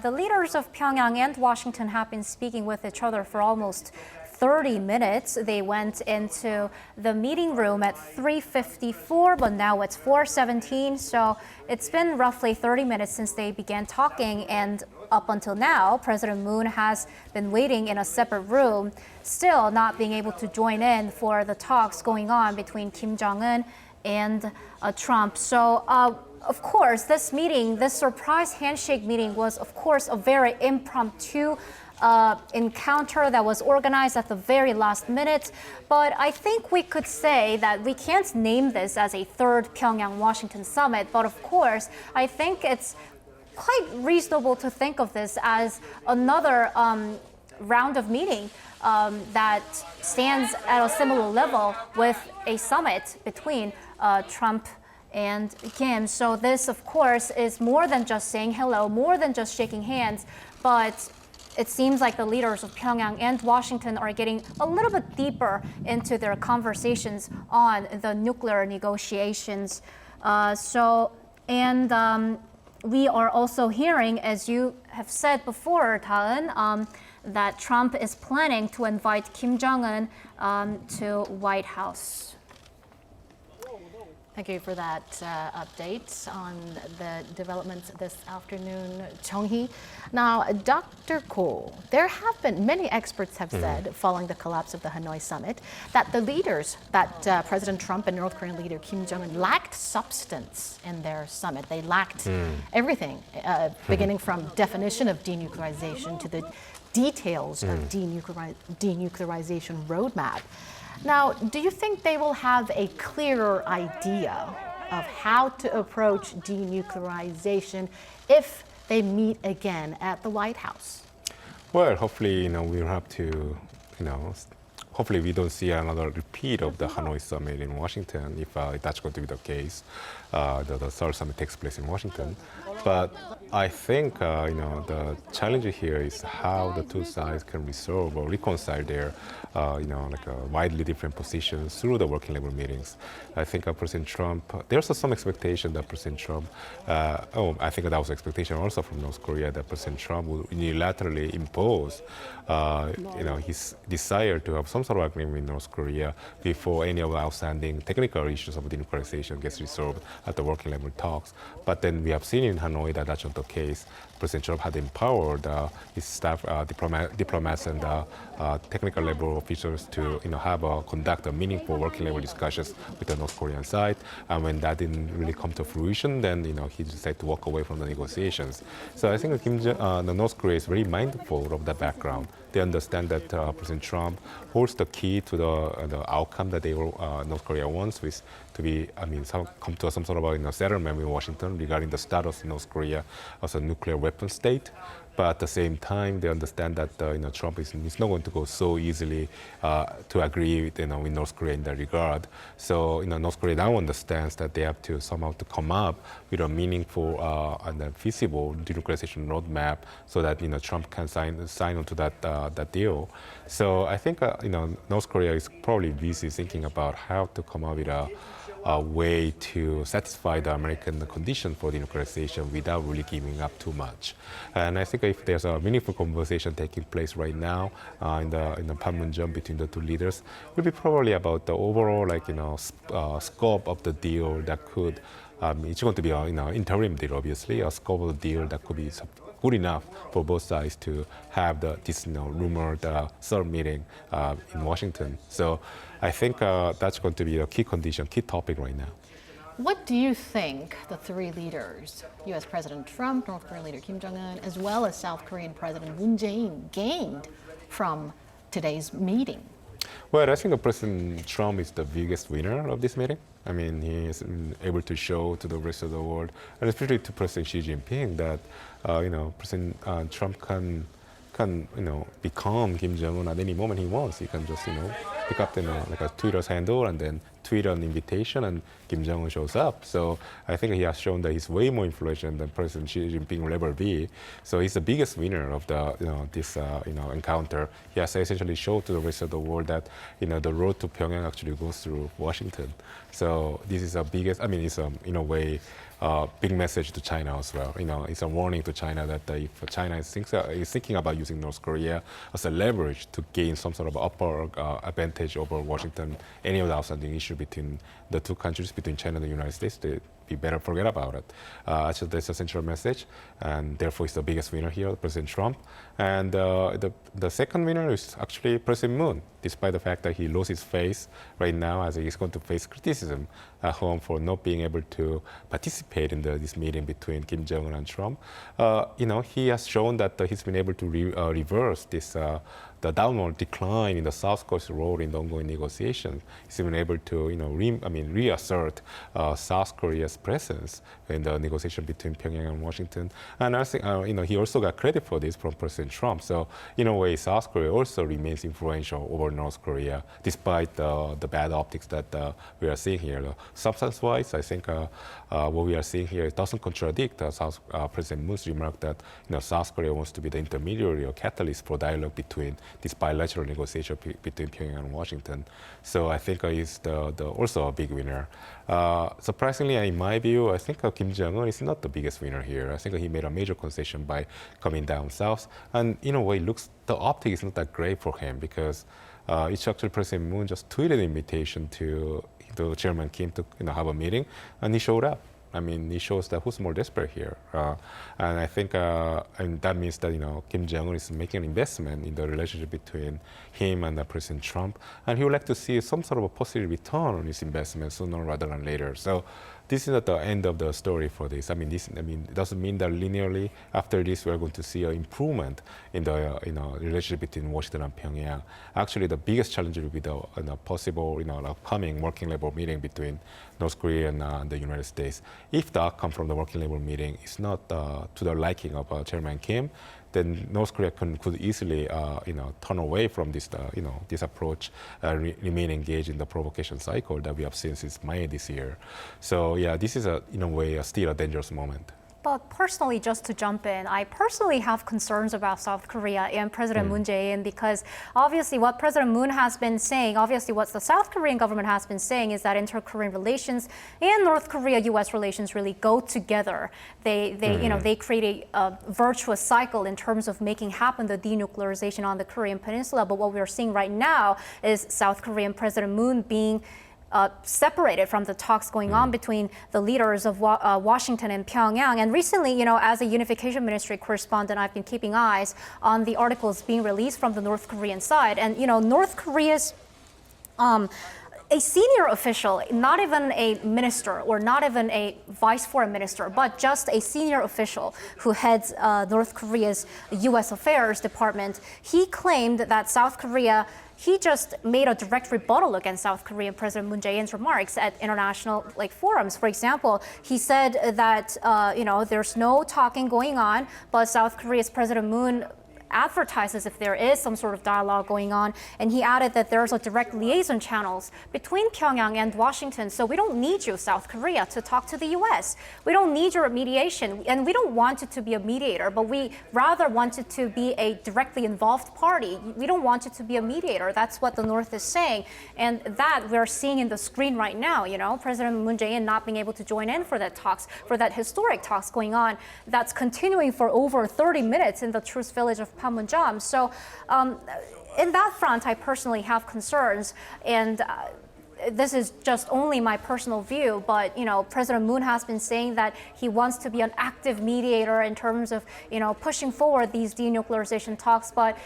[SPEAKER 9] the leaders of Pyongyang and Washington have been speaking with each other for almost 30 minutes. They went into the meeting room at 3:54, but now it's 4:17. So it's been roughly 30 minutes since they began talking, and up until now, President Moon has been waiting in a separate room, still not being able to join in for the talks going on between Kim Jong-un and Trump. So, of course, this meeting, this surprise handshake meeting was, of course, a very impromptu encounter that was organized at the very last minute. But I think we could say that we can't name this as a third Pyongyang-Washington summit. But of course, I think it's quite reasonable to think of this as another round of meeting that stands at a similar level with a summit between Trump and Kim. So this, of course, is more than just saying hello, more than just shaking hands, but it seems like the leaders of Pyongyang and Washington are getting a little bit deeper into their conversations on the nuclear negotiations. We are also hearing, as you have said before, Taeun, that Trump is planning to invite Kim Jong-un to White House.
[SPEAKER 4] Thank you for that update on the developments this afternoon, Chung-hee. Now, Dr. Ko, there have been, many experts have said, following the collapse of the Hanoi summit, that the leaders, that President Trump and North Korean leader Kim Jong-un lacked substance in their summit. They lacked everything, beginning from definition of denuclearization to the details of denuclearization roadmap. Now, do you think they will have a clearer idea of how to approach denuclearization if they meet again at the White House?
[SPEAKER 10] Well, hopefully, we'll have to, hopefully we don't see another repeat of the Hanoi summit in Washington if that's going to be the case. The third summit takes place in Washington. But I think, the challenge here is how the two sides can resolve or reconcile their, widely different positions through the working level meetings. I think President Trump, there's some expectation that President Trump, I think that was expectation also from North Korea that President Trump will unilaterally impose, his desire to have some sort of agreement with North Korea before any of the outstanding technical issues of denuclearization gets resolved at the working level talks. But then we have seen in Hanoi that that's not the case. President Trump had empowered his staff, diplomats, and technical level officials to, conduct a meaningful working level discussions with the North Korean side. And when that didn't really come to fruition, then he decided to walk away from the negotiations. So I think the North Korea is very mindful of that background. They understand that President Trump holds the key to the outcome that North Korea wants, which to be, come to some sort of a settlement with Washington regarding the status of North Korea as a nuclear weapon state. But at the same time, they understand that Trump is not going to go so easily to agree with, with North Korea in that regard. So North Korea now understands that they have to somehow to come up with a meaningful and feasible denuclearization roadmap so that Trump can sign onto that deal. So I think North Korea is probably busy thinking about how to come up with a way to satisfy the American condition for denuclearization without really giving up too much. And I think if there's a meaningful conversation taking place right now in the Panmunjom between the two leaders, it will be probably about the overall scope of the deal that could, it's going to be an interim deal, obviously, a scope of the deal that could be good enough for both sides to have this rumored third meeting in Washington. So I think that's going to be a key condition, key topic right now.
[SPEAKER 4] What do you think the three leaders, U.S. President Trump, North Korean leader Kim Jong-un, as well as South Korean President Moon Jae-in gained from today's meeting?
[SPEAKER 10] Well, I think President Trump is the biggest winner of this meeting. I mean, he is able to show to the rest of the world, and especially to President Xi Jinping, that President Trump can can, become Kim Jong-un at any moment he wants. He can just, pick up, like a Twitter's handle and then tweet an invitation and Kim Jong-un shows up. So I think he has shown that he's way more influential than President Xi Jinping will ever be. So he's the biggest winner of the, this, encounter. He has essentially showed to the rest of the world that, the road to Pyongyang actually goes through Washington. So this is the biggest, it's in a way, big message to China as well. It's a warning to China that if China is thinking about using North Korea as a leverage to gain some sort of upper advantage over Washington, any of the outstanding issue between the two countries, between China and the United States, we better forget about it. So that's a central message, and therefore it's the biggest winner here, President Trump. And the second winner is actually President Moon, despite the fact that he lost his face right now, as he's going to face criticism at home for not being able to participate in this meeting between Kim Jong-un and Trump. He has shown that he's been able to reverse this the downward decline in the South Korea's role in the ongoing negotiations. He's been able to, reassert South Korea's presence in the negotiation between Pyongyang and Washington. And I think, he also got credit for this from President Trump. So, in a way, South Korea also remains influential over North Korea, despite the bad optics that we are seeing here. Substance-wise, I think what we are seeing here doesn't contradict President Moon's remark that, South Korea wants to be the intermediary or catalyst for dialogue between this bilateral negotiation between Pyongyang and Washington. So I think he's also a big winner. Surprisingly, in my view, I think Kim Jong-un is not the biggest winner here. I think he made a major concession by coming down south. And in a way, the optics is not that great for him because it's actually President Moon just tweeted an invitation to Chairman Kim to have a meeting, and he showed up. He shows that who's more desperate here. And I think and that means that, Kim Jong-un is making an investment in the relationship between him and President Trump. And he would like to see some sort of a positive return on his investment sooner rather than later. So this is not the end of the story for this. It doesn't mean that linearly after this we're going to see an improvement in the relationship between Washington and Pyongyang. Actually, the biggest challenge will be the possible upcoming working level meeting between North Korea and the United States. If the outcome from the working level meeting is not to the liking of Chairman Kim, then North Korea could easily, turn away from this approach, remain engaged in the provocation cycle that we have seen since May this year. So yeah, this is in a way still a dangerous moment.
[SPEAKER 9] But personally, just to jump in, I personally have concerns about South Korea and President Moon Jae-in because obviously what President Moon has been saying, obviously what the South Korean government has been saying is that inter-Korean relations and North Korea-U.S. relations really go together. They create a virtuous cycle in terms of making happen the denuclearization on the Korean Peninsula. But what we're seeing right now is South Korean President Moon being separated from the talks going on between the leaders of Washington and Pyongyang. And recently, as a unification ministry correspondent, I've been keeping eyes on the articles being released from the North Korean side. And, North Korea's a senior official, not even a minister or not even a vice foreign minister, but just a senior official who heads North Korea's U.S. Affairs Department, he claimed that South Korea he just made a direct rebuttal against South Korean President Moon Jae-in's remarks at international forums. For example, he said that there's no talking going on, but South Korea's President Moon advertises if there is some sort of dialogue going on, and he added that there's a direct liaison channels between Pyongyang and Washington, so we don't need you, South Korea, to talk to the U.S. We don't need your mediation, and we don't want it to be a mediator, but we rather want it to be a directly involved party. We don't want it to be a mediator. That's what the North is saying, and that we're seeing in the screen right now, President Moon Jae-in not being able to join in for that historic talks going on that's continuing for over 30 minutes in the Truce village of Panmunjom. So in that front, I personally have concerns, and this is just only my personal view, but President Moon has been saying that he wants to be an active mediator in terms of pushing forward these denuclearization talks, but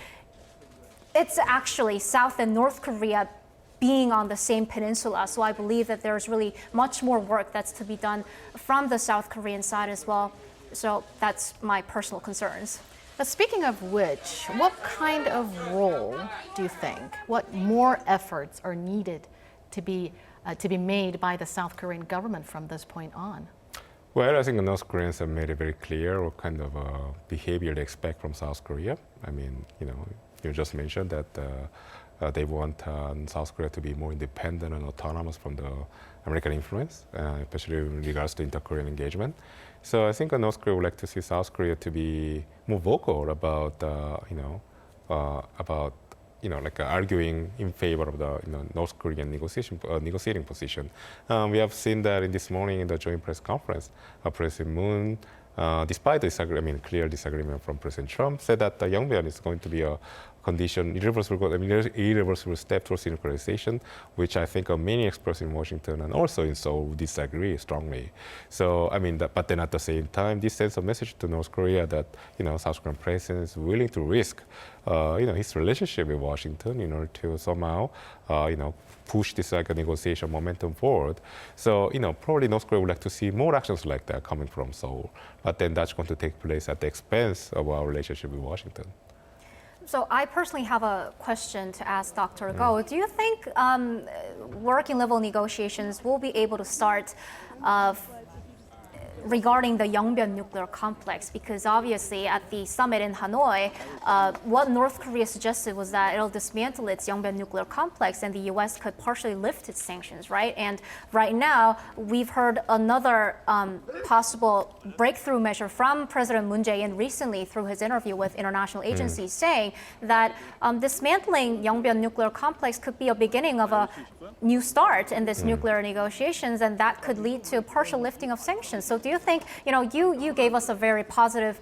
[SPEAKER 9] it's actually South and North Korea being on the same peninsula. So I believe that there's really much more work that's to be done from the South Korean side as well. So that's my personal concerns.
[SPEAKER 4] But speaking of which, what kind of role do you think, what more efforts are needed to be made by the South Korean government from this point on?
[SPEAKER 10] Well, I think the North Koreans have made it very clear what kind of behavior they expect from South Korea. I mean, you just mentioned that they want South Korea to be more independent and autonomous from the American influence, especially in regards to inter-Korean engagement. So I think North Korea would like to see South Korea to be more vocal about, arguing in favor of the North Korean negotiating position. We have seen that in this morning in the joint press conference, President Moon, despite clear disagreement from President Trump, said that the Yongbyon is going to be a condition, irreversible step towards nuclearization, which I think many experts in Washington and also in Seoul disagree strongly. So, but then at the same time, this sends a message to North Korea that, South Korean president is willing to risk, his relationship with Washington in order to somehow, push this negotiation momentum forward. So, probably North Korea would like to see more actions like that coming from Seoul, but then that's going to take place at the expense of our relationship with Washington.
[SPEAKER 9] So I personally have a question to ask Dr. Go. Do you think working level negotiations will be able to start regarding the Yongbyon nuclear complex? Because obviously at the summit in Hanoi, what North Korea suggested was that it'll dismantle its Yongbyon nuclear complex and the U.S. could partially lift its sanctions, right? And right now, we've heard another possible breakthrough measure from President Moon Jae-in recently through his interview with international agencies saying that dismantling Yongbyon nuclear complex could be a beginning of a new start in this nuclear negotiations, and that could lead to a partial lifting of sanctions. So do you think, you gave us a very positive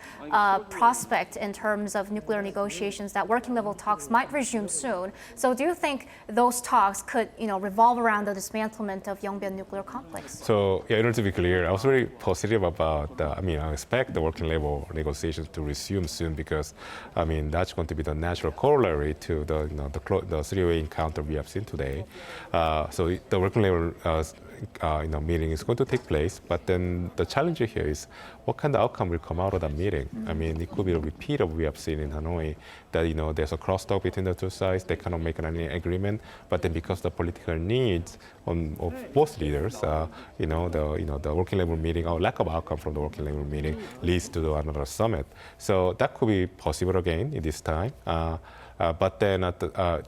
[SPEAKER 9] prospect in terms of nuclear negotiations, that working level talks might resume soon. So do you think those talks could, revolve around the dismantlement of Yongbyon nuclear complex?
[SPEAKER 10] So, in order to be clear, I was very positive about, I expect the working level negotiations to resume soon because, that's going to be the natural corollary to the three-way encounter we have seen today. So the working level meeting is going to take place, but then the challenge here is what kind of outcome will come out of that meeting. It could be a repeat of what we have seen in Hanoi, that there's a crosstalk between the two sides, they cannot make any agreement, but then because the political needs of both leaders, the working level meeting or lack of outcome from the working level meeting leads to another summit. So that could be possible again in this time. But then at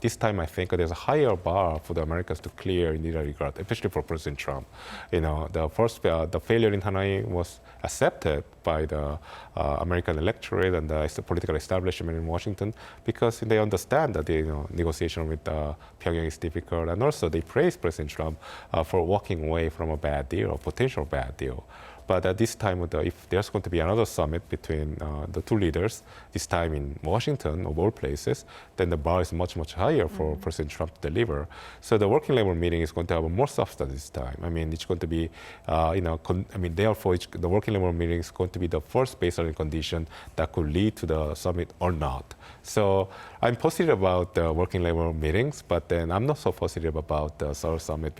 [SPEAKER 10] this time, I think there's a higher bar for the Americans to clear in that regard, especially for President Trump. The failure in Hanoi was accepted by the American electorate and the political establishment in Washington because they understand that the negotiation with Pyongyang is difficult, and also they praise President Trump for walking away from a bad deal, a potential bad deal. But at this time, if there's going to be another summit between the two leaders, this time in Washington, of all places, then the bar is much, much higher for President Trump to deliver. So the working level meeting is going to have more substance this time. It's going to be, therefore, the working level meeting is going to be the first baseline condition that could lead to the summit or not. So I'm positive about the working level meetings, but then I'm not so positive about the Seoul summit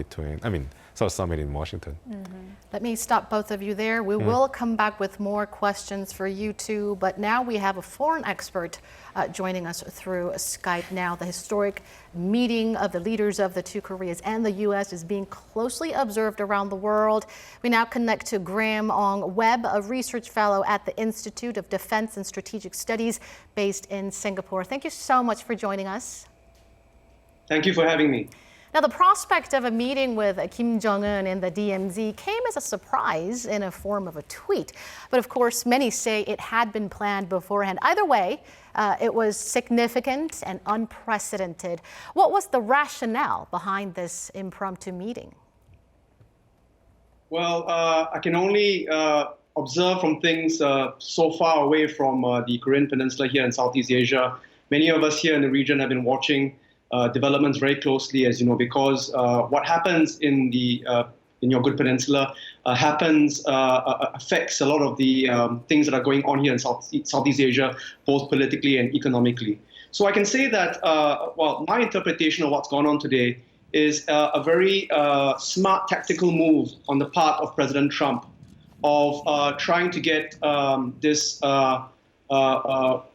[SPEAKER 10] Seoul summit in Washington.
[SPEAKER 4] Let me stop both of you there. We will come back with more questions for you two, but now we have a foreign expert joining us through Skype now. The historic meeting of the leaders of the two Koreas and the U.S. is being closely observed around the world. We now connect to Graham Ong Webb, a research fellow at the Institute of Defense and Strategic Studies based in Singapore. Thank you so much for joining us.
[SPEAKER 21] Thank you for having me.
[SPEAKER 4] Now, the prospect of a meeting with Kim Jong-un in the DMZ came as a surprise in a form of a tweet. But of course, many say it had been planned beforehand. Either way, it was significant and unprecedented. What was the rationale behind this impromptu meeting?
[SPEAKER 21] Well, I can only observe from things so far away from the Korean Peninsula here in Southeast Asia. Many of us here in the region have been watching developments very closely, as you know, because what happens in your good peninsula affects a lot of the things that are going on here in Southeast Asia, both politically and economically. So I can say that, my interpretation of what's gone on today is a very smart tactical move on the part of President Trump of trying to get this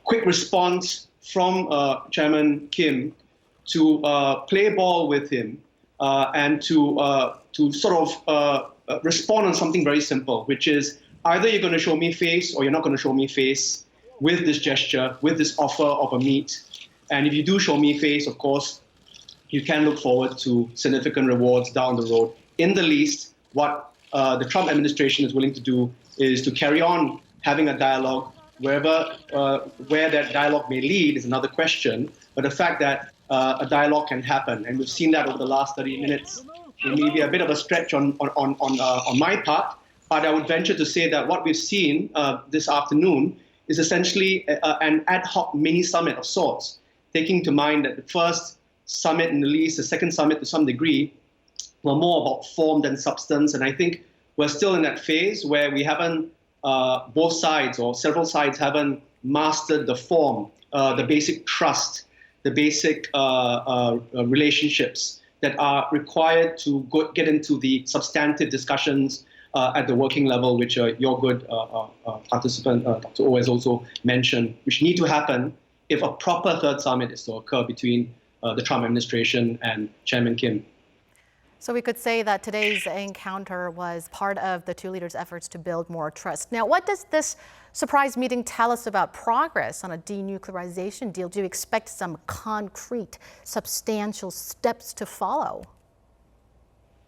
[SPEAKER 21] quick response from Chairman Kim to play ball with him and to sort of respond on something very simple, which is either you're going to show me face or you're not going to show me face with this gesture, with this offer of a meet. And if you do show me face, of course, you can look forward to significant rewards down the road. In the least, what the Trump administration is willing to do is to carry on having a dialogue. Where that dialogue may lead is another question, but the fact that a dialogue can happen, and we've seen that over the last 30 minutes, it may be a bit of a stretch on my part, but I would venture to say that what we've seen this afternoon is essentially an ad hoc mini summit of sorts, taking to mind that the first summit in the least, the second summit to some degree, were more about form than substance, and I think we're still in that phase where we haven't both sides or several sides haven't mastered the form, the basic trust, the basic relationships that are required to get into the substantive discussions at the working level, which your good participant, Dr. O, has also mentioned, which need to happen if a proper third summit is to occur between the Trump administration and Chairman Kim.
[SPEAKER 4] So we could say that today's encounter was part of the two leaders' efforts to build more trust. Now, what does this surprise meeting tell us about progress on a denuclearization deal? Do you expect some concrete, substantial steps to follow?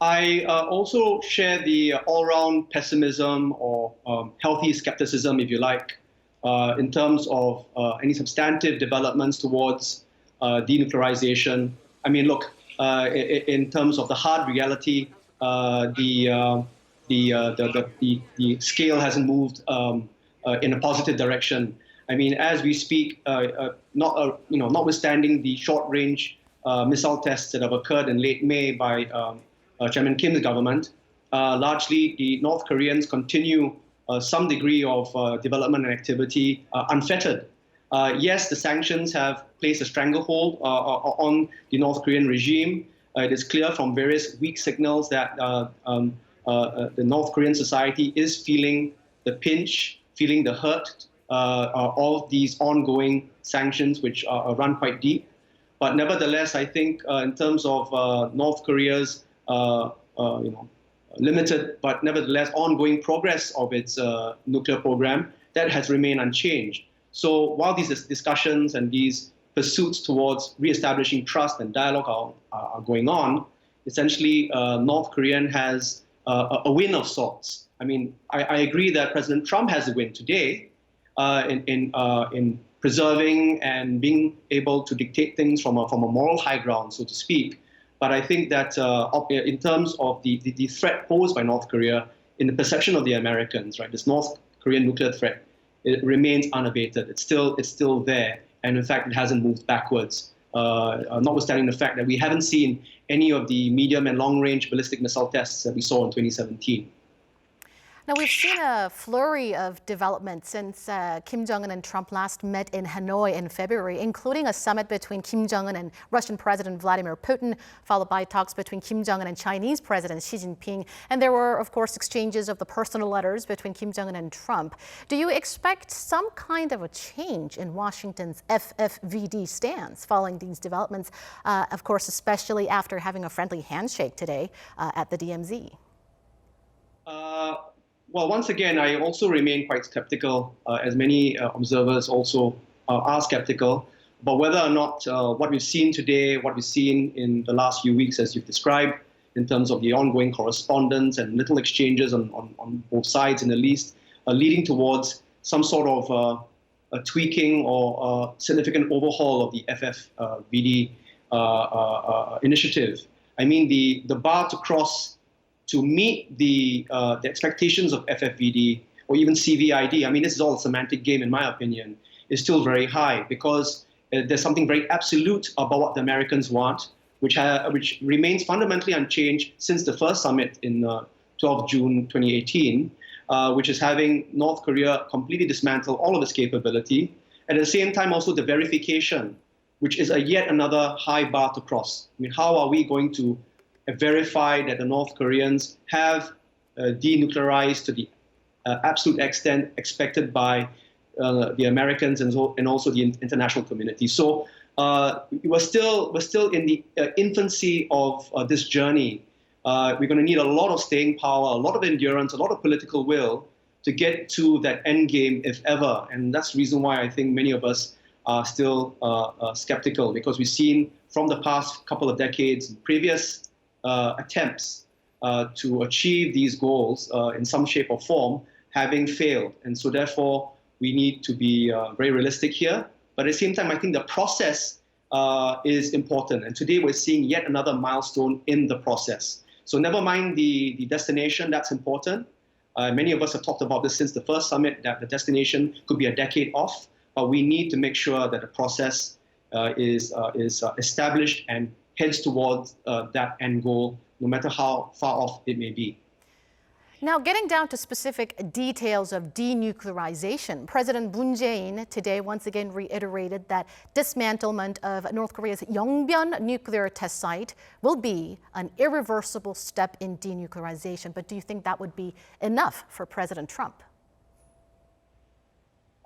[SPEAKER 21] I also share the all-round pessimism or healthy skepticism, if you like, in terms of any substantive developments towards denuclearization. I mean, look, in terms of the hard reality, the scale hasn't moved in a positive direction. I mean, as we speak, notwithstanding the short-range missile tests that have occurred in late May by Chairman Kim's government, largely the North Koreans continue some degree of development and activity unfettered. Yes, the sanctions have placed a stranglehold on the North Korean regime. It is clear from various weak signals that the North Korean society is feeling the pinch, feeling the hurt of these ongoing sanctions, which run quite deep. But nevertheless, I think in terms of North Korea's limited but nevertheless ongoing progress of its nuclear program, that has remained unchanged. So while these discussions and these pursuits towards reestablishing trust and dialogue are going on, essentially North Korea has a win of sorts. I mean, I agree that President Trump has a win today in preserving and being able to dictate things from a moral high ground, so to speak. But I think that in terms of the threat posed by North Korea, in the perception of the Americans, right, this North Korean nuclear threat, it remains unabated. It's still there, and in fact, it hasn't moved backwards. Notwithstanding the fact that we haven't seen any of the medium and long-range ballistic missile tests that we saw in 2017.
[SPEAKER 4] Now, we've seen a flurry of developments since Kim Jong-un and Trump last met in Hanoi in February, including a summit between Kim Jong-un and Russian President Vladimir Putin, followed by talks between Kim Jong-un and Chinese President Xi Jinping. And there were, of course, exchanges of the personal letters between Kim Jong-un and Trump. Do you expect some kind of a change in Washington's FFVD stance following these developments, of course, especially after having a friendly handshake today at the DMZ?
[SPEAKER 21] Well, once again, I also remain quite skeptical, as many observers also are skeptical, about whether or not what we've seen today, what we've seen in the last few weeks, as you've described, in terms of the ongoing correspondence and little exchanges on both sides, in the least, leading towards some sort of a tweaking or significant overhaul of the FFVD initiative. I mean, the bar to cross to meet the expectations of FFVD or even CVID, I mean, this is all a semantic game, in my opinion, is still very high because there's something very absolute about what the Americans want, which remains fundamentally unchanged since the first summit in 12 June 2018, which is having North Korea completely dismantle all of its capability. At the same time, also the verification, which is yet another high bar to cross. I mean, how are we going to verify that the North Koreans have denuclearized to the absolute extent expected by the Americans and also the international community? So we're still in the infancy of this journey, we're going to need a lot of staying power, a lot of endurance, a lot of political will to get to that end game, if ever. And that's the reason why I think many of us are still skeptical, because we've seen from the past couple of decades, previous attempts to achieve these goals in some shape or form having failed. And so therefore, we need to be very realistic here. But at the same time, I think the process is important. And today we're seeing yet another milestone in the process. So never mind the destination, that's important. Many of us have talked about this since the first summit, that the destination could be a decade off. But we need to make sure that the process is established and heads towards that end goal, no matter how far off it may be.
[SPEAKER 4] Now, getting down to specific details of denuclearization, President Moon Jae-in today once again reiterated that dismantlement of North Korea's Yongbyon nuclear test site will be an irreversible step in denuclearization. But do you think that would be enough for President Trump?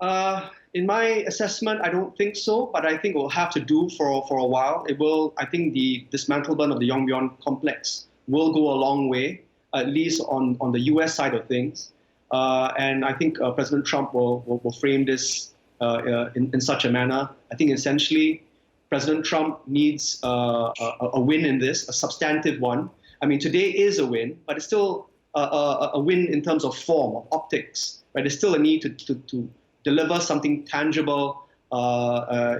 [SPEAKER 21] In my assessment, I don't think so, but I think it will have to do for a while. It will. I think the dismantlement of the Yongbyon complex will go a long way, at least on the U.S. side of things. And I think President Trump will frame this in such a manner. I think essentially President Trump needs a win in this, a substantive one. I mean, today is a win, but it's still a win in terms of form, of optics. Right? There's still a need to deliver something tangible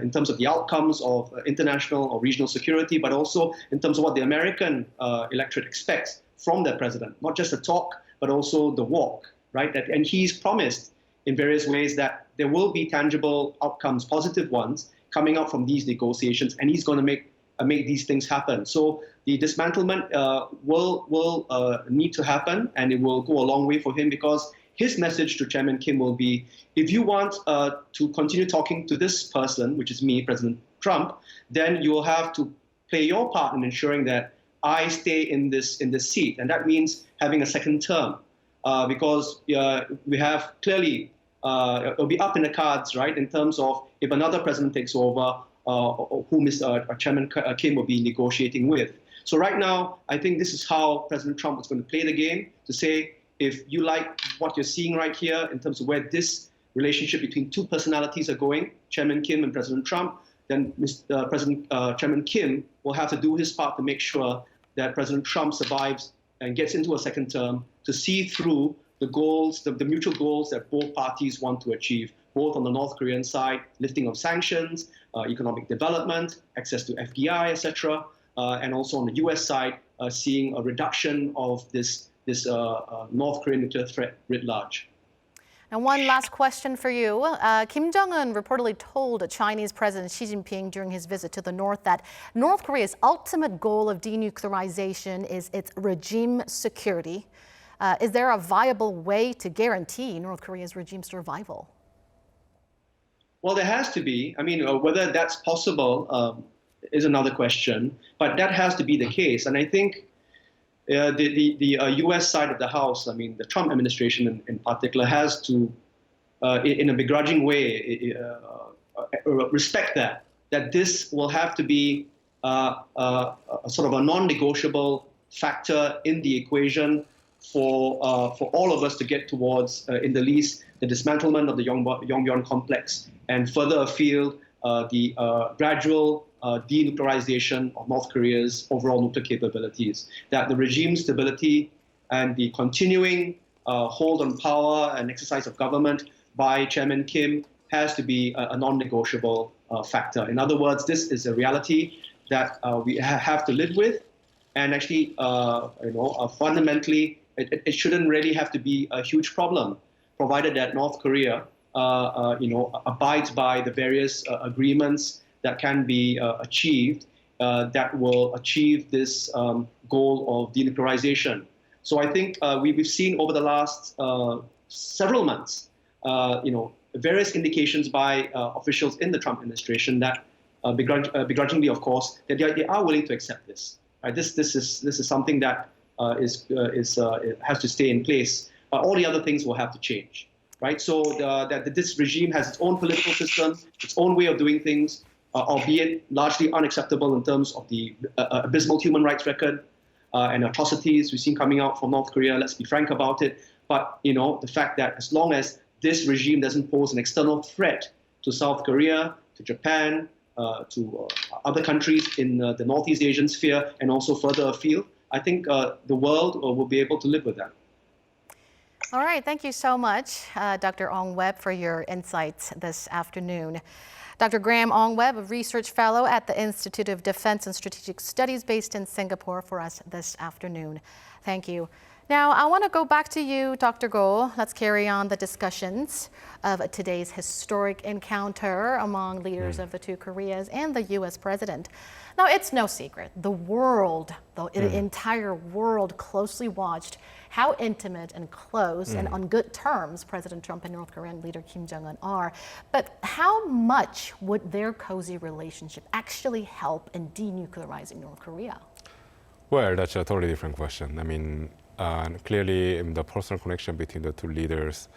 [SPEAKER 21] in terms of the outcomes of international or regional security, but also in terms of what the American electorate expects from their president, not just the talk, but also the walk, right? And he's promised in various ways that there will be tangible outcomes, positive ones, coming out from these negotiations, and he's going to make these things happen. So the dismantlement will need to happen, and it will go a long way for him, because his message to Chairman Kim will be, if you want to continue talking to this person, which is me, President Trump, then you will have to play your part in ensuring that I stay in this seat. And that means having a second term, because we have clearly, it'll be up in the cards, right, in terms of if another president takes over, who Mr. Chairman Kim will be negotiating with. So right now, I think this is how President Trump is going to play the game, to say, if you like what you're seeing right here in terms of where this relationship between two personalities are going, Chairman Kim and President Trump, then Chairman Kim will have to do his part to make sure that President Trump survives and gets into a second term to see through the goals, the mutual goals that both parties want to achieve, both on the North Korean side, lifting of sanctions, economic development, access to FDI, etc., and also on the U.S. side, seeing a reduction of this North Korean nuclear threat writ large.
[SPEAKER 4] And one last question for you. Kim Jong-un reportedly told Chinese President Xi Jinping during his visit to the North that North Korea's ultimate goal of denuclearization is its regime security. Is there a viable way to guarantee North Korea's regime survival?
[SPEAKER 21] Well, there has to be. I mean, whether that's possible is another question, but that has to be the case. And I think the U.S. side of the house, I mean, the Trump administration in particular, has to, in a begrudging way, respect that this will have to be a sort of a non-negotiable factor in the equation for all of us to get towards, in the least, the dismantlement of the Yongbyon complex, and further afield, the gradual denuclearization of North Korea's overall nuclear capabilities, that the regime stability and the continuing hold on power and exercise of government by Chairman Kim has to be a non-negotiable factor. In other words, this is a reality that we have to live with, and actually, fundamentally, it shouldn't really have to be a huge problem, provided that North Korea, abides by the various agreements that can be achieved that will achieve this goal of denuclearization. So I think we've seen over the last several months, various indications by officials in the Trump administration that, begrudgingly, of course, that they are willing to accept this. Right? This is something that has to stay in place. All the other things will have to change. Right? So that this regime has its own political system, its own way of doing things, albeit largely unacceptable in terms of the abysmal human rights record. and atrocities we've seen coming out from North Korea. Let's be frank about it. But the fact that as long as this regime doesn't pose an external threat to South Korea, to Japan, to other countries in the Northeast Asian sphere, and also further afield, I think the world will be able to live with that.
[SPEAKER 4] All right, thank you so much, Dr. Ong Webb, for your insights this afternoon. Dr. Graham Ong Webb, a research fellow at the Institute of Defense and Strategic Studies based in Singapore, for us this afternoon. Thank you. Now, I want to go back to you, Dr. Goh. Let's carry on the discussions of today's historic encounter among leaders of the two Koreas and the U.S. president. Now, it's no secret. The world, the entire world closely watched how intimate and close and on good terms President Trump and North Korean leader Kim Jong-un are. But how much would their cozy relationship actually help in denuclearizing North Korea?
[SPEAKER 10] Well, that's a totally different question. I mean, clearly the personal connection between the two leaders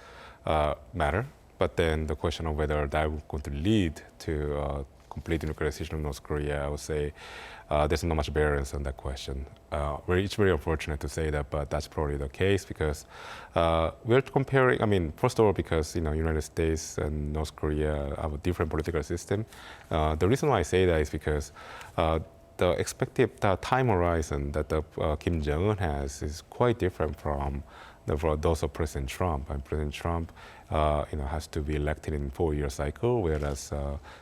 [SPEAKER 10] matter, but then the question of whether that would going to lead to complete denuclearization of North Korea, I would say there's not much variance on that question. It's very unfortunate to say that, but that's probably the case because we're comparing, I mean, first of all, because United States and North Korea have a different political system. The reason why I say that is because the expected time horizon that Kim Jong-un has is quite different from those of President Trump. And President Trump, has to be elected in 4-year cycle, whereas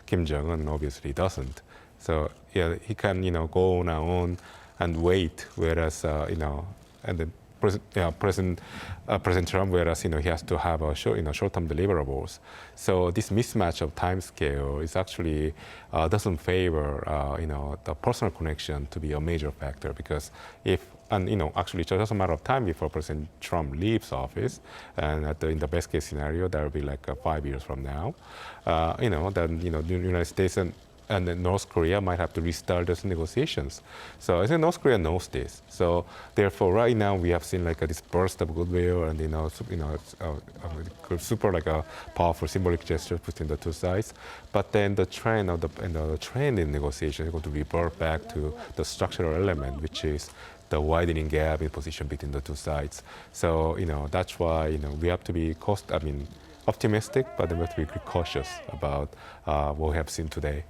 [SPEAKER 10] Kim Jong-un obviously doesn't. So yeah, he can go on and wait, whereas and then President Trump, whereas he has to have a short-term deliverables. So this mismatch of time scale is actually doesn't favor the personal connection to be a major factor, because actually it just a matter of time before President Trump leaves office, and in the best case scenario that will be like 5 years from now. Then the United States and then North Korea might have to restart those negotiations. So I think North Korea knows this. So therefore, right now we have seen like this burst of goodwill, and super like a powerful symbolic gesture between the two sides. But then the trend in negotiation is going to revert back to the structural element, which is the widening gap in position between the two sides. So that's why we have to be optimistic, but then we have to be cautious about what we have seen today.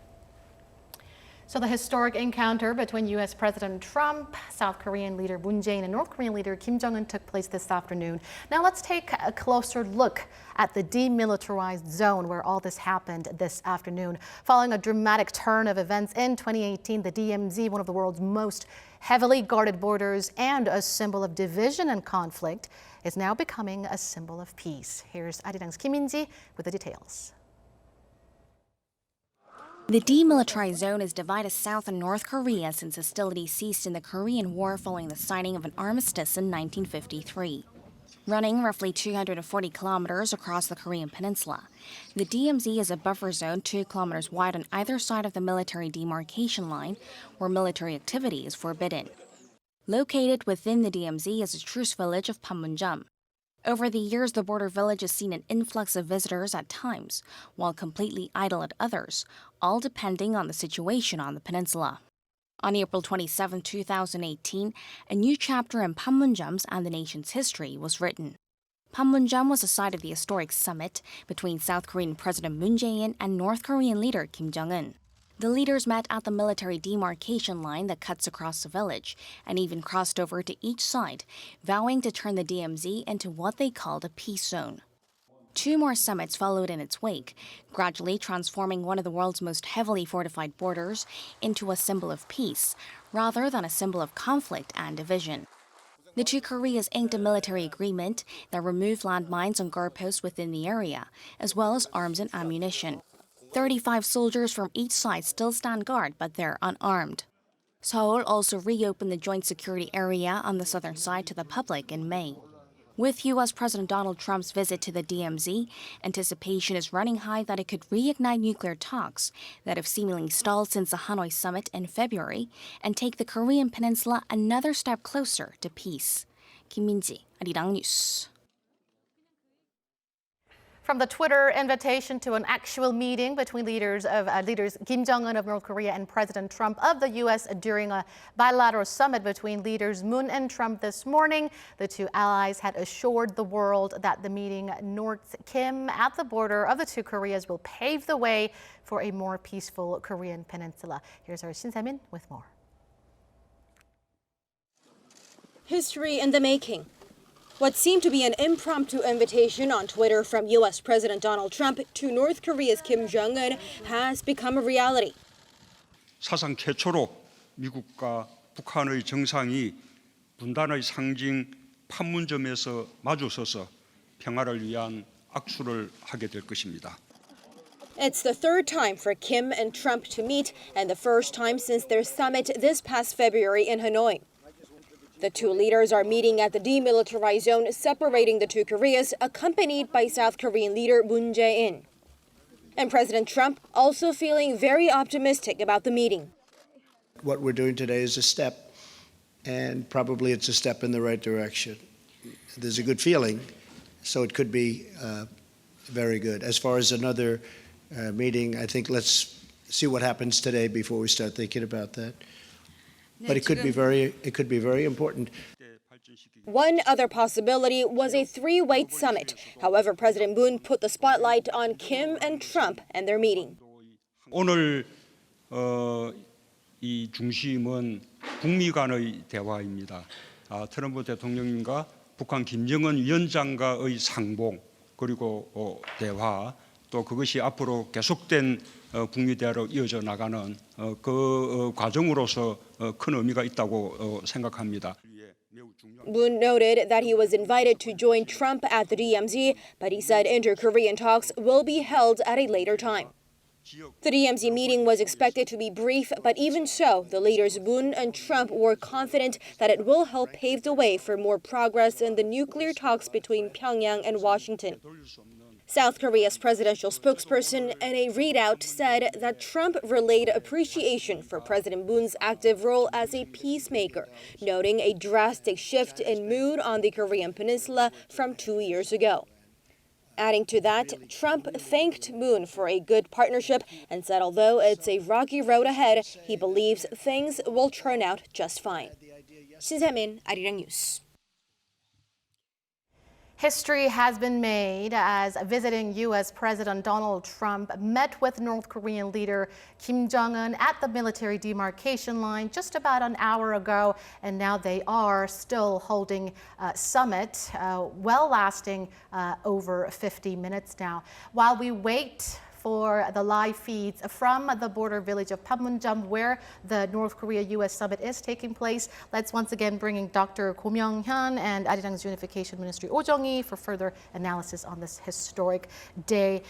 [SPEAKER 4] So the historic encounter between U.S. President Trump, South Korean leader Moon Jae-in, and North Korean leader Kim Jong-un took place this afternoon. Now let's take a closer look at the demilitarized zone where all this happened this afternoon. Following a dramatic turn of events in 2018, the DMZ, one of the world's most heavily guarded borders and a symbol of division and conflict, is now becoming a symbol of peace. Here's Arirang's Kim In-ji with the details.
[SPEAKER 8] The demilitarized zone has divided South and North Korea since hostilities ceased in the Korean War following the signing of an armistice in 1953. Running roughly 240 kilometers across the Korean peninsula, the DMZ is a buffer zone 2 kilometers wide on either side of the military demarcation line, where military activity is forbidden. Located within the DMZ is a truce village of Panmunjom. Over the years, the border village has seen an influx of visitors at times, while completely idle at others, all depending on the situation on the peninsula. On April 27, 2018, a new chapter in Panmunjom's and the nation's history was written. Panmunjom was the site of the historic summit between South Korean President Moon Jae-in and North Korean leader Kim Jong-un. The leaders met at the military demarcation line that cuts across the village and even crossed over to each side, vowing to turn the DMZ into what they called a peace zone. 2 more summits followed in its wake, gradually transforming one of the world's most heavily fortified borders into a symbol of peace, rather than a symbol of conflict and division. The two Koreas inked a military agreement that removed landmines on guard posts within the area, as well as arms and ammunition. 35 soldiers from each side still stand guard, but they're unarmed. Seoul also reopened the joint security area on the southern side to the public in May. With U.S. President Donald Trump's visit to the DMZ, anticipation is running high that it could reignite nuclear talks that have seemingly stalled since the Hanoi summit in February and take the Korean peninsula another step closer to peace. Kim In-ji, Arirang News.
[SPEAKER 4] From the Twitter invitation to an actual meeting between leaders Kim Jong-un of North Korea and President Trump of the U.S. during a bilateral summit between leaders Moon and Trump this morning, the two allies had assured the world that the meeting North Kim at the border of the two Koreas will pave the way for a more peaceful Korean peninsula. Here's our Shin Se-min with more.
[SPEAKER 5] History in the making. What seemed to be an impromptu invitation on Twitter from U.S. President Donald Trump to North Korea's Kim Jong-un has become a reality.
[SPEAKER 6] 사상 최초로 미국과 북한의 정상이 분단의 상징 판문점에서 마주서서 평화를 위한 악수를 하게 될 것입니다.
[SPEAKER 5] It's the third time for Kim and Trump to meet, and the first time since their summit this past February in Hanoi. The two leaders are meeting at the demilitarized zone separating the two Koreas, accompanied by South Korean leader Moon Jae-in. And President Trump also feeling very optimistic about the meeting.
[SPEAKER 3] What we're doing today is a step, and probably it's a step in the right direction. There's a good feeling, so it could be very good. As far as another meeting, I think let's see what happens today before we start thinking about that. But it could be very important.
[SPEAKER 5] One other possibility was a three-way summit. However, President Moon put the spotlight on Kim and Trump and their meeting.
[SPEAKER 6] 오늘 이 중심은 북미 간의 대화입니다. 트럼프 대통령님과 북한 김정은 위원장과의 상봉 그리고 대화 또 그것이 앞으로 계속된 북미 대화로 이어져 나가는 그 과정으로서 큰 의미가 있다고 생각합니다.
[SPEAKER 5] Moon noted that he was invited to join Trump at the DMZ, but he said inter-Korean talks will be held at a later time. The DMZ meeting was expected to be brief, but even so, the leaders Moon and Trump were confident that it will help pave the way for more progress in the nuclear talks between Pyongyang and Washington. South Korea's presidential spokesperson in a readout said that Trump relayed appreciation for President Moon's active role as a peacemaker, noting a drastic shift in mood on the Korean peninsula from 2 years ago. Adding to that, Trump thanked Moon for a good partnership and said although it's a rocky road ahead, he believes things will turn out just fine. Shin Se-min, Arirang News.
[SPEAKER 4] History has been made as visiting U.S. President Donald Trump met with North Korean leader Kim Jong-un at the military demarcation line just about an hour ago, and now they are still holding a summit, lasting over 50 minutes now. While we wait for the live feeds from the border village of Panmunjom, where the North Korea-U.S. summit is taking place. Let's once again bring in Dr. Ko Myung-hyun and Arirang's Unification Ministry Oh Jung-hee for further analysis on this historic day.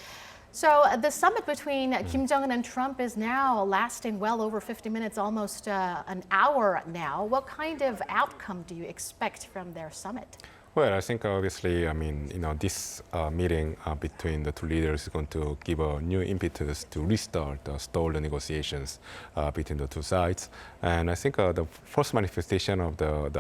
[SPEAKER 4] So the summit between Kim Jong-un and Trump is now lasting well over 50 minutes, almost an hour now. What kind of outcome do you expect from their summit?
[SPEAKER 10] Well, I think obviously, this meeting between the two leaders is going to give a new impetus to restart the stalled negotiations between the two sides. And I think the first manifestation of the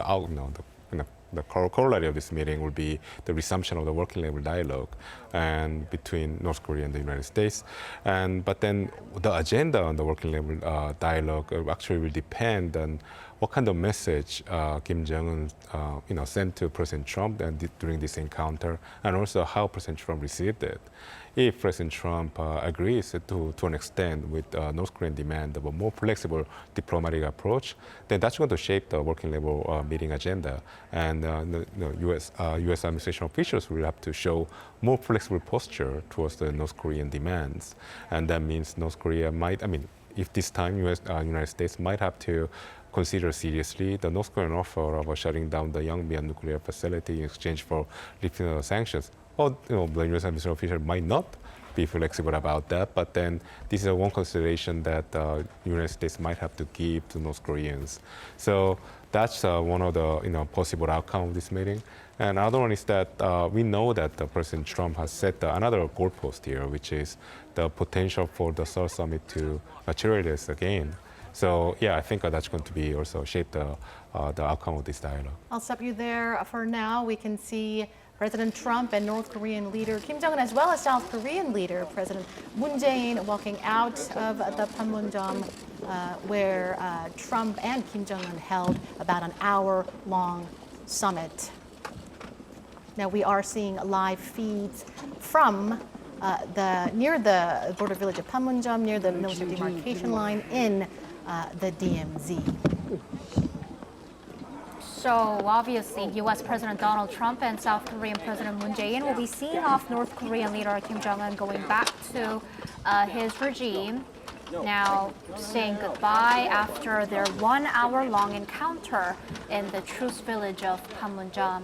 [SPEAKER 10] corollary of this meeting will be the resumption of the working level dialogue and between North Korea and the United States. But then the agenda on the working level dialogue actually will depend on what kind of message Kim Jong-un sent to President Trump during this encounter, and also how President Trump received it. If President Trump agrees to an extent with North Korean demand of a more flexible diplomatic approach, then that's going to shape the working level meeting agenda. And the U.S. administration officials will have to show more flexible posture towards the North Korean demands. And that means North Korea might, if this time United States might have to consider seriously the North Korean offer of shutting down the Yongbyon nuclear facility in exchange for lifting the sanctions. Or the U.S. administration official might not be flexible about that, but then this is one consideration that the United States might have to give to North Koreans. So that's one of the possible outcome of this meeting. And another one is that we know that President Trump has set another goalpost here, which is the potential for the Seoul summit to materialize again. So yeah, I think that's going to be also shape the outcome of this dialogue.
[SPEAKER 4] I'll stop you there for now. We can see President Trump and North Korean leader Kim Jong-un, as well as South Korean leader President Moon Jae-in, walking out of the Panmunjom, where Trump and Kim Jong-un held about an hour-long summit. Now we are seeing live feeds from near the border village of Panmunjom, near the military demarcation line in the DMZ.
[SPEAKER 9] So obviously, U.S. President Donald Trump and South Korean President Moon Jae-in will be seeing off North Korean leader Kim Jong-un going back to his regime, now saying goodbye after their 1 hour-long encounter in the truce village of Panmunjom.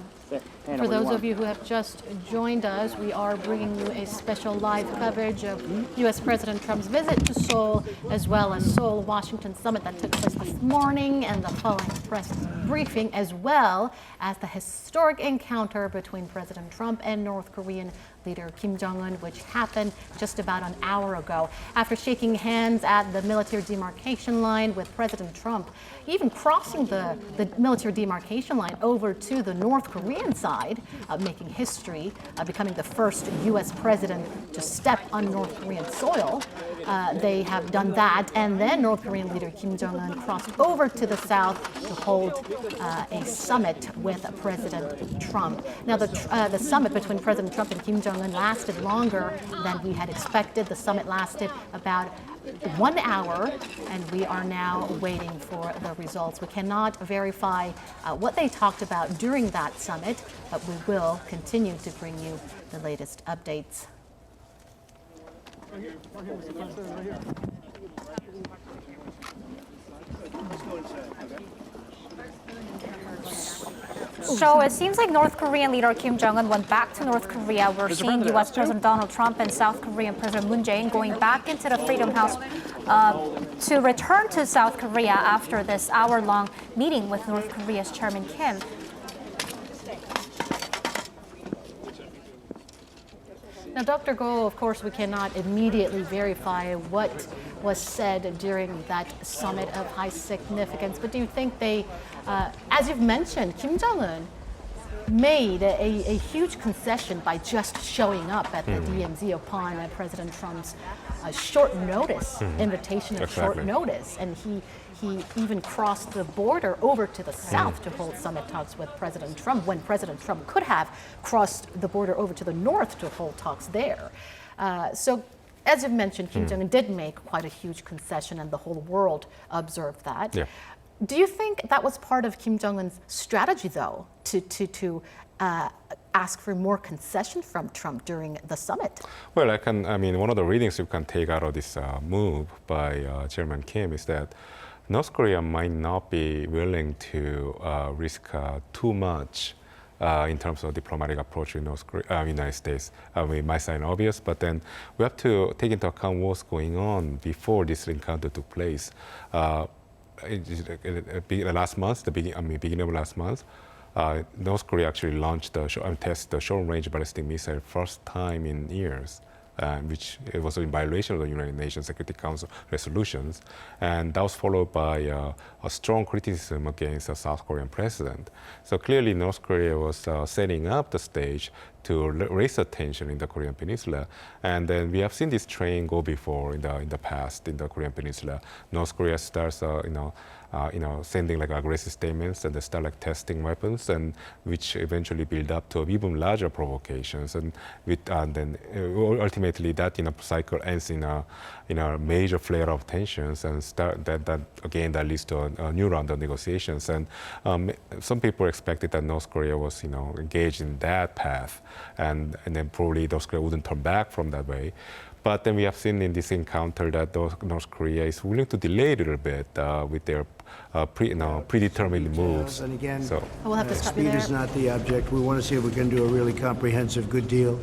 [SPEAKER 9] For those of you who have just joined us, we are bringing you a special live coverage of U.S. President Trump's visit to Seoul, as well as Seoul-Washington summit that took place this morning, and the following press briefing, as well as the historic encounter between President Trump and North Korean leader Kim Jong-un, which happened just about an hour ago. After shaking hands at the military demarcation line with President Trump, even crossing the military demarcation line over to the North Korean side, making history, becoming the first U.S. president to step on North Korean soil. They have done that, and then North Korean leader Kim Jong-un crossed over to the south to hold a summit with President Trump. Now, the summit between President Trump and Kim Jong-un lasted longer than we had expected. The summit lasted about 1 hour, and we are now waiting for the results. We cannot verify what they talked about during that summit, but we will continue to bring you the latest updates. So it seems like North Korean leader Kim Jong-un went back to North Korea. We're seeing U.S. President Donald Trump and South Korean President Moon Jae-in going back into the Freedom House to return to South Korea after this hour-long meeting with North Korea's Chairman Kim.
[SPEAKER 4] Now, Dr. Go, of course, we cannot immediately verify what was said during that summit of high significance, but do you think they, as you've mentioned, Kim Jong-un made a huge concession by just showing up at the DMZ upon President Trump's short notice, invitation of short notice, and he even crossed the border over to the south to hold summit talks with President Trump, when President Trump could have crossed the border over to the north to hold talks there. So, as you've mentioned, Kim Jong-un did make quite a huge concession, and the whole world observed that. Yeah. Do you think that was part of Kim Jong-un's strategy, though, to ask for more concession from Trump during the summit?
[SPEAKER 10] Well, one of the readings you can take out of this move by Chairman Kim is that North Korea might not be willing to risk too much in terms of diplomatic approach in United States. It might sound obvious, but then we have to take into account what's going on before this encounter took place. Last month, beginning of last month, North Korea actually launched tested the short-range ballistic missile first time in years. Which it was in violation of the United Nations Security Council resolutions. And that was followed by a strong criticism against the South Korean president. So clearly North Korea was setting up the stage to raise attention in the Korean Peninsula. And then we have seen this train go before in the past in the Korean Peninsula. North Korea starts, sending like aggressive statements, and they start testing weapons, and which eventually build up to even larger provocations, and then ultimately that cycle ends in a major flare of tensions, and that leads to a new round of negotiations. And some people expected that North Korea was engaged in that path, and then probably North Korea wouldn't turn back from that way. But then we have seen in this encounter that North Korea is willing to delay a little bit with their predetermined moves.
[SPEAKER 3] And again,
[SPEAKER 4] so we'll have to stop
[SPEAKER 3] speed is not the object. We want to see if we can do a really comprehensive, good deal.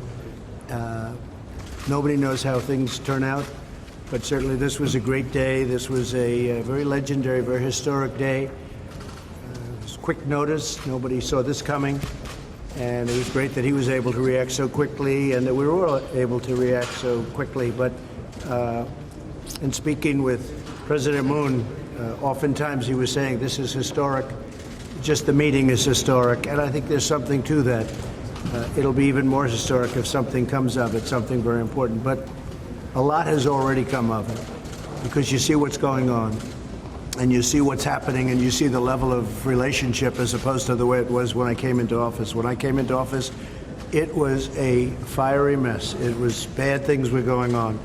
[SPEAKER 3] Nobody knows how things turn out, but certainly this was a great day. This was a very legendary, very historic day. It was quick notice. Nobody saw this coming. And it was great that he was able to react so quickly, and that we were all able to react so quickly. But in speaking with President Moon, oftentimes he was saying this is historic. Just the meeting is historic, and I think there's something to that. It'll be even more historic if something comes of it, something very important. But a lot has already come of it because you see what's going on and you see what's happening and you see the level of relationship as opposed to the way it was when I came into office. When I came into office, it was a fiery mess. It was bad things were going on.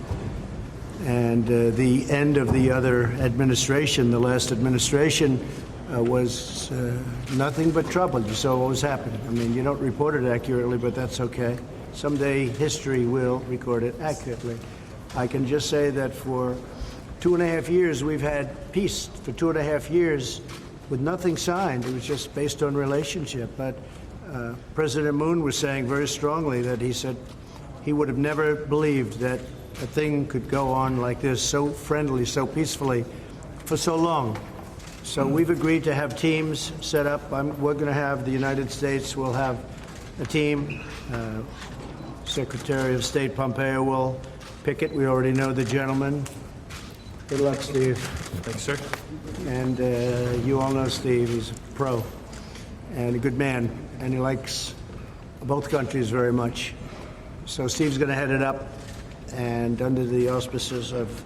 [SPEAKER 3] And the end of the other administration, the last administration, was nothing but trouble. You saw what was happening. I mean, you don't report it accurately, but that's okay. Someday history will record it accurately. I can just say that for 2.5 years, we've had peace. For 2.5 years, with nothing signed. It was just based on relationship. But President Moon was saying very strongly that he said he would have never believed that a thing could go on like this, so friendly, so peacefully, for so long. So we've agreed to have teams set up. We're going to have, the United States will have a team. Secretary of State Pompeo will pick it. We already know the gentleman. Good luck, Steve.
[SPEAKER 6] Thanks, sir.
[SPEAKER 3] And you all know Steve. He's a pro and a good man, and he likes both countries very much. So Steve's going to head it up, and under the auspices of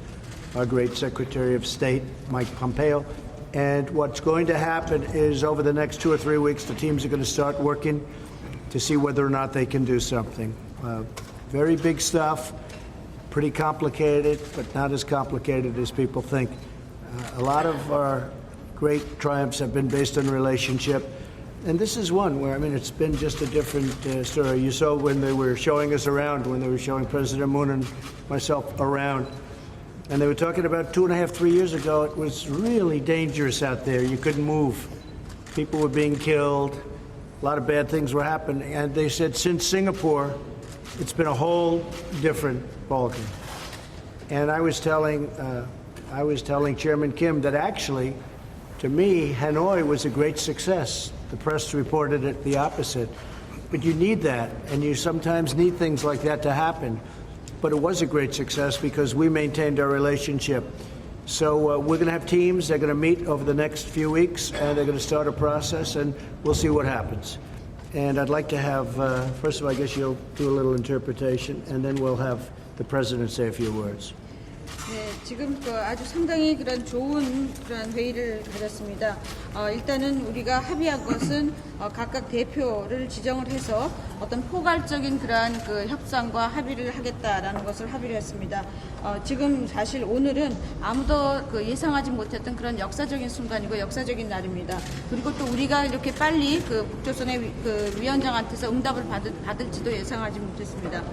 [SPEAKER 3] our great Secretary of State, Mike Pompeo. And what's going to happen is over the next 2 or 3 weeks, the teams are going to start working to see whether or not they can do something. Very big stuff, pretty complicated, but not as complicated as people think. A lot of our great triumphs have been based on relationship. And this is one where, I mean, it's been just a different story. You saw when they were showing us around, when they were showing President Moon and myself around, and they were talking about 2.5, 3 years ago, it was really dangerous out there. You couldn't move. People were being killed. A lot of bad things were happening. And they said since Singapore, it's been a whole different ballgame. And I was telling Chairman Kim that actually, to me, Hanoi was a great success. The press reported it the opposite. But you need that, and you sometimes need things like that to happen. But it was a great success because we maintained our relationship. So we're going to have teams. They're going to meet over the next few weeks, and they're going to start a process, and we'll see what happens. And I'd like to have, first of all, I guess you'll do a little interpretation, and then we'll have the President say a few words.
[SPEAKER 13] 네, 지금 아주 상당히 그런 좋은 그런 회의를 가졌습니다. 일단은 우리가 합의한 것은 각각 대표를 지정을 해서 어떤 포괄적인 그러한 그 협상과 합의를 하겠다라는 것을 합의를 했습니다. 지금 사실 오늘은 아무도 예상하지 못했던 그런 역사적인 순간이고 역사적인 날입니다. 그리고 또 우리가 이렇게 빨리 북조선의 위원장한테서 응답을 받을지도 예상하지 못했습니다.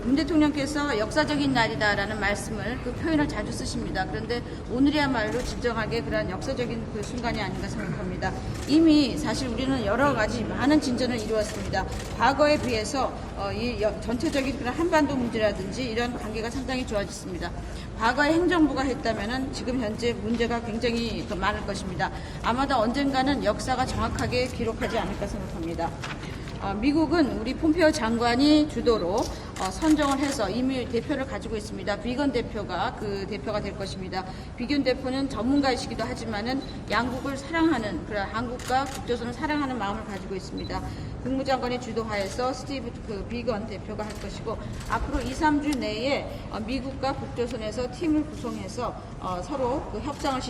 [SPEAKER 13] 문 대통령께서 역사적인 날이다라는 말씀을 표현을 자주 쓰십니다. 그런데 오늘이야말로 진정하게 그런 역사적인 그 순간이 아닌가 생각합니다. 이미 사실 우리는 여러 가지 많은 진전을 이루었습니다. 과거에 비해서 이 전체적인 그런 한반도 문제라든지 이런 관계가 상당히 좋아졌습니다. 과거에 행정부가 했다면은 지금 현재 문제가 굉장히 더 많을 것입니다. 아마도 언젠가는 역사가 정확하게 기록하지 않을까 생각합니다. 미국은 우리 폼페오 장관이 주도로 선정을 해서 이미 대표를 가지고 있습니다. 비건 대표가 그 대표가 될 것입니다. 비건 대표는 전문가이시기도 하지만은 양국을 사랑하는 그런 한국과 북조선을 사랑하는 마음을 가지고 있습니다. 국무장관이 주도하에서 스티브 비건 대표가 할 것이고 앞으로 2, 3주 내에 미국과 북조선에서 팀을 구성해서 서로 협상을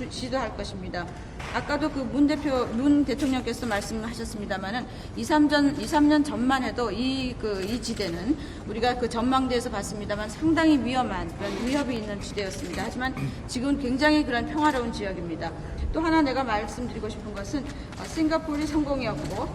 [SPEAKER 13] 시도할 것입니다. 아까도 문 대통령께서 말씀하셨습니다만은 2, 3년 전만 해도 이 지대는 우리가 전망대에서 봤습니다만 상당히 위험한 그런 위협이 있는 지대였습니다. 하지만 지금 굉장히 그런 평화로운 지역입니다. 또 하나 내가 말씀드리고 싶은 것은 싱가포르이 성공이었고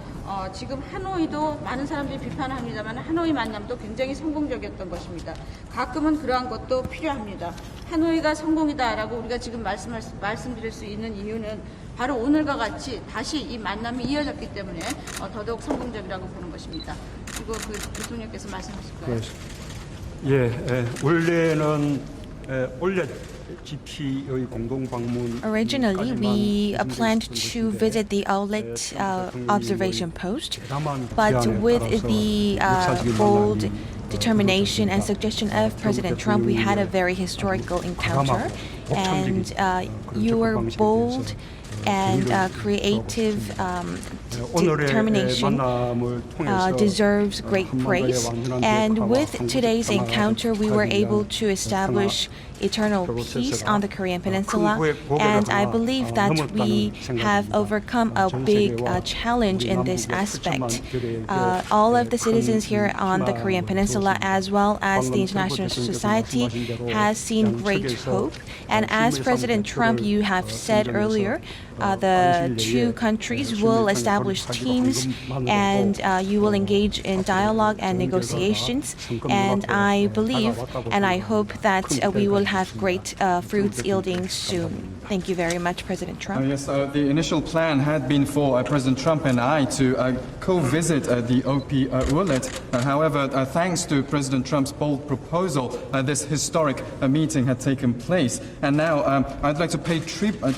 [SPEAKER 13] 지금 하노이도 많은 사람들이 비판을 합니다만 하노이 만남도 굉장히 성공적이었던 것입니다. 가끔은 그러한 것도 필요합니다. 하노이가 성공이다라고 우리가 지금 말씀드릴 수 있는 이유는 바로 오늘과 같이 다시 이 만남이 이어졌기 때문에 더더욱 성공적이라고 보는 것입니다. 그리고 대통령께서 말씀하실 거예요.
[SPEAKER 6] 예, 원래는 올해
[SPEAKER 2] Originally, we planned to visit the outlet observation post, but with the bold determination and suggestion of President Trump, we had a very historical encounter. and your bold and creative determination deserves great praise. And with today's encounter, we were able to establish eternal peace on the Korean Peninsula, and I believe that we have overcome a big challenge in this aspect. All of the citizens here on the Korean Peninsula, as well as the international society, has seen great hope. And as President Trump, you have said earlier, the two countries will establish teams, and you will engage in dialogue and negotiations. And I believe and I hope that we will have great fruits yielding soon. Thank you very much, President Trump.
[SPEAKER 12] Yes, the initial plan had been for President Trump and I to co-visit the OP Ullet. However, thanks to President Trump's bold proposal, this historic meeting had taken place. And now I'd like to pay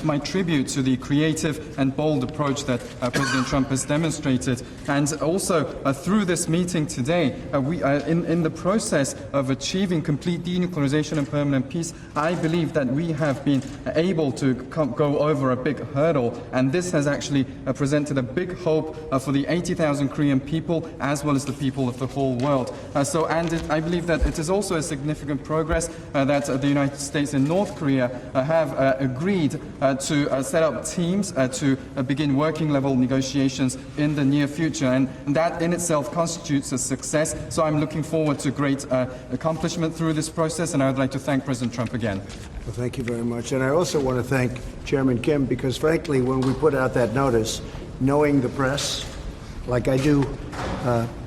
[SPEAKER 12] my tribute to the creative and bold approach that President Trump has demonstrated. And also, through this meeting today, we in the process of achieving complete denuclearization and permanent peace, I believe that we have been able to go over a big hurdle, and this has actually presented a big hope for the 80,000 Korean people as well as the people of the whole world. I believe that it is also a significant progress that the United States and North Korea have agreed to set up teams to begin working level negotiations in the near future, and that in itself constitutes a success. So I'm looking forward to great accomplishment through this process, and I would like to thank President Trump again.
[SPEAKER 3] Well, thank you very much. And I also want to thank Chairman Kim, because frankly, when we put out that notice, knowing the press, like I do,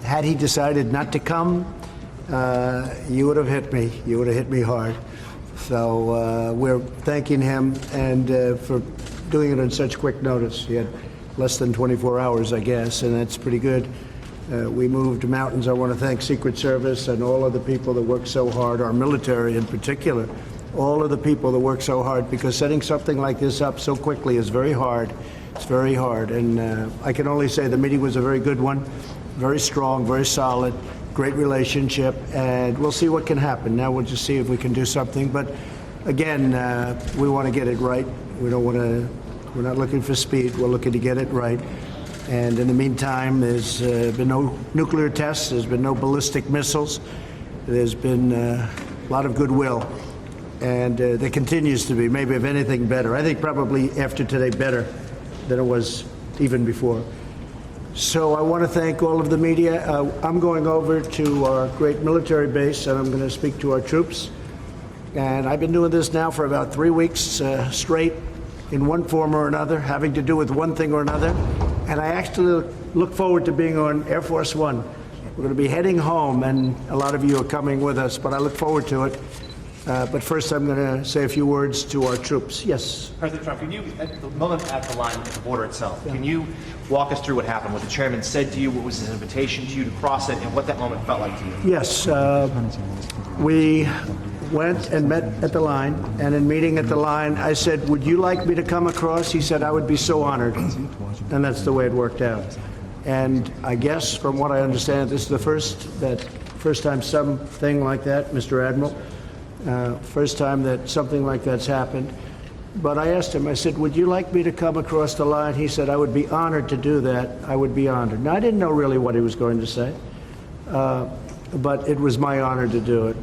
[SPEAKER 3] had he decided not to come, you would have hit me. You would have hit me hard. So we're thanking him and for doing it on such quick notice. He had less than 24 hours, I guess, and that's pretty good. We moved mountains. I want to thank Secret Service and all of the people that work so hard, our military in particular, all of the people that work so hard, because setting something like this up so quickly is very hard. It's very hard. And I can only say the meeting was a very good one, very strong, very solid, great relationship, and we'll see what can happen. Now we'll just see if we can do something. But again, we want to get it right. We're not looking for speed. We're looking to get it right. And in the meantime, there's been no nuclear tests. There's been no ballistic missiles. There's been a lot of goodwill. And there continues to be, maybe if anything, better. I think probably after today better than it was even before. So I want to thank all of the media. I'm going over to our great military base, and I'm going to speak to our troops. And I've been doing this now for about 3 weeks straight, in one form or another, having to do with one thing or another. And I actually look forward to being on Air Force One. We're going to be heading home, and a lot of you are coming with us, but I look forward to it. But first, I'm going to say a few words to our troops. Yes.
[SPEAKER 1] President Trump, can you, at the moment at the line at the border itself, can you walk us through what happened, what the chairman said to you, what was his invitation to you to cross it, and what that moment felt like to you?
[SPEAKER 3] Yes. We went and met at the line, and in meeting at the line, I said, would you like me to come across? He said, I would be so honored. And that's the way it worked out. And I guess, from what I understand, this is the first time something like that, Mr. Admiral, first time that something like that's happened. But I asked him, I said, would you like me to come across the line? He said, I would be honored to do that. I would be honored. Now, I didn't know really what he was going to say, but it was my honor to do it.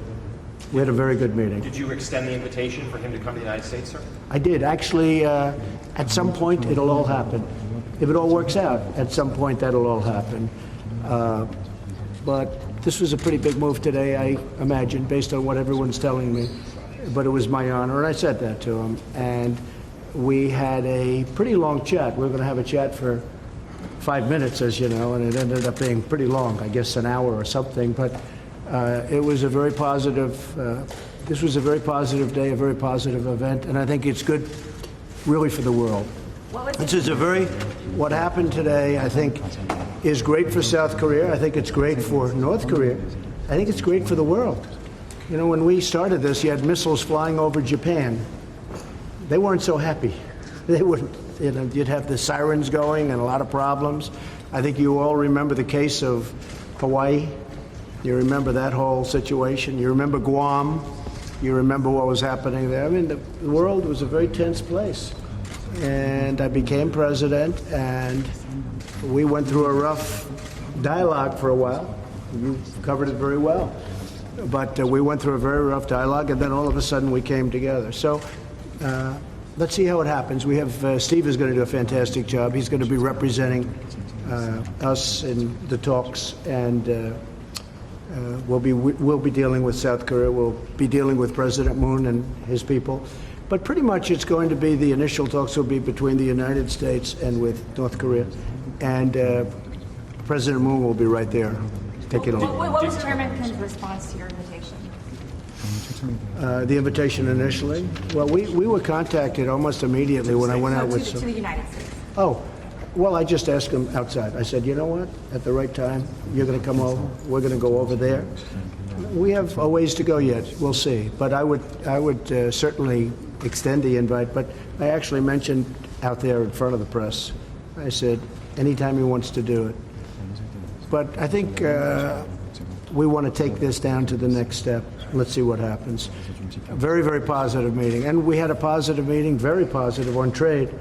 [SPEAKER 3] We had a very good meeting.
[SPEAKER 1] Did you extend the invitation for him to come to the United States, sir?
[SPEAKER 3] I did. Actually, at some point, it'll all happen. If it all works out, at some point, that'll all happen. But this was a pretty big move today, I imagine, based on what everyone's telling me. But it was my honor, and I said that to him. And we had a pretty long chat. We were going to have a chat for 5 minutes, as you know, and it ended up being pretty long, I guess an hour or something. But it was a very positive, this was a very positive day, a very positive event, and I think it's good really for the world. This is what happened today, I think, is great for South Korea. I think it's great for North Korea. I think it's great for the world. You know, when we started this, you had missiles flying over Japan. They weren't so happy. They wouldn't, you know, you'd have the sirens going and a lot of problems. I think you all remember the case of Hawaii. You remember that whole situation. You remember Guam. You remember what was happening there. I mean, the world was a very tense place. And I became president, and we went through a rough dialogue for a while. You covered it very well. But we went through a very rough dialogue, and then all of a sudden we came together. So let's see how it happens. We have Steve is going to do a fantastic job. He's going to be representing us in the talks, and we'll be dealing with South Korea. We'll be dealing with President Moon and his people. But pretty much it's going to be, the initial talks will be between the United States and with North Korea. And President Moon will be right there taking a look.
[SPEAKER 19] What was Chairman Kim's response to your invitation?
[SPEAKER 3] The invitation initially? Well, we were contacted almost immediately when I went out with
[SPEAKER 19] to the United States.
[SPEAKER 3] Oh, well, I just asked him outside. I said, you know what? At the right time, you're going to come over. We're going to go over there. We have a ways to go yet. We'll see. But I would certainly extend the invite. But I actually mentioned out there in front of the press, I said, anytime he wants to do it. But I think we want to take this down to the next step. Let's see what happens. A very, very positive meeting. And we had a positive meeting, very positive, on trade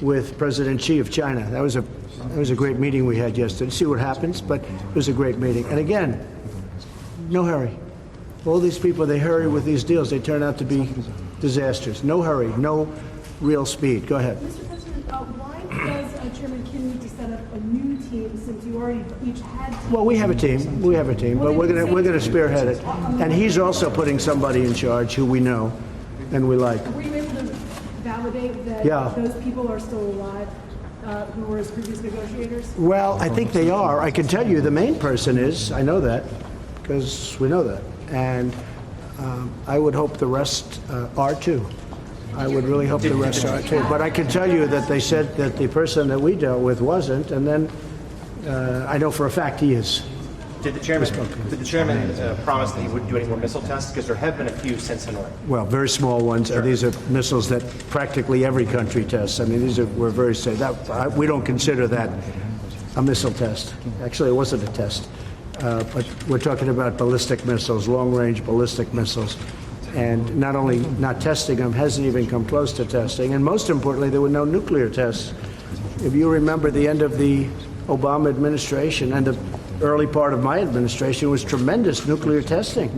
[SPEAKER 3] with President Xi of China. That was a great meeting we had yesterday. See what happens, but it was a great meeting. And again, no hurry. All these people, they hurry with these deals. They turn out to be disasters. No hurry, no real speed. Go ahead.
[SPEAKER 11] Mr. President, why does Chairman Kim need to set up a new team since you already each had teams?
[SPEAKER 3] Well, we have a team. We have a team, but we're gonna spearhead it. And he's also putting somebody in charge who we know and we like.
[SPEAKER 11] Were you able to validate that those people are still alive who were his previous negotiators?
[SPEAKER 3] Well, I think they are. I can tell you the main person is. I know that because we know that. And I would hope the rest are too. I would really hope the rest are too. But I can tell you that they said that the person that we dealt with wasn't, and then I know for a fact he is.
[SPEAKER 1] Did the chairman promise that he wouldn't do any more missile tests? Because there have been a few since Hanoi.
[SPEAKER 3] Well, very small ones.
[SPEAKER 1] Sure.
[SPEAKER 3] These are missiles that practically every country tests. I mean, we're very safe. We don't consider that a missile test. Actually, it wasn't a test. But we're talking about ballistic missiles, long-range ballistic missiles. And not only not testing them, hasn't even come close to testing. And most importantly, there were no nuclear tests. If you remember the end of the Obama administration and the early part of my administration was tremendous nuclear testing.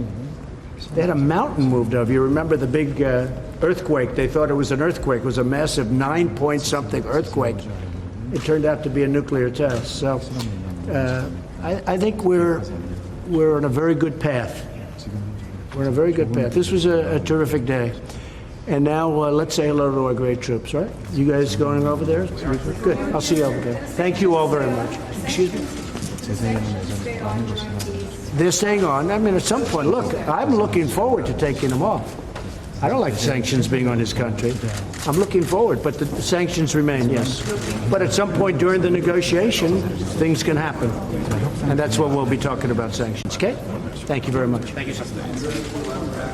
[SPEAKER 3] They had a mountain moved over. You remember the big earthquake? They thought it was an earthquake. It was a massive 9-point-something earthquake. It turned out to be a nuclear test. So I think we're on a very good path. We're on a very good path. This was a terrific day. And now let's say hello to our great troops, right? You guys going over there? Good. I'll see you over there. Thank you all very much. Excuse me? They're staying on. I mean, at some point, look, I'm looking forward to taking them off. I don't like sanctions being on this country. I'm looking forward, but the sanctions remain, yes. But at some point during the negotiation, things can happen. And that's when we'll be talking about sanctions, okay? Thank you very much.
[SPEAKER 1] Thank you, Justice.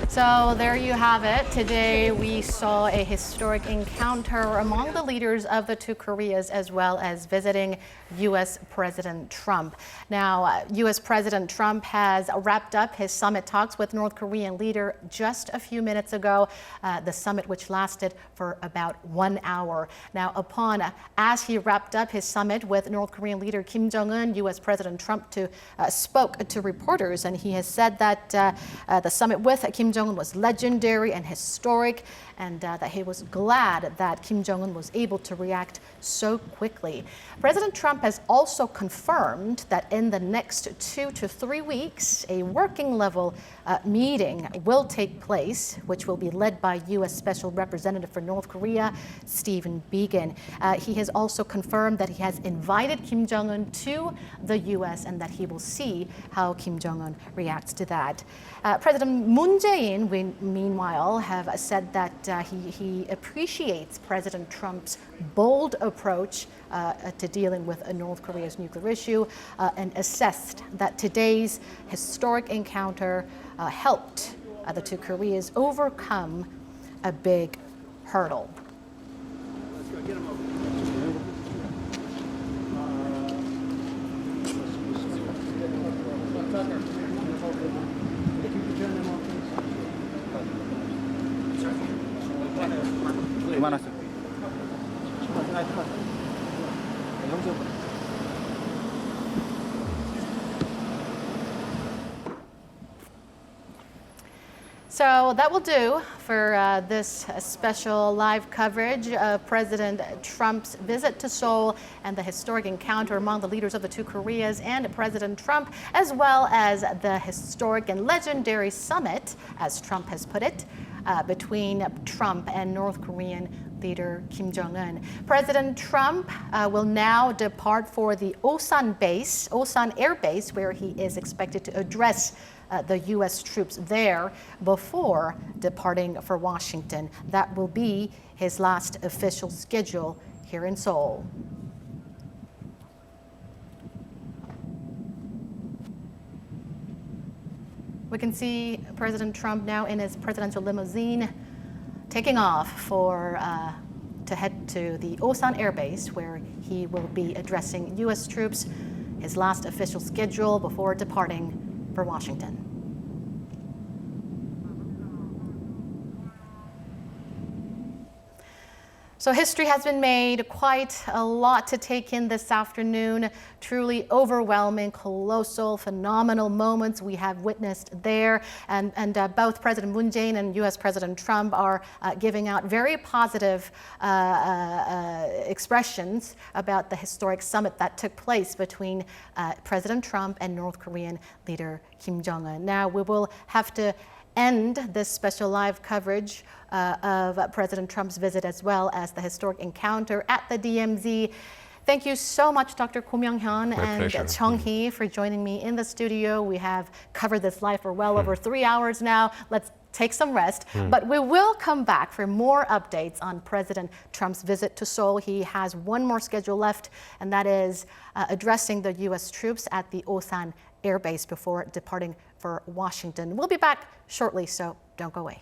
[SPEAKER 4] So there you have it. Today we saw a historic encounter among the leaders of the two Koreas, as well as visiting U.S. President Trump. Now, U.S. President Trump has wrapped up his summit talks with North Korean leader just a few minutes ago, the summit which lasted for about 1 hour. Now, as he wrapped up his summit with North Korean leader Kim Jong-un, U.S. President Trump spoke to reporters, and he has said that the summit with Kim Jong-un was legendary and historic, and that he was glad that Kim Jong-un was able to react so quickly. President Trump has also confirmed that in the next 2 to 3 weeks, a working level meeting will take place, which will be led by U.S. Special Representative for North Korea, Stephen Biegun. He has also confirmed that he has invited Kim Jong-un to the U.S. and that he will see how Kim Jong-un reacts to that. President Moon Jae-in, meanwhile, have said that he appreciates President Trump's bold approach to dealing with North Korea's nuclear issue and assessed that today's historic encounter helped the two Koreas overcome a big hurdle. So that will do for this special live coverage of President Trump's visit to Seoul and the historic encounter among the leaders of the two Koreas and President Trump, as well as the historic and legendary summit, as Trump has put it, between Trump and North Korean leader Kim Jong-un. President Trump will now depart for the Osan Air Base, where he is expected to address the U.S. troops there before departing for Washington. That will be his last official schedule here in Seoul. We can see President Trump now in his presidential limousine taking off to head to the Osan Air Base, where he will be addressing U.S. troops, his last official schedule before departing for Washington. So history has been made, quite a lot to take in this afternoon. Truly overwhelming, colossal, phenomenal moments we have witnessed there. And both President Moon Jae-in and U.S. President Trump are giving out very positive expressions about the historic summit that took place between President Trump and North Korean leader Kim Jong-un. Now we will have to end this special live coverage of President Trump's visit, as well as the historic encounter at the DMZ. Thank you so much, Dr. Ko Myung-hyun and Chung Hee, for joining me in the studio. We have covered this live for well over 3 hours now. Let's take some rest. But we will come back for more updates on President Trump's visit to Seoul. He has one more schedule left, and that is addressing the U.S. troops at the Osan Air Base before departing for Washington. We'll be back shortly, so don't go away.